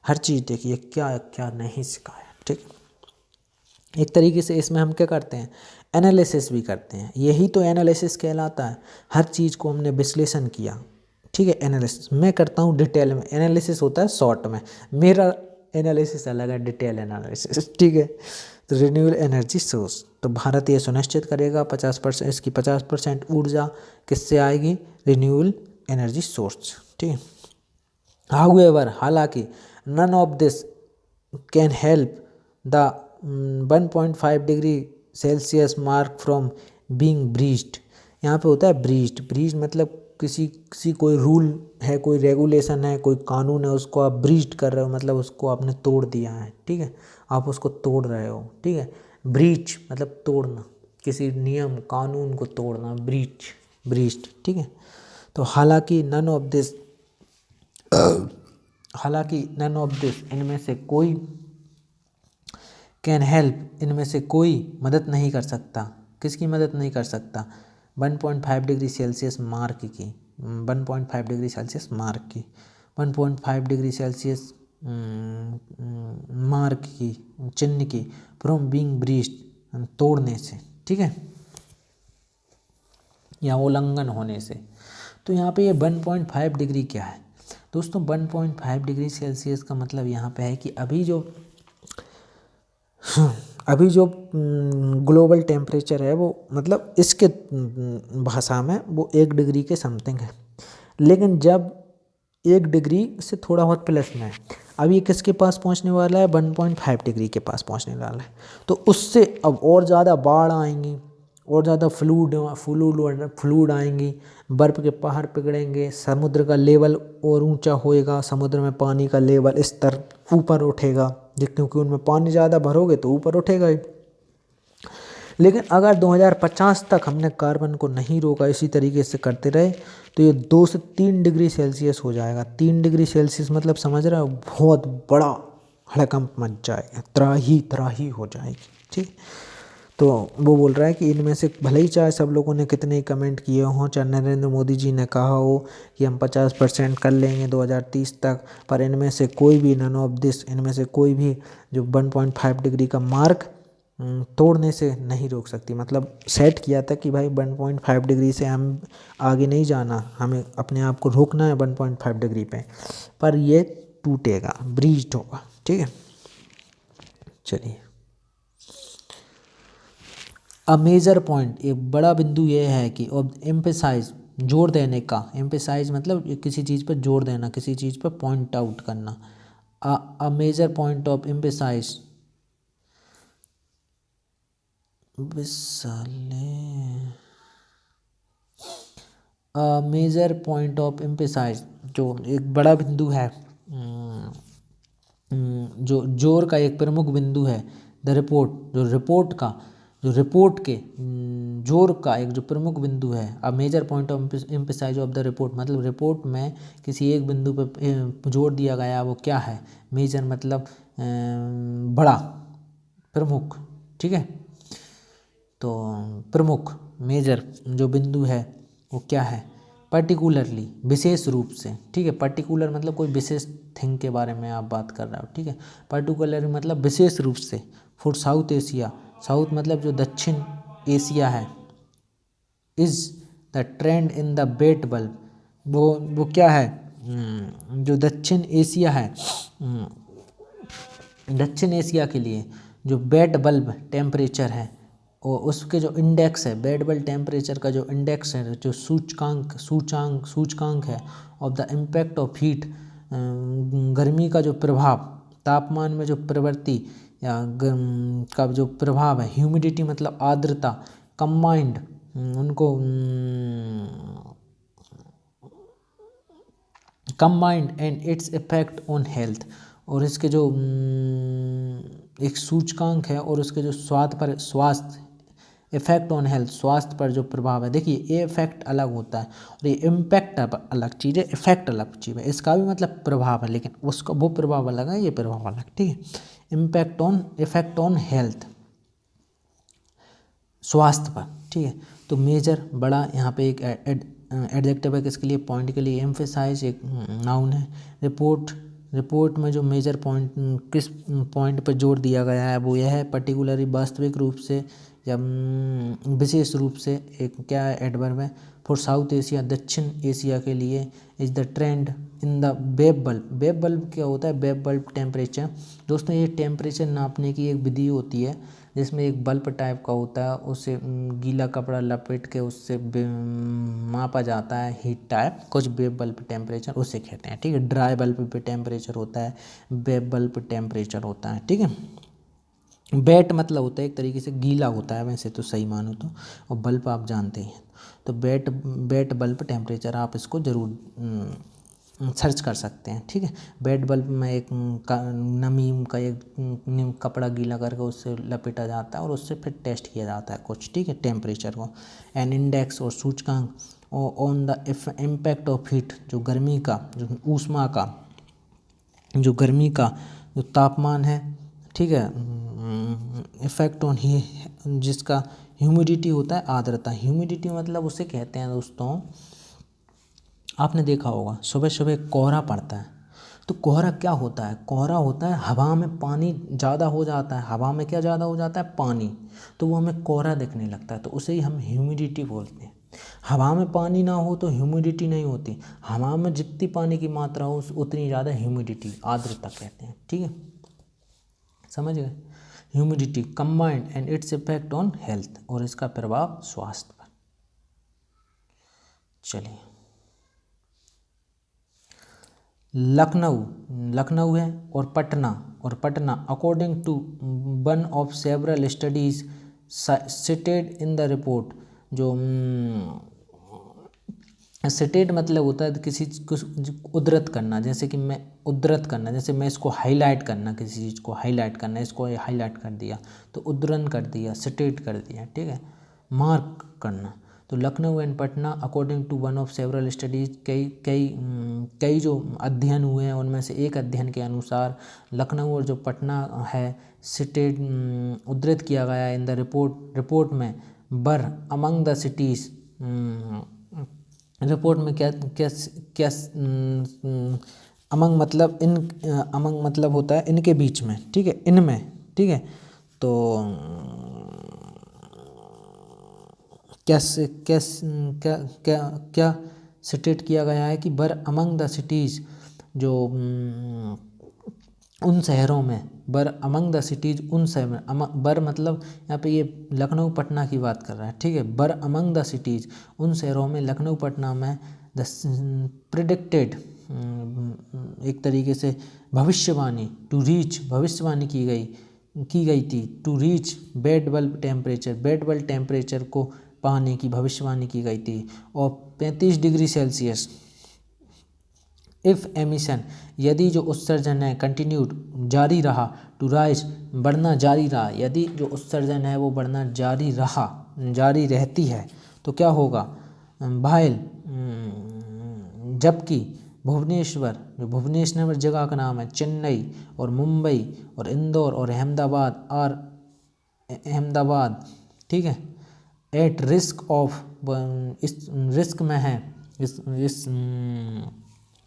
हर चीज़ देखिए, क्या क्या नहीं सिखाया, ठीक। एक तरीके से इसमें हम क्या करते हैं, एनालिसिस भी करते हैं, यही तो एनालिसिस कहलाता है। हर चीज़ को हमने विश्लेषण किया, ठीक है। एनालिसिस मैं करता हूँ डिटेल में, एनालिसिस होता है शॉर्ट में, मेरा एनालिसिस अलग है, डिटेल एनालिसिस, ठीक है। तो रिन्यूएबल एनर्जी सोर्स, तो भारत ये सुनिश्चित करेगा 50%, इसकी 50% ऊर्जा किससे आएगी, रिन्यूएबल एनर्जी सोर्स, ठीक है। हाउएवर, हालांकि none of this can help the 1.5 degree Celsius mark from being breached. यहाँ पे होता है ब्रीच्ड मतलब किसी कोई रूल है, कोई रेगुलेशन है, कोई कानून है, उसको आप ब्रीच्ड कर रहे हो, मतलब उसको आपने तोड़ दिया है, ठीक है, आप उसको तोड़ रहे हो, ठीक है। ब्रीच मतलब तोड़ना, किसी नियम कानून को तोड़ना, ब्रीच्ड, ठीक है। तो हालांकि नन ऑफ दिस इनमें से कोई कैन हेल्प, इनमें से कोई मदद नहीं कर सकता, किसकी मदद नहीं कर सकता, 1.5 डिग्री सेल्सियस मार्क की, 1.5 डिग्री सेल्सियस मार्क की, 1.5 डिग्री सेल्सियस मार्क की, चिन्ह की, फ्रॉम बीइंग ब्रीच्ड, तोड़ने से, ठीक है, या उल्लंघन होने से। तो यहाँ पे ये 1.5 डिग्री क्या है दोस्तों, 1.5 डिग्री सेल्सियस का मतलब यहाँ पे है कि अभी जो ग्लोबल टेम्परेचर है वो, मतलब इसके भाषा में वो 1 डिग्री के समथिंग है। लेकिन जब 1 डिग्री से थोड़ा बहुत प्लस में है। अब ये किसके पास पहुंचने वाला है, 1.5 डिग्री के पास पहुंचने वाला है। तो उससे अब और ज़्यादा बाढ़ आएंगी, और ज़्यादा फ्लूड आएंगी, बर्फ़ के पहाड़ पिघलेंगे, समुद्र का लेवल और ऊंचा होएगा, समुद्र में पानी का लेवल स्तर ऊपर उठेगा, क्योंकि उनमें पानी ज़्यादा भरोगे तो ऊपर उठेगा ही। लेकिन अगर 2050 तक हमने कार्बन को नहीं रोका, इसी तरीके से करते रहे, तो ये 2 से 3 डिग्री सेल्सियस हो जाएगा। 3 डिग्री सेल्सियस मतलब समझ रहे हो, बहुत बड़ा हड़कंप मच जाएगा, त्राही हो जाएगी। ठीक, तो वो बोल रहा है कि इनमें से भले ही चाहे सब लोगों ने कितने ही कमेंट किए हों, चाहे नरेंद्र मोदी जी ने कहा हो कि हम 50% कर लेंगे 2030 तक, पर इनमें से कोई भी नन ऑफ दिस, इनमें से कोई भी जो 1.5 डिग्री का मार्क तोड़ने से नहीं रोक सकती। मतलब सेट किया था कि भाई 1.5 डिग्री से हम आगे नहीं जाना, हमें अपने आप को रोकना है 1.5 डिग्री पे, पर ये टूटेगा, ब्रीच्ड होगा। ठीक है, चलिए। अ मेजर पॉइंट, एक बड़ा बिंदु ये है कि एम्फेसाइज, जोर देने का, एम्फेसाइज मतलब किसी चीज़ पर जोर देना, किसी चीज़ पर पॉइंट आउट करना। A major point of emphasise, major point of emphasise, जो एक बड़ा बिंदु है, जो जोर का एक प्रमुख बिंदु है। द रिपोर्ट, जो रिपोर्ट के जोर का एक जो प्रमुख बिंदु है। अब major point of emphasise of the report मतलब रिपोर्ट में किसी एक बिंदु पर जोर दिया गया, वो क्या है। मेजर मतलब बड़ा, प्रमुख। ठीक है, तो प्रमुख, मेजर जो बिंदु है वो क्या है, पर्टिकुलरली, विशेष रूप से। ठीक है, पर्टिकुलर मतलब कोई विशेष थिंग के बारे में आप बात कर रहे हो। ठीक है, पर्टिकुलर मतलब विशेष रूप से। फॉर साउथ एशिया, साउथ मतलब जो दक्षिण एशिया है। Is the trend in the wet bulb, वो क्या है, जो दक्षिण एशिया है, दक्षिण एशिया के लिए जो बेट बल्ब टेम्परेचर है, और उसके जो इंडेक्स है, बेट बल्ब टेम्परेचर का जो इंडेक्स है, जो सूचकांक है, of the impact of heat, गर्मी का जो प्रभाव, तापमान में जो प्रवृत्ति या का जो प्रभाव है। ह्यूमिडिटी मतलब आर्द्रता, कंबाइंड, उनको combined and its effect on health, और इसके जो एक सूचकांक है, और उसके जो स्वास्थ्य इफेक्ट ऑन हेल्थ, स्वास्थ्य पर जो प्रभाव है। देखिए, ये इफेक्ट अलग होता है और ये इम्पैक्ट अलग चीज़ है, इफेक्ट अलग चीज़ है। इसका भी मतलब प्रभाव है, लेकिन उसका वो प्रभाव अलग है, ये प्रभाव अलग। ठीक है, इफेक्ट ऑन हेल्थ, स्वास्थ्य पर। ठीक है, तो मेजर बड़ा, यहाँ पे एक एडजेक्टिव है किसके लिए, पॉइंट के लिए। एम्फेसाइज एक नाउन है। रिपोर्ट में जो मेजर पॉइंट, किस पॉइंट पर जोर दिया गया है, वो यह है पर्टिकुलरली, वास्तविक रूप से या विशेष रूप से। एक क्या है, एडवर्ब है। फॉर साउथ एशिया, दक्षिण एशिया के लिए। Is the trend in the web bulb, web bulb क्या होता है, वेब बल्ब टेम्परेचर। दोस्तों, ये टेम्परेचर नापने की एक विधि होती है, जिसमें एक बल्ब टाइप का होता है, उसे गीला कपड़ा लपेट के उससे मापा जाता है, हीट टाइप, कुछ वेब बल्ब टेम्परेचर उसे कहते हैं। ठीक है, ड्राई बल्ब पे टेम्परेचर होता है, वेब बल्ब टेम्परेचर होता है। ठीक है, बेट मतलब होता है एक तरीके से गीला होता है, वैसे तो सही मानो तो, और बल्ब आप जानते हैं। तो बेट बल्ब टेम्परेचर आप इसको ज़रूर सर्च कर सकते हैं। ठीक है, बेट बल्ब में एक नमी का एक कपड़ा गीला करके उससे लपेटा जाता है, और उससे फिर टेस्ट किया जाता है कुछ। ठीक है, टेम्परेचर को। एन इंडेक्स और सूचकांक on the impact of heat, जो गर्मी का, जो ऊष्मा का, जो गर्मी का जो तापमान है। ठीक है, इफेक्ट ऑन ही, जिसका ह्यूमिडिटी होता है, आर्द्रता। ह्यूमिडिटी मतलब उसे कहते हैं दोस्तों, आपने देखा होगा सुबह सुबह कोहरा पड़ता है, तो कोहरा क्या होता है, कोहरा होता है हवा में पानी ज़्यादा हो जाता है। हवा में क्या ज़्यादा हो जाता है, पानी, तो वो हमें कोहरा दिखने लगता है, तो उसे ही हम ह्यूमिडिटी बोलते हैं। हवा में पानी ना हो तो ह्यूमिडिटी नहीं होती, हवा में जितनी पानी की मात्रा हो उतनी ज़्यादा ह्यूमिडिटी, आर्द्रता कहते हैं। ठीक है, समझ गए। Humidity combined and its effect on health, और इसका प्रभाव स्वास्थ्य पर। चलिए, लखनऊ, लखनऊ है, और Patna according to one of several studies cited in the report. जो सिटेड मतलब होता है किसी कुछ उद्धृत करना, जैसे कि मैं उद्धृत करना, जैसे मैं इसको हाईलाइट करना, किसी चीज़ को हाईलाइट करना, इसको हाईलाइट कर दिया तो उद्धरण कर दिया, सिटेट कर दिया, ठीक है, मार्क करना। तो Lucknow and Patna according to one of several studies, कई जो अध्ययन हुए हैं उनमें से एक अध्ययन के अनुसार लखनऊ और जो पटना है सिटेड उद्धृत किया गया है इन द रिपोर्ट में बर अमंग द सिटीज़। रिपोर्ट में क्या क्या क्या अमंग मतलब इन, अमंग मतलब होता है इनके बीच में, ठीक है, इनमें, ठीक है। तो क्या क्या क्या क्या क्या स्टेट किया गया है कि बर अमंग द सिटीज़, जो उन शहरों में, बर अमंग द सिटीज़ उन शहर में, बर मतलब यहाँ पे ये लखनऊ पटना की बात कर रहा है, ठीक है, बर अमंग द सिटीज़ उन शहरों में, लखनऊ पटना में द प्रिडिक्टेड एक तरीके से भविष्यवाणी टू रीच, भविष्यवाणी की गई थी to reach wet bulb temperature को पाने की भविष्यवाणी की गई थी, और 35 डिग्री सेल्सियस इफ़ एमिशन, यदि जो उत्सर्जन है कंटिन्यूड जारी रहा, टू राइज बढ़ना जारी रहा, यदि जो उत्सर्जन है वो बढ़ना जारी रहती है तो क्या होगा, भाईल, जबकि भुवनेश्वर, जो भुवनेश्वर जगह का नाम है, चेन्नई और मुंबई और इंदौर और अहमदाबाद, ठीक है, एट रिस्क ऑफ, इस रिस्क में है, इस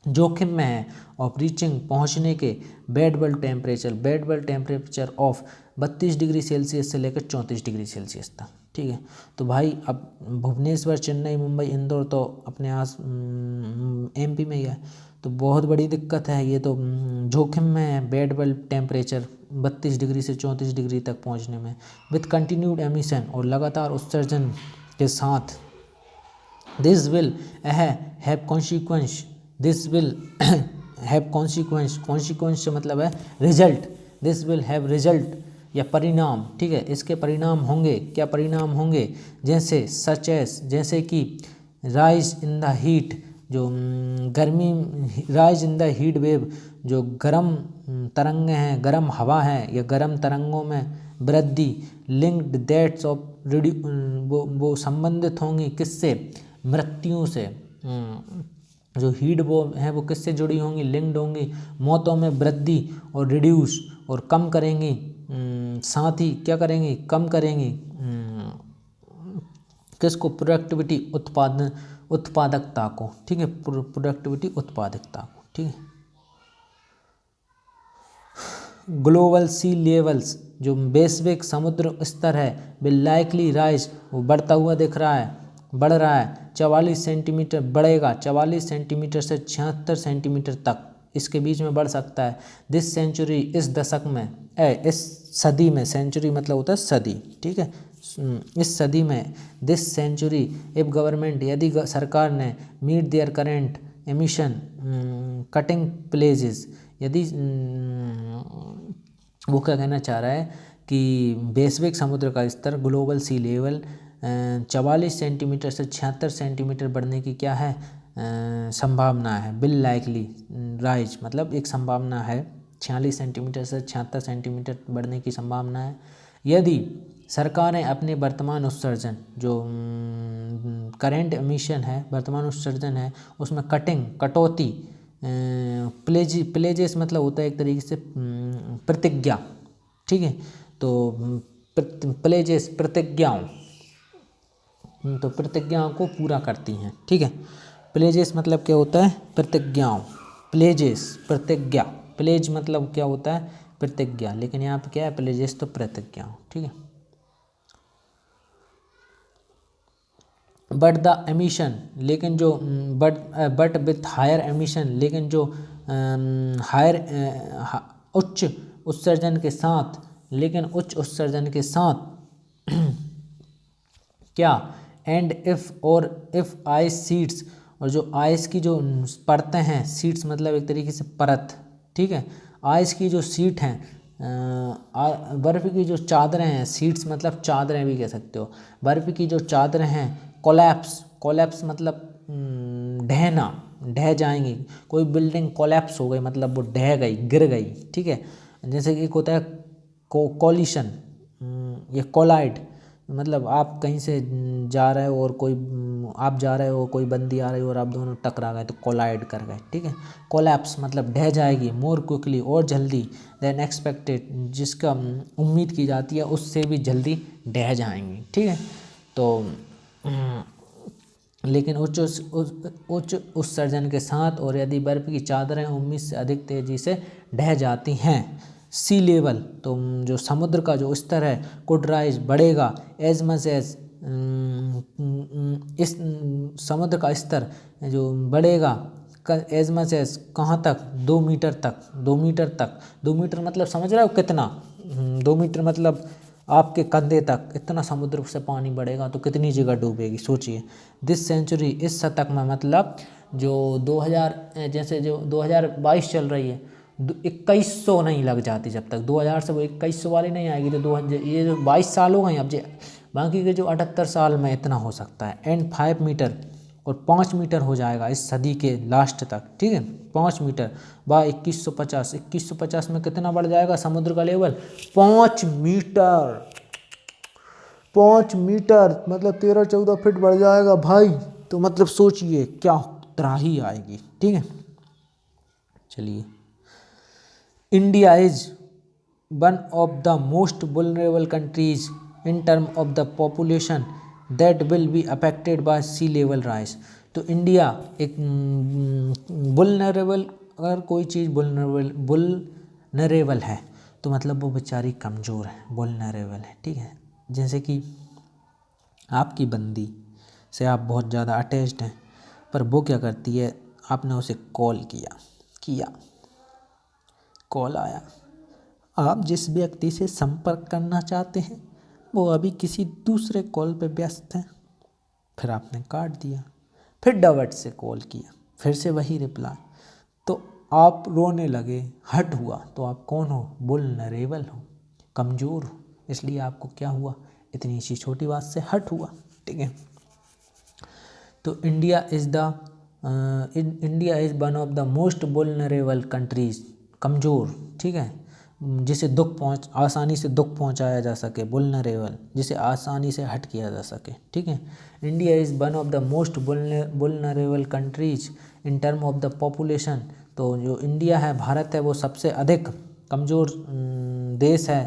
जोखिम में है ऑफ रीचिंग पहुंचने के bed bulb temperature of 32 degree Celsius से लेकर 34 डिग्री सेल्सियस तक, ठीक है। तो भाई अब भुवनेश्वर, चेन्नई, मुंबई, इंदौर तो अपने आस एमपी में ही है, तो बहुत बड़ी दिक्कत है, ये तो जोखिम में है बेड बल्ब टेम्परेचर 32 डिग्री से 34 डिग्री तक पहुंचने में, विथ कंटिन्यूड एमिशन, और लगातार उत्सर्जन के साथ, this will have consequence, this will have consequence से मतलब है result, this will have result या परिणाम, ठीक है, इसके परिणाम होंगे, क्या परिणाम होंगे, जैसे सच एस, जैसे कि राइज इन द हीट, जो गर्मी, rise in the heat wave, जो गर्म तरंगें हैं, गर्म हवा है या गर्म तरंगों में वृद्धि, लिंक्ड दैट्स ऑफ वो संबंधित होंगी किससे, मृत्युओं से, जो हीट वो हैं वो किससे जुड़ी होंगी, लिंक्ड होंगी, मौतों में वृद्धि, और रिड्यूस और कम करेंगी, साथ ही क्या करेंगी, कम करेंगी किसको, प्रोडक्टिविटी, उत्पादकता को, ठीक है, प्रोडक्टिविटी उत्पादकता को, ठीक है। ग्लोबल सी लेवल्स, जो वैश्विक समुद्र स्तर है, विल लाइकली राइज, वो बढ़ता हुआ दिख रहा है, बढ़ रहा है, 44 सेंटीमीटर बढ़ेगा, 44 सेंटीमीटर से 76 सेंटीमीटर तक इसके बीच में बढ़ सकता है। दिस सेंचुरी, इस दशक में, इस सदी में, सेंचुरी मतलब होता है सदी, ठीक है, इस सदी में, दिस सेंचुरी इफ गवर्नमेंट, यदि सरकार ने meet their current emission cutting pledges, यदि वो क्या कहना चाह रहा है कि वैश्विक समुद्र का स्तर, ग्लोबल सी लेवल 44 सेंटीमीटर से 76 सेंटीमीटर बढ़ने की क्या है, संभावना है, बिल लाइकली राइज मतलब एक संभावना है, 46 सेंटीमीटर से 76 सेंटीमीटर बढ़ने की संभावना है, यदि सरकारें अपने वर्तमान उत्सर्जन, जो करेंट एमिशन है, वर्तमान उत्सर्जन है, उसमें कटौती, प्लेजेस मतलब होता है एक तरीके से प्रतिज्ञा, ठीक है, तो प्लेजेस प्रतिज्ञाओं, तो प्रतिज्ञाओं को पूरा करती हैं, ठीक है। प्लेजेस मतलब क्या होता है, प्रतिज्ञाओं, प्लेजेस प्रतिज्ञा, प्लेज मतलब क्या होता है, प्रतिज्ञा, लेकिन यहाँ पे क्या है, प्लेजेस तो प्रतिज्ञाओं, ठीक है। बट द एमिशन, लेकिन जो बट विथ हायर एमिशन, लेकिन जो हायर उच्च उत्सर्जन के साथ, लेकिन उच्च उत्सर्जन के साथ क्या, एंड इफ, और इफ आइस शीट्स, और जो आइस की जो परतें हैं, सीट्स मतलब एक तरीके से परत, ठीक है, आइस की जो सीट हैं, बर्फ़ की जो चादरें हैं, सीट्स मतलब चादरें भी कह सकते हो, बर्फ़ की जो चादरें हैं, कोलैप्स मतलब ढहना, ढह जाएंगी, कोई बिल्डिंग कोलैप्स हो गई मतलब वो ढह गई, गिर गई, ठीक है। जैसे कि एक होता है कोलिशन या कोलाइड, मतलब आप कहीं से जा रहे हो और आप जा रहे हो, कोई बंदी आ रही हो और आप दोनों टकरा गए तो कोलाइड कर गए, ठीक है। कोलैप्स मतलब ढह जाएगी, मोर क्विकली और जल्दी देन एक्सपेक्टेड, जिसका उम्मीद की जाती है उससे भी जल्दी ढह जाएंगी, ठीक है। तो लेकिन उच्च उत्सर्जन के साथ, और यदि बर्फ़ की चादरें उम्मीद से अधिक तेज़ी से ढह जाती हैं। सी लेवल तो जो समुद्र का जो स्तर है, कुड राइज बढ़ेगा, एज मच एज इस समुद्र का स्तर जो बढ़ेगा, एज मच एज कहाँ तक, 2 मीटर तक, 2 मीटर तक, 2 मीटर मतलब समझ रहे हो कितना, 2 मीटर मतलब आपके कंधे तक, इतना समुद्र से पानी बढ़ेगा तो कितनी जगह डूबेगी, सोचिए। दिस सेंचुरी, इस शतक में मतलब जो 2000, जैसे जो 2022 चल रही है, 2100 नहीं लग जाती जब तक 2000 से वो 2100 वाली नहीं आएगी तो 2000, ये जो 22 साल हो गए अब, बाकी के जो 78 साल में इतना हो सकता है। एंड 5 मीटर और 5 मीटर हो जाएगा इस सदी के लास्ट तक, ठीक है, 5 मीटर बाय 2150 में कितना बढ़ जाएगा समुद्र का लेवल, 5 मीटर, 5 मीटर मतलब 13-14 फीट बढ़ जाएगा भाई। तो मतलब सोचिए क्या त्राही आएगी, ठीक है। चलिए, India is one of the most vulnerable countries in term of the population that will be affected by sea level rise. तो इंडिया एक वुल्नरेबल, अगर कोई चीज़ वुल्नरेबल है तो मतलब वो बेचारी कमज़ोर है, वुल्नरेबल है, ठीक है। जैसे कि आपकी बंदी से आप बहुत ज़्यादा अटैच्ड हैं, पर वो क्या करती है, आपने उसे कॉल किया, कॉल आया, आप जिस व्यक्ति से संपर्क करना चाहते हैं वो अभी किसी दूसरे कॉल पे व्यस्त है, फिर आपने काट दिया, फिर डबट से कॉल किया, फिर से वही रिप्लाई, तो आप रोने लगे, हर्ट हुआ, तो आप कौन हो, वुल्नरेबल हो, कमज़ोर हो, इसलिए आपको क्या हुआ, इतनी सी छोटी बात से हर्ट हुआ, ठीक है। तो India is one of the most vulnerable countries, कमज़ोर, ठीक है, जिसे आसानी से दुख पहुंचाया जा सके, वुल्नरेबल, जिसे आसानी से हट किया जा सके, ठीक है। India is one of the most vulnerable countries in term of the population. तो जो इंडिया है, भारत है, वो सबसे अधिक कमज़ोर देश है,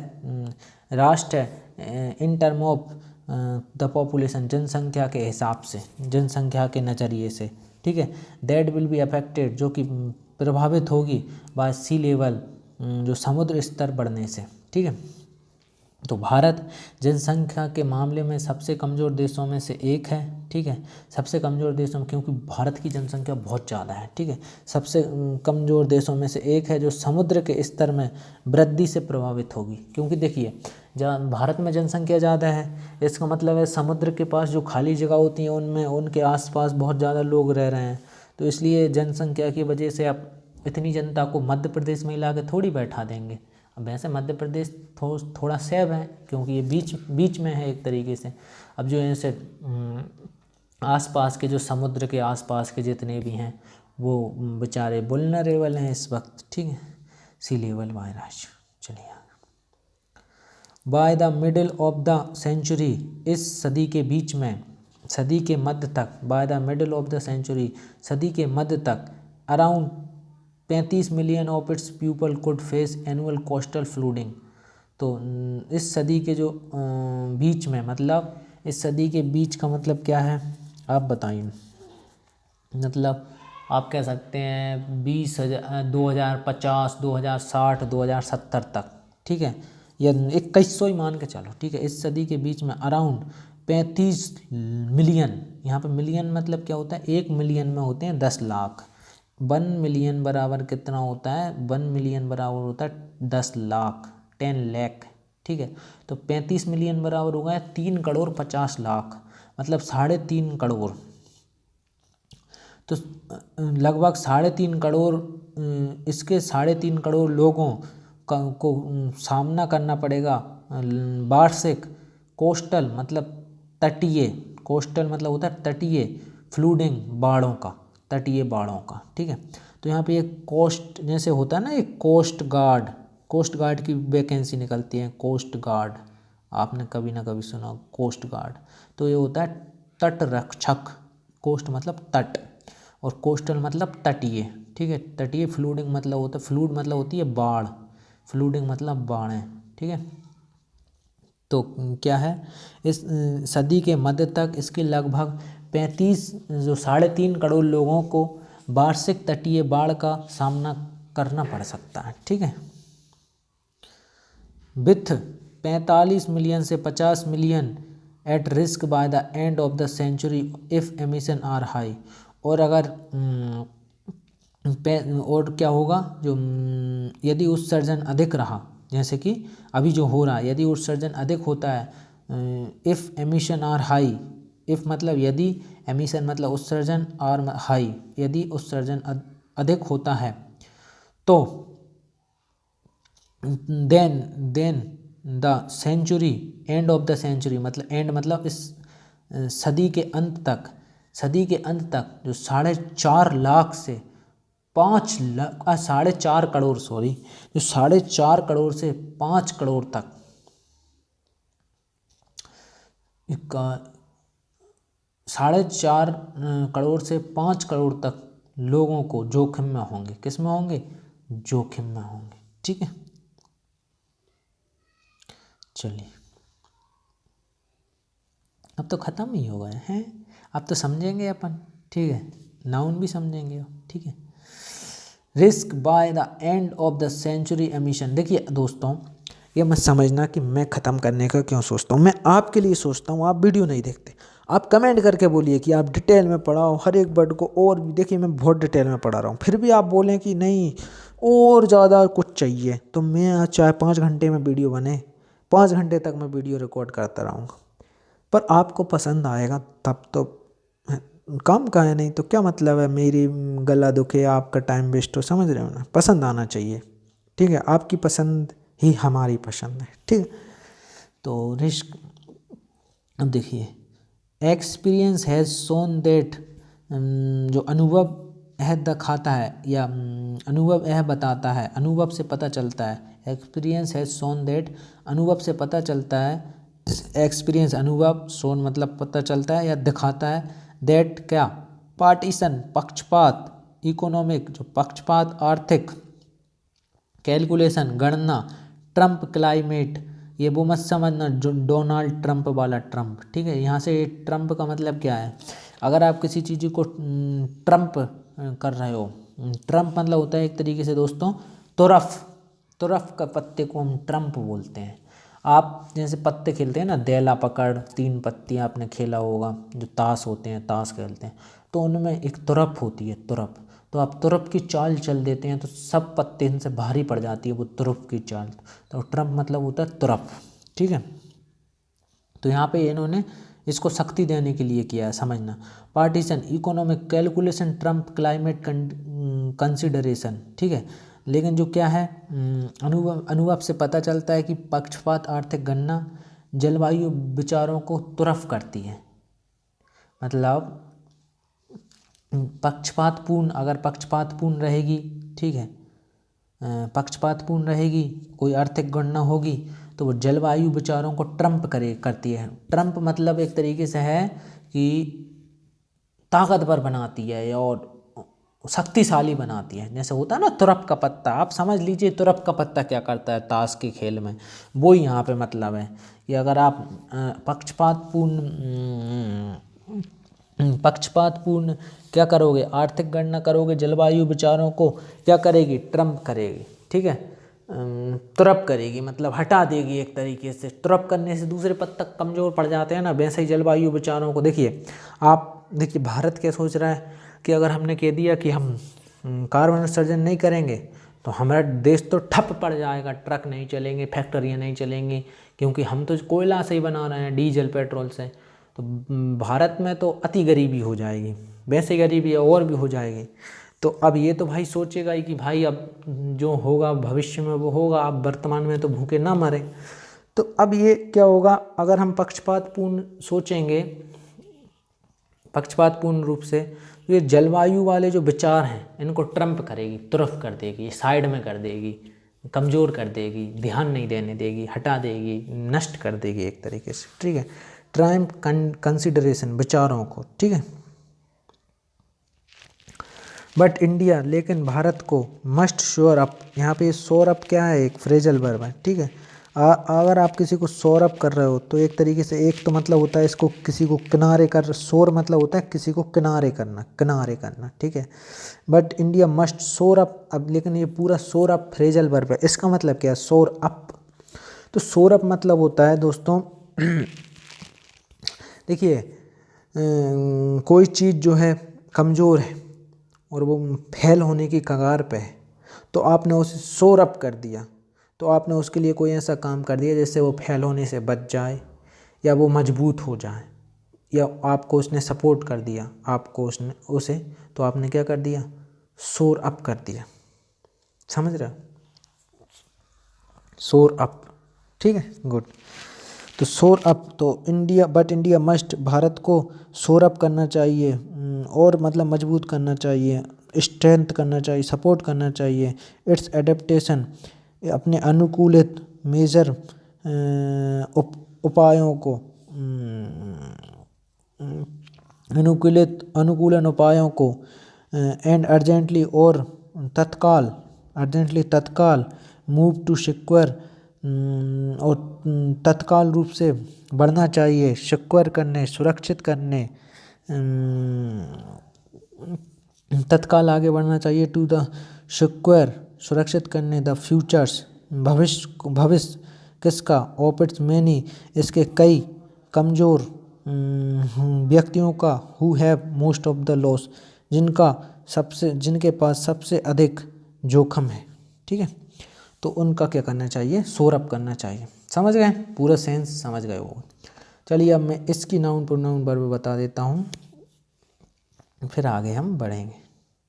राष्ट्र है, इन टर्म ऑफ द पॉपुलेशन, जनसंख्या के हिसाब से, जनसंख्या के नज़रिए से, ठीक है। दैट विल बी अफेक्टेड, जो कि प्रभावित होगी बाय सी लेवल, जो समुद्र स्तर बढ़ने से, ठीक है। तो भारत जनसंख्या के मामले में सबसे कमज़ोर देशों में से एक है, ठीक है, सबसे कमज़ोर देशों में, क्योंकि भारत की जनसंख्या बहुत ज़्यादा है, ठीक है, सबसे कमज़ोर देशों में से एक है जो समुद्र के स्तर में वृद्धि से प्रभावित होगी। क्योंकि देखिए, जहाँ भारत में जनसंख्या ज़्यादा है, इसका मतलब है समुद्र के पास जो खाली जगह होती हैं उनमें उनके आसपास बहुत ज़्यादा लोग रह रहे हैं, तो इसलिए जनसंख्या की वजह से आप इतनी जनता को मध्य प्रदेश में ला के थोड़ी बैठा देंगे। अब वैसे मध्य प्रदेश थोड़ा सेव है क्योंकि ये बीच में है एक तरीके से। अब जो ऐसे आसपास के, जो समुद्र के आसपास के जितने भी हैं वो बेचारे वुल्नरेबल हैं इस वक्त, ठीक है, सी लेवल वायरस। चलिए, by the middle of the century, इस सदी के बीच में, सदी के मध्य तक, by the middle of the century, सदी के मध्य तक, around 35 million of its people could face annual coastal flooding. तो इस सदी के जो बीच में, मतलब इस सदी के बीच का मतलब क्या है आप बताइए। मतलब आप कह सकते हैं 2050, 2060, 2070 तक, ठीक है, या 2100 ही मान के चलो, ठीक है। इस सदी के बीच में अराउंड 35 मिलियन, यहाँ पे मिलियन मतलब क्या होता है, 1 मिलियन में होते हैं 10 लाख, 1 मिलियन बराबर कितना होता है, 1 मिलियन बराबर होता है 10 लाख, 10 लाख, ठीक है। तो 35 मिलियन बराबर हो गया 3 करोड़ 50 लाख, मतलब 3.5 करोड़। तो लगभग 3.5 करोड़ इसके 3.5 करोड़ लोगों को सामना करना पड़ेगा वार्षिक कोस्टल मतलब तटीय, कोस्टल मतलब होता है तटीय, फ्लूडिंग बाढ़ों का, तटीय बाढ़ों का। ठीक है, तो यहाँ पे एक कोस्ट जैसे होता है ना, एक कोस्ट गार्ड की वैकेंसी निकलती है। कोस्ट गार्ड आपने कभी ना कभी सुना, कोस्ट गार्ड। तो ये होता है तट रक्षक, कोस्ट मतलब तट और कोस्टल मतलब तटीय। ठीक है, तटीय फ्लूडिंग मतलब होता है, फ्लूड मतलब होती है बाढ़, फ्लूडिंग मतलब बाढ़ें। ठीक है, तो क्या है, इस सदी के मध्य तक इसके लगभग 3.5 करोड़ लोगों को वार्षिक तटीय बाढ़ का सामना करना पड़ सकता है। ठीक है, विथ 45 मिलियन से 50 million at risk by the end of the century if emission are high. और अगर और क्या होगा, जो यदि उत्सर्जन अधिक रहा, जैसे कि अभी जो हो रहा है, यदि उत्सर्जन अधिक होता है, if emission are high, if मतलब यदि, एमिशन मतलब उत्सर्जन, और हाई यदि उत्सर्जन अधिक होता है, तो then the century, end of the century मतलब एंड मतलब इस सदी के अंत तक, जो 4.5 लाख से 5 लाख 4.5 करोड़ सॉरी, जो 4.5 करोड़ से 5 करोड़ तक, 4.5 करोड़ से 5 करोड़ तक लोगों को जोखिम में होंगे। किस में होंगे? जोखिम में होंगे। ठीक है, चलिए अब तो ख़त्म ही हो गए हैं, अब तो समझेंगे अपन। ठीक है, नाउन भी समझेंगे। ठीक है, risk by the end of the century emission. देखिए दोस्तों, ये मत समझना कि मैं ख़त्म करने का क्यों सोचता हूँ, मैं आपके लिए सोचता हूँ। आप वीडियो नहीं देखते, आप कमेंट करके बोलिए कि आप डिटेल में पढ़ाओ हर एक वर्ड को, और भी देखिए मैं बहुत डिटेल में पढ़ा रहा हूँ, फिर भी आप बोलें कि नहीं और ज़्यादा कुछ चाहिए, तो मैं चाहे 5 घंटे में वीडियो बने, 5 घंटे तक मैं वीडियो रिकॉर्ड करता रहूँगा, पर आपको पसंद आएगा तब तो। काम का है, नहीं तो क्या मतलब है मेरी गला दुखे आपका टाइम वेस्ट हो, समझ रहे हो ना? पसंद आना चाहिए। ठीक है, आपकी पसंद ही हमारी पसंद है। ठीक है, तो रिस्क, अब देखिए, एक्सपीरियंस हैज़ शोन दैट, जो अनुभव है दिखाता है, या अनुभव यह बताता है, अनुभव से पता चलता है। एक्सपीरियंस हैज़ शोन दैट, अनुभव से पता चलता है, एक्सपीरियंस अनुभव, शोन मतलब पता चलता है या दिखाता है, दैट क्या, पार्टीशन पक्षपात, इकोनॉमिक जो पक्षपात, आर्थिक, कैलकुलेशन गणना, ट्रम्प क्लाइमेट, ये वो मत समझना जो डोनाल्ड ट्रम्प वाला ट्रम्प। ठीक है, यहाँ से ट्रम्प का मतलब क्या है, अगर आप किसी चीज़ को ट्रम्प कर रहे हो, ट्रम्प मतलब होता है एक तरीके से दोस्तों तुरफ का पत्ते को हम ट्रम्प बोलते हैं। आप जैसे पत्ते खेलते हैं ना, देला पकड़, 3 पत्ती आपने खेला होगा, जो ताश होते हैं, ताश खेलते हैं, तो उनमें एक तुरफ होती है, तुरफ। तो आप तुरफ की चाल चल देते हैं तो सब पत्ते इनसे भारी पड़ जाती है, वो तुरफ की चाल। तो ट्रम्प मतलब होता है तुरफ। ठीक है, तो यहाँ पे इन्होंने इसको शक्ति देने के लिए किया है, समझना। Partition, economic, calculation, Trump, climate consideration. ठीक है, लेकिन जो क्या है, अनुभव से पता चलता है कि पक्षपात, आर्थिक गणना, जलवायु विचारों को तुरफ करती है। मतलब पक्षपातपूर्ण, अगर पक्षपातपूर्ण रहेगी, ठीक है, पक्षपातपूर्ण रहेगी, कोई आर्थिक गणना होगी, तो वो जलवायु विचारों को ट्रम्प करती है। ट्रम्प मतलब एक तरीके से है कि ताकतवर बनाती है और शक्तिशाली बनाती है। जैसे होता है ना तुरफ का पत्ता, आप समझ लीजिए तुरफ का पत्ता क्या करता है ताश के खेल में, वो यहाँ पे मतलब है कि अगर आप पक्षपातपूर्ण क्या करोगे, आर्थिक गणना करोगे, जलवायु विचारों को क्या करेगी, ट्रम्प करेगी। ठीक है, तुरप करेगी मतलब हटा देगी एक तरीके से। तुरप करने से दूसरे पद तक कमज़ोर पड़ जाते हैं ना, वैसे ही जलवायु विचारों को। देखिए आप देखिए भारत क्या सोच रहा है कि अगर हमने कह दिया कि हम कार्बन उत्सर्जन नहीं करेंगे तो हमारा देश तो ठप पड़ जाएगा, ट्रक नहीं चलेंगे, फैक्ट्रियाँ नहीं चलेंगी, क्योंकि हम तो कोयला से ही बना रहे हैं, डीजल पेट्रोल से। तो भारत में तो अति गरीबी हो जाएगी, वैसे गरीबी और भी हो जाएगी। तो अब ये तो भाई सोचेगा ही कि भाई अब जो होगा भविष्य में वो होगा, अब वर्तमान में तो भूखे ना मरे। तो अब ये क्या होगा, अगर हम पक्षपातपूर्ण सोचेंगे, पक्षपातपूर्ण रूप से, तो ये जलवायु वाले जो विचार हैं इनको ट्रम्प करेगी, तुरफ कर देगी, साइड में कर देगी, कमज़ोर कर देगी, ध्यान नहीं देने देगी, हटा देगी, नष्ट कर देगी एक तरीके से, ठीक है। ट्राइम्प कंसिडरेशन विचारों को, ठीक है। बट इंडिया, लेकिन भारत को, मस्ट श्योर अप, यहाँ पे श्योर अप क्या है, एक फ्रेजल वर्ब है, ठीक है। अगर आप किसी को श्योर अप कर रहे हो तो एक तरीके से एक तो मतलब होता है इसको किसी को किनारे कर, श्योर मतलब होता है किसी को किनारे करना, किनारे करना, ठीक है। But India must sure up, अब लेकिन ये पूरा श्योर अप फ्रेजल वर्ब है, इसका मतलब क्या है, श्योर अप। तो श्योर अप मतलब होता है दोस्तों देखिए कोई चीज़ जो है कमज़ोर है और वो फेल होने की कगार पे है, तो आपने उसे श्योर अप कर दिया, तो आपने उसके लिए कोई ऐसा काम कर दिया जिससे वो फेल होने से बच जाए या वो मजबूत हो जाए, या आपको उसने सपोर्ट कर दिया, आपको उसने उसे, तो आपने क्या कर दिया, श्योर अप कर दिया, समझ रहे हो, श्योर अप, ठीक है, गुड। तो श्योर अप, तो India, but India must, Bharat को श्योर अप करना चाहिए, और मतलब मजबूत करना चाहिए, स्ट्रेंथ करना चाहिए, सपोर्ट करना चाहिए इट्स एडेप्टेशन, अपने अनुकूलित मेजर उपायों को, अनुकूलन उपायों को, एंड अर्जेंटली, और तत्काल, अर्जेंटली तत्काल, मूव टू सिक्योर, और तत्काल रूप से बढ़ना चाहिए, सिक्योर करने, सुरक्षित करने, तत्काल आगे बढ़ना चाहिए, टू द सिक्योर, सुरक्षित करने, द फ्यूचर्स, भविष्य, भविष्य किसका, ऑफ इट्स मैनी, इसके कई कमज़ोर व्यक्तियों का, who have most of the loss, जिनका सबसे, जिनके पास सबसे अधिक जोखम है, ठीक है। तो उनका क्या करना चाहिए, श्योर अप करना चाहिए, समझ गए, पूरा सेंस समझ गए हो। चलिए अब मैं इसकी नाउन प्रोनाउन वर्ब बता देता हूँ, फिर आगे हम बढ़ेंगे।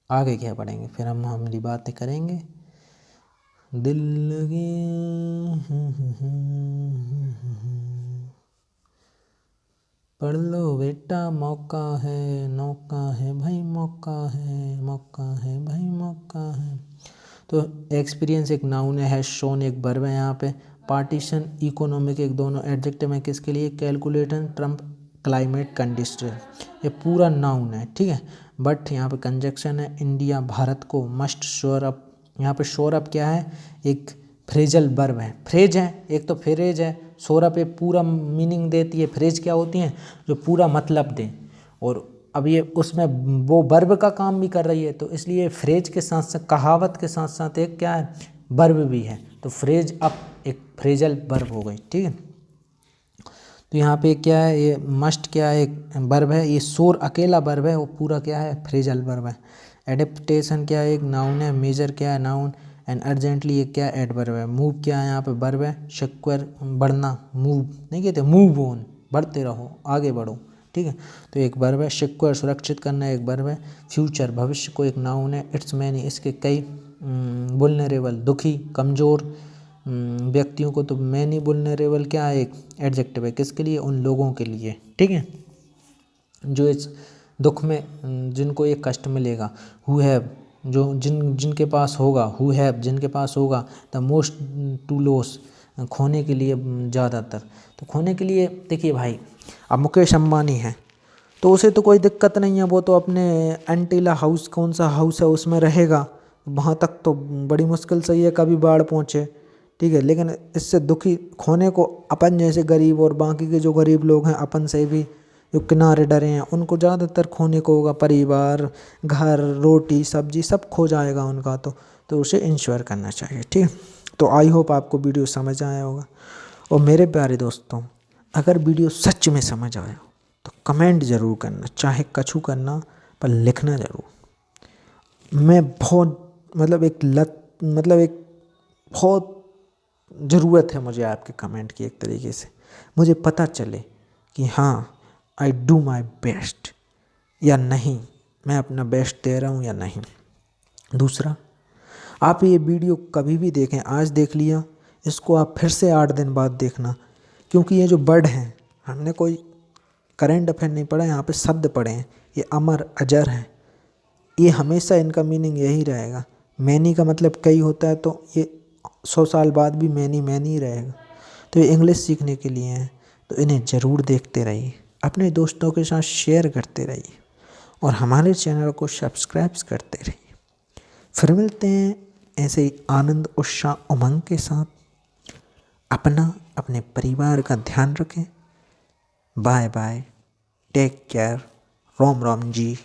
आगे क्या बढ़ेंगे, फिर हम हमारी बातें करेंगे, दिल लगे पढ़ लो बेटा, मौका है, नौका है भाई, मौका है, मौका है भाई, मौका है। तो एक्सपीरियंस एक नाउन है, शोन एक वर्ब है यहाँ पे, पार्टीशन, इकोनॉमिक एक दोनों एडजेक्टिव है, किसके लिए, कैलकुलेटर, ट्रम्प, क्लाइमेट, कंडीशनर, ये पूरा नाउन है, ठीक है। बट यहाँ पे कंजक्शन है, इंडिया, भारत को, मस्ट श्योर अप, यहाँ पे श्योर अप क्या है, एक फ्रेजल वर्ब है, फ्रेज है, एक तो फ्रेज है, श्योर अप ये पूरा मीनिंग देती है, फ्रेज क्या होती हैं, जो पूरा मतलब दें, और अब ये उसमें वो वर्ब का काम भी कर रही है, तो इसलिए फ्रेज के साथ साथ, कहावत के साथ साथ एक क्या है, वर्ब भी है, तो फ्रेज अप एक फ्रेजल वर्ब हो गई, ठीक है। तो यहाँ पे क्या है, ये मस्ट क्या है, एक वर्ब है, ये शोर अकेला वर्ब है, वो पूरा क्या है, फ्रेजल वर्ब है। एडेप्टेशन क्या है, एक नाउन है, मेजर क्या है, नाउन, एंड अर्जेंटली ये क्या है, एडवर्ब है। मूव क्या है, यहाँ पे वर्ब है, सिक्योर बढ़ना, मूव नहीं कहते, मूव ऑन, बढ़ते रहो, आगे बढ़ो, ठीक है। तो एक वर्ब है, सिक्योर सुरक्षित करना एक वर्ब है, फ्यूचर भविष्य को एक नाउन है, इट्स मैनी इसके कई, वुल्नरेबल दुखी कमज़ोर व्यक्तियों को, तो मैनी वुल्नरेबल क्या है, एक एडजेक्टिव है, किसके लिए, उन लोगों के लिए, ठीक है, जो इस दुख में, जिनको एक कष्ट मिलेगा, हु हैव, जो जिनके पास होगा, हु हैव जिनके पास होगा, द मोस्ट टू लॉस खोने के लिए ज़्यादातर, तो खोने के लिए देखिए भाई, अब मुकेश अंबानी है तो उसे तो कोई दिक्कत नहीं है, वो तो अपने एंटीला हाउस, कौन सा हाउस है उसमें रहेगा, वहाँ तक तो बड़ी मुश्किल से ही है कभी बाढ़ पहुँचे, ठीक है। लेकिन इससे दुखी खोने को अपन जैसे गरीब और बाकी के जो गरीब लोग हैं अपन से भी जो किनारे डरे हैं, उनको ज़्यादातर खोने को होगा, परिवार, घर, रोटी, सब्जी सब खो जाएगा उनका, तो उसे इंश्योर करना चाहिए, ठीक है। तो आई होप आपको वीडियो समझ आया होगा। और मेरे प्यारे दोस्तों, अगर वीडियो सच में समझ आया तो कमेंट ज़रूर करना, चाहे कछु करना पर लिखना ज़रूर। मैं बहुत मतलब एक बहुत ज़रूरत है मुझे आपके कमेंट की, एक तरीके से मुझे पता चले कि हाँ आई डू माई बेस्ट या नहीं, मैं अपना बेस्ट दे रहा हूँ या नहीं। दूसरा, आप ये वीडियो कभी भी देखें, आज देख लिया, इसको आप फिर से 8 दिन बाद देखना, क्योंकि ये जो वर्ड हैं, हमने कोई करेंट अफेयर नहीं पढ़ा, यहाँ पे शब्द पढ़े हैं, ये अमर अजर हैं, ये हमेशा इनका मीनिंग यही रहेगा। मैनी का मतलब कई होता है, तो ये 100 साल बाद भी मैनी मैनी ही रहेगा। तो ये इंग्लिश सीखने के लिए हैं, तो इन्हें ज़रूर देखते रहिए, अपने दोस्तों के साथ शेयर करते रहिए और हमारे चैनल को सब्सक्राइब करते रहिए। फिर मिलते हैं ऐसे ही आनंद, उत्साह, उमंग के साथ। अपना, अपने परिवार का ध्यान रखें। बाय बाय, टेक केयर, रोम रोम जी।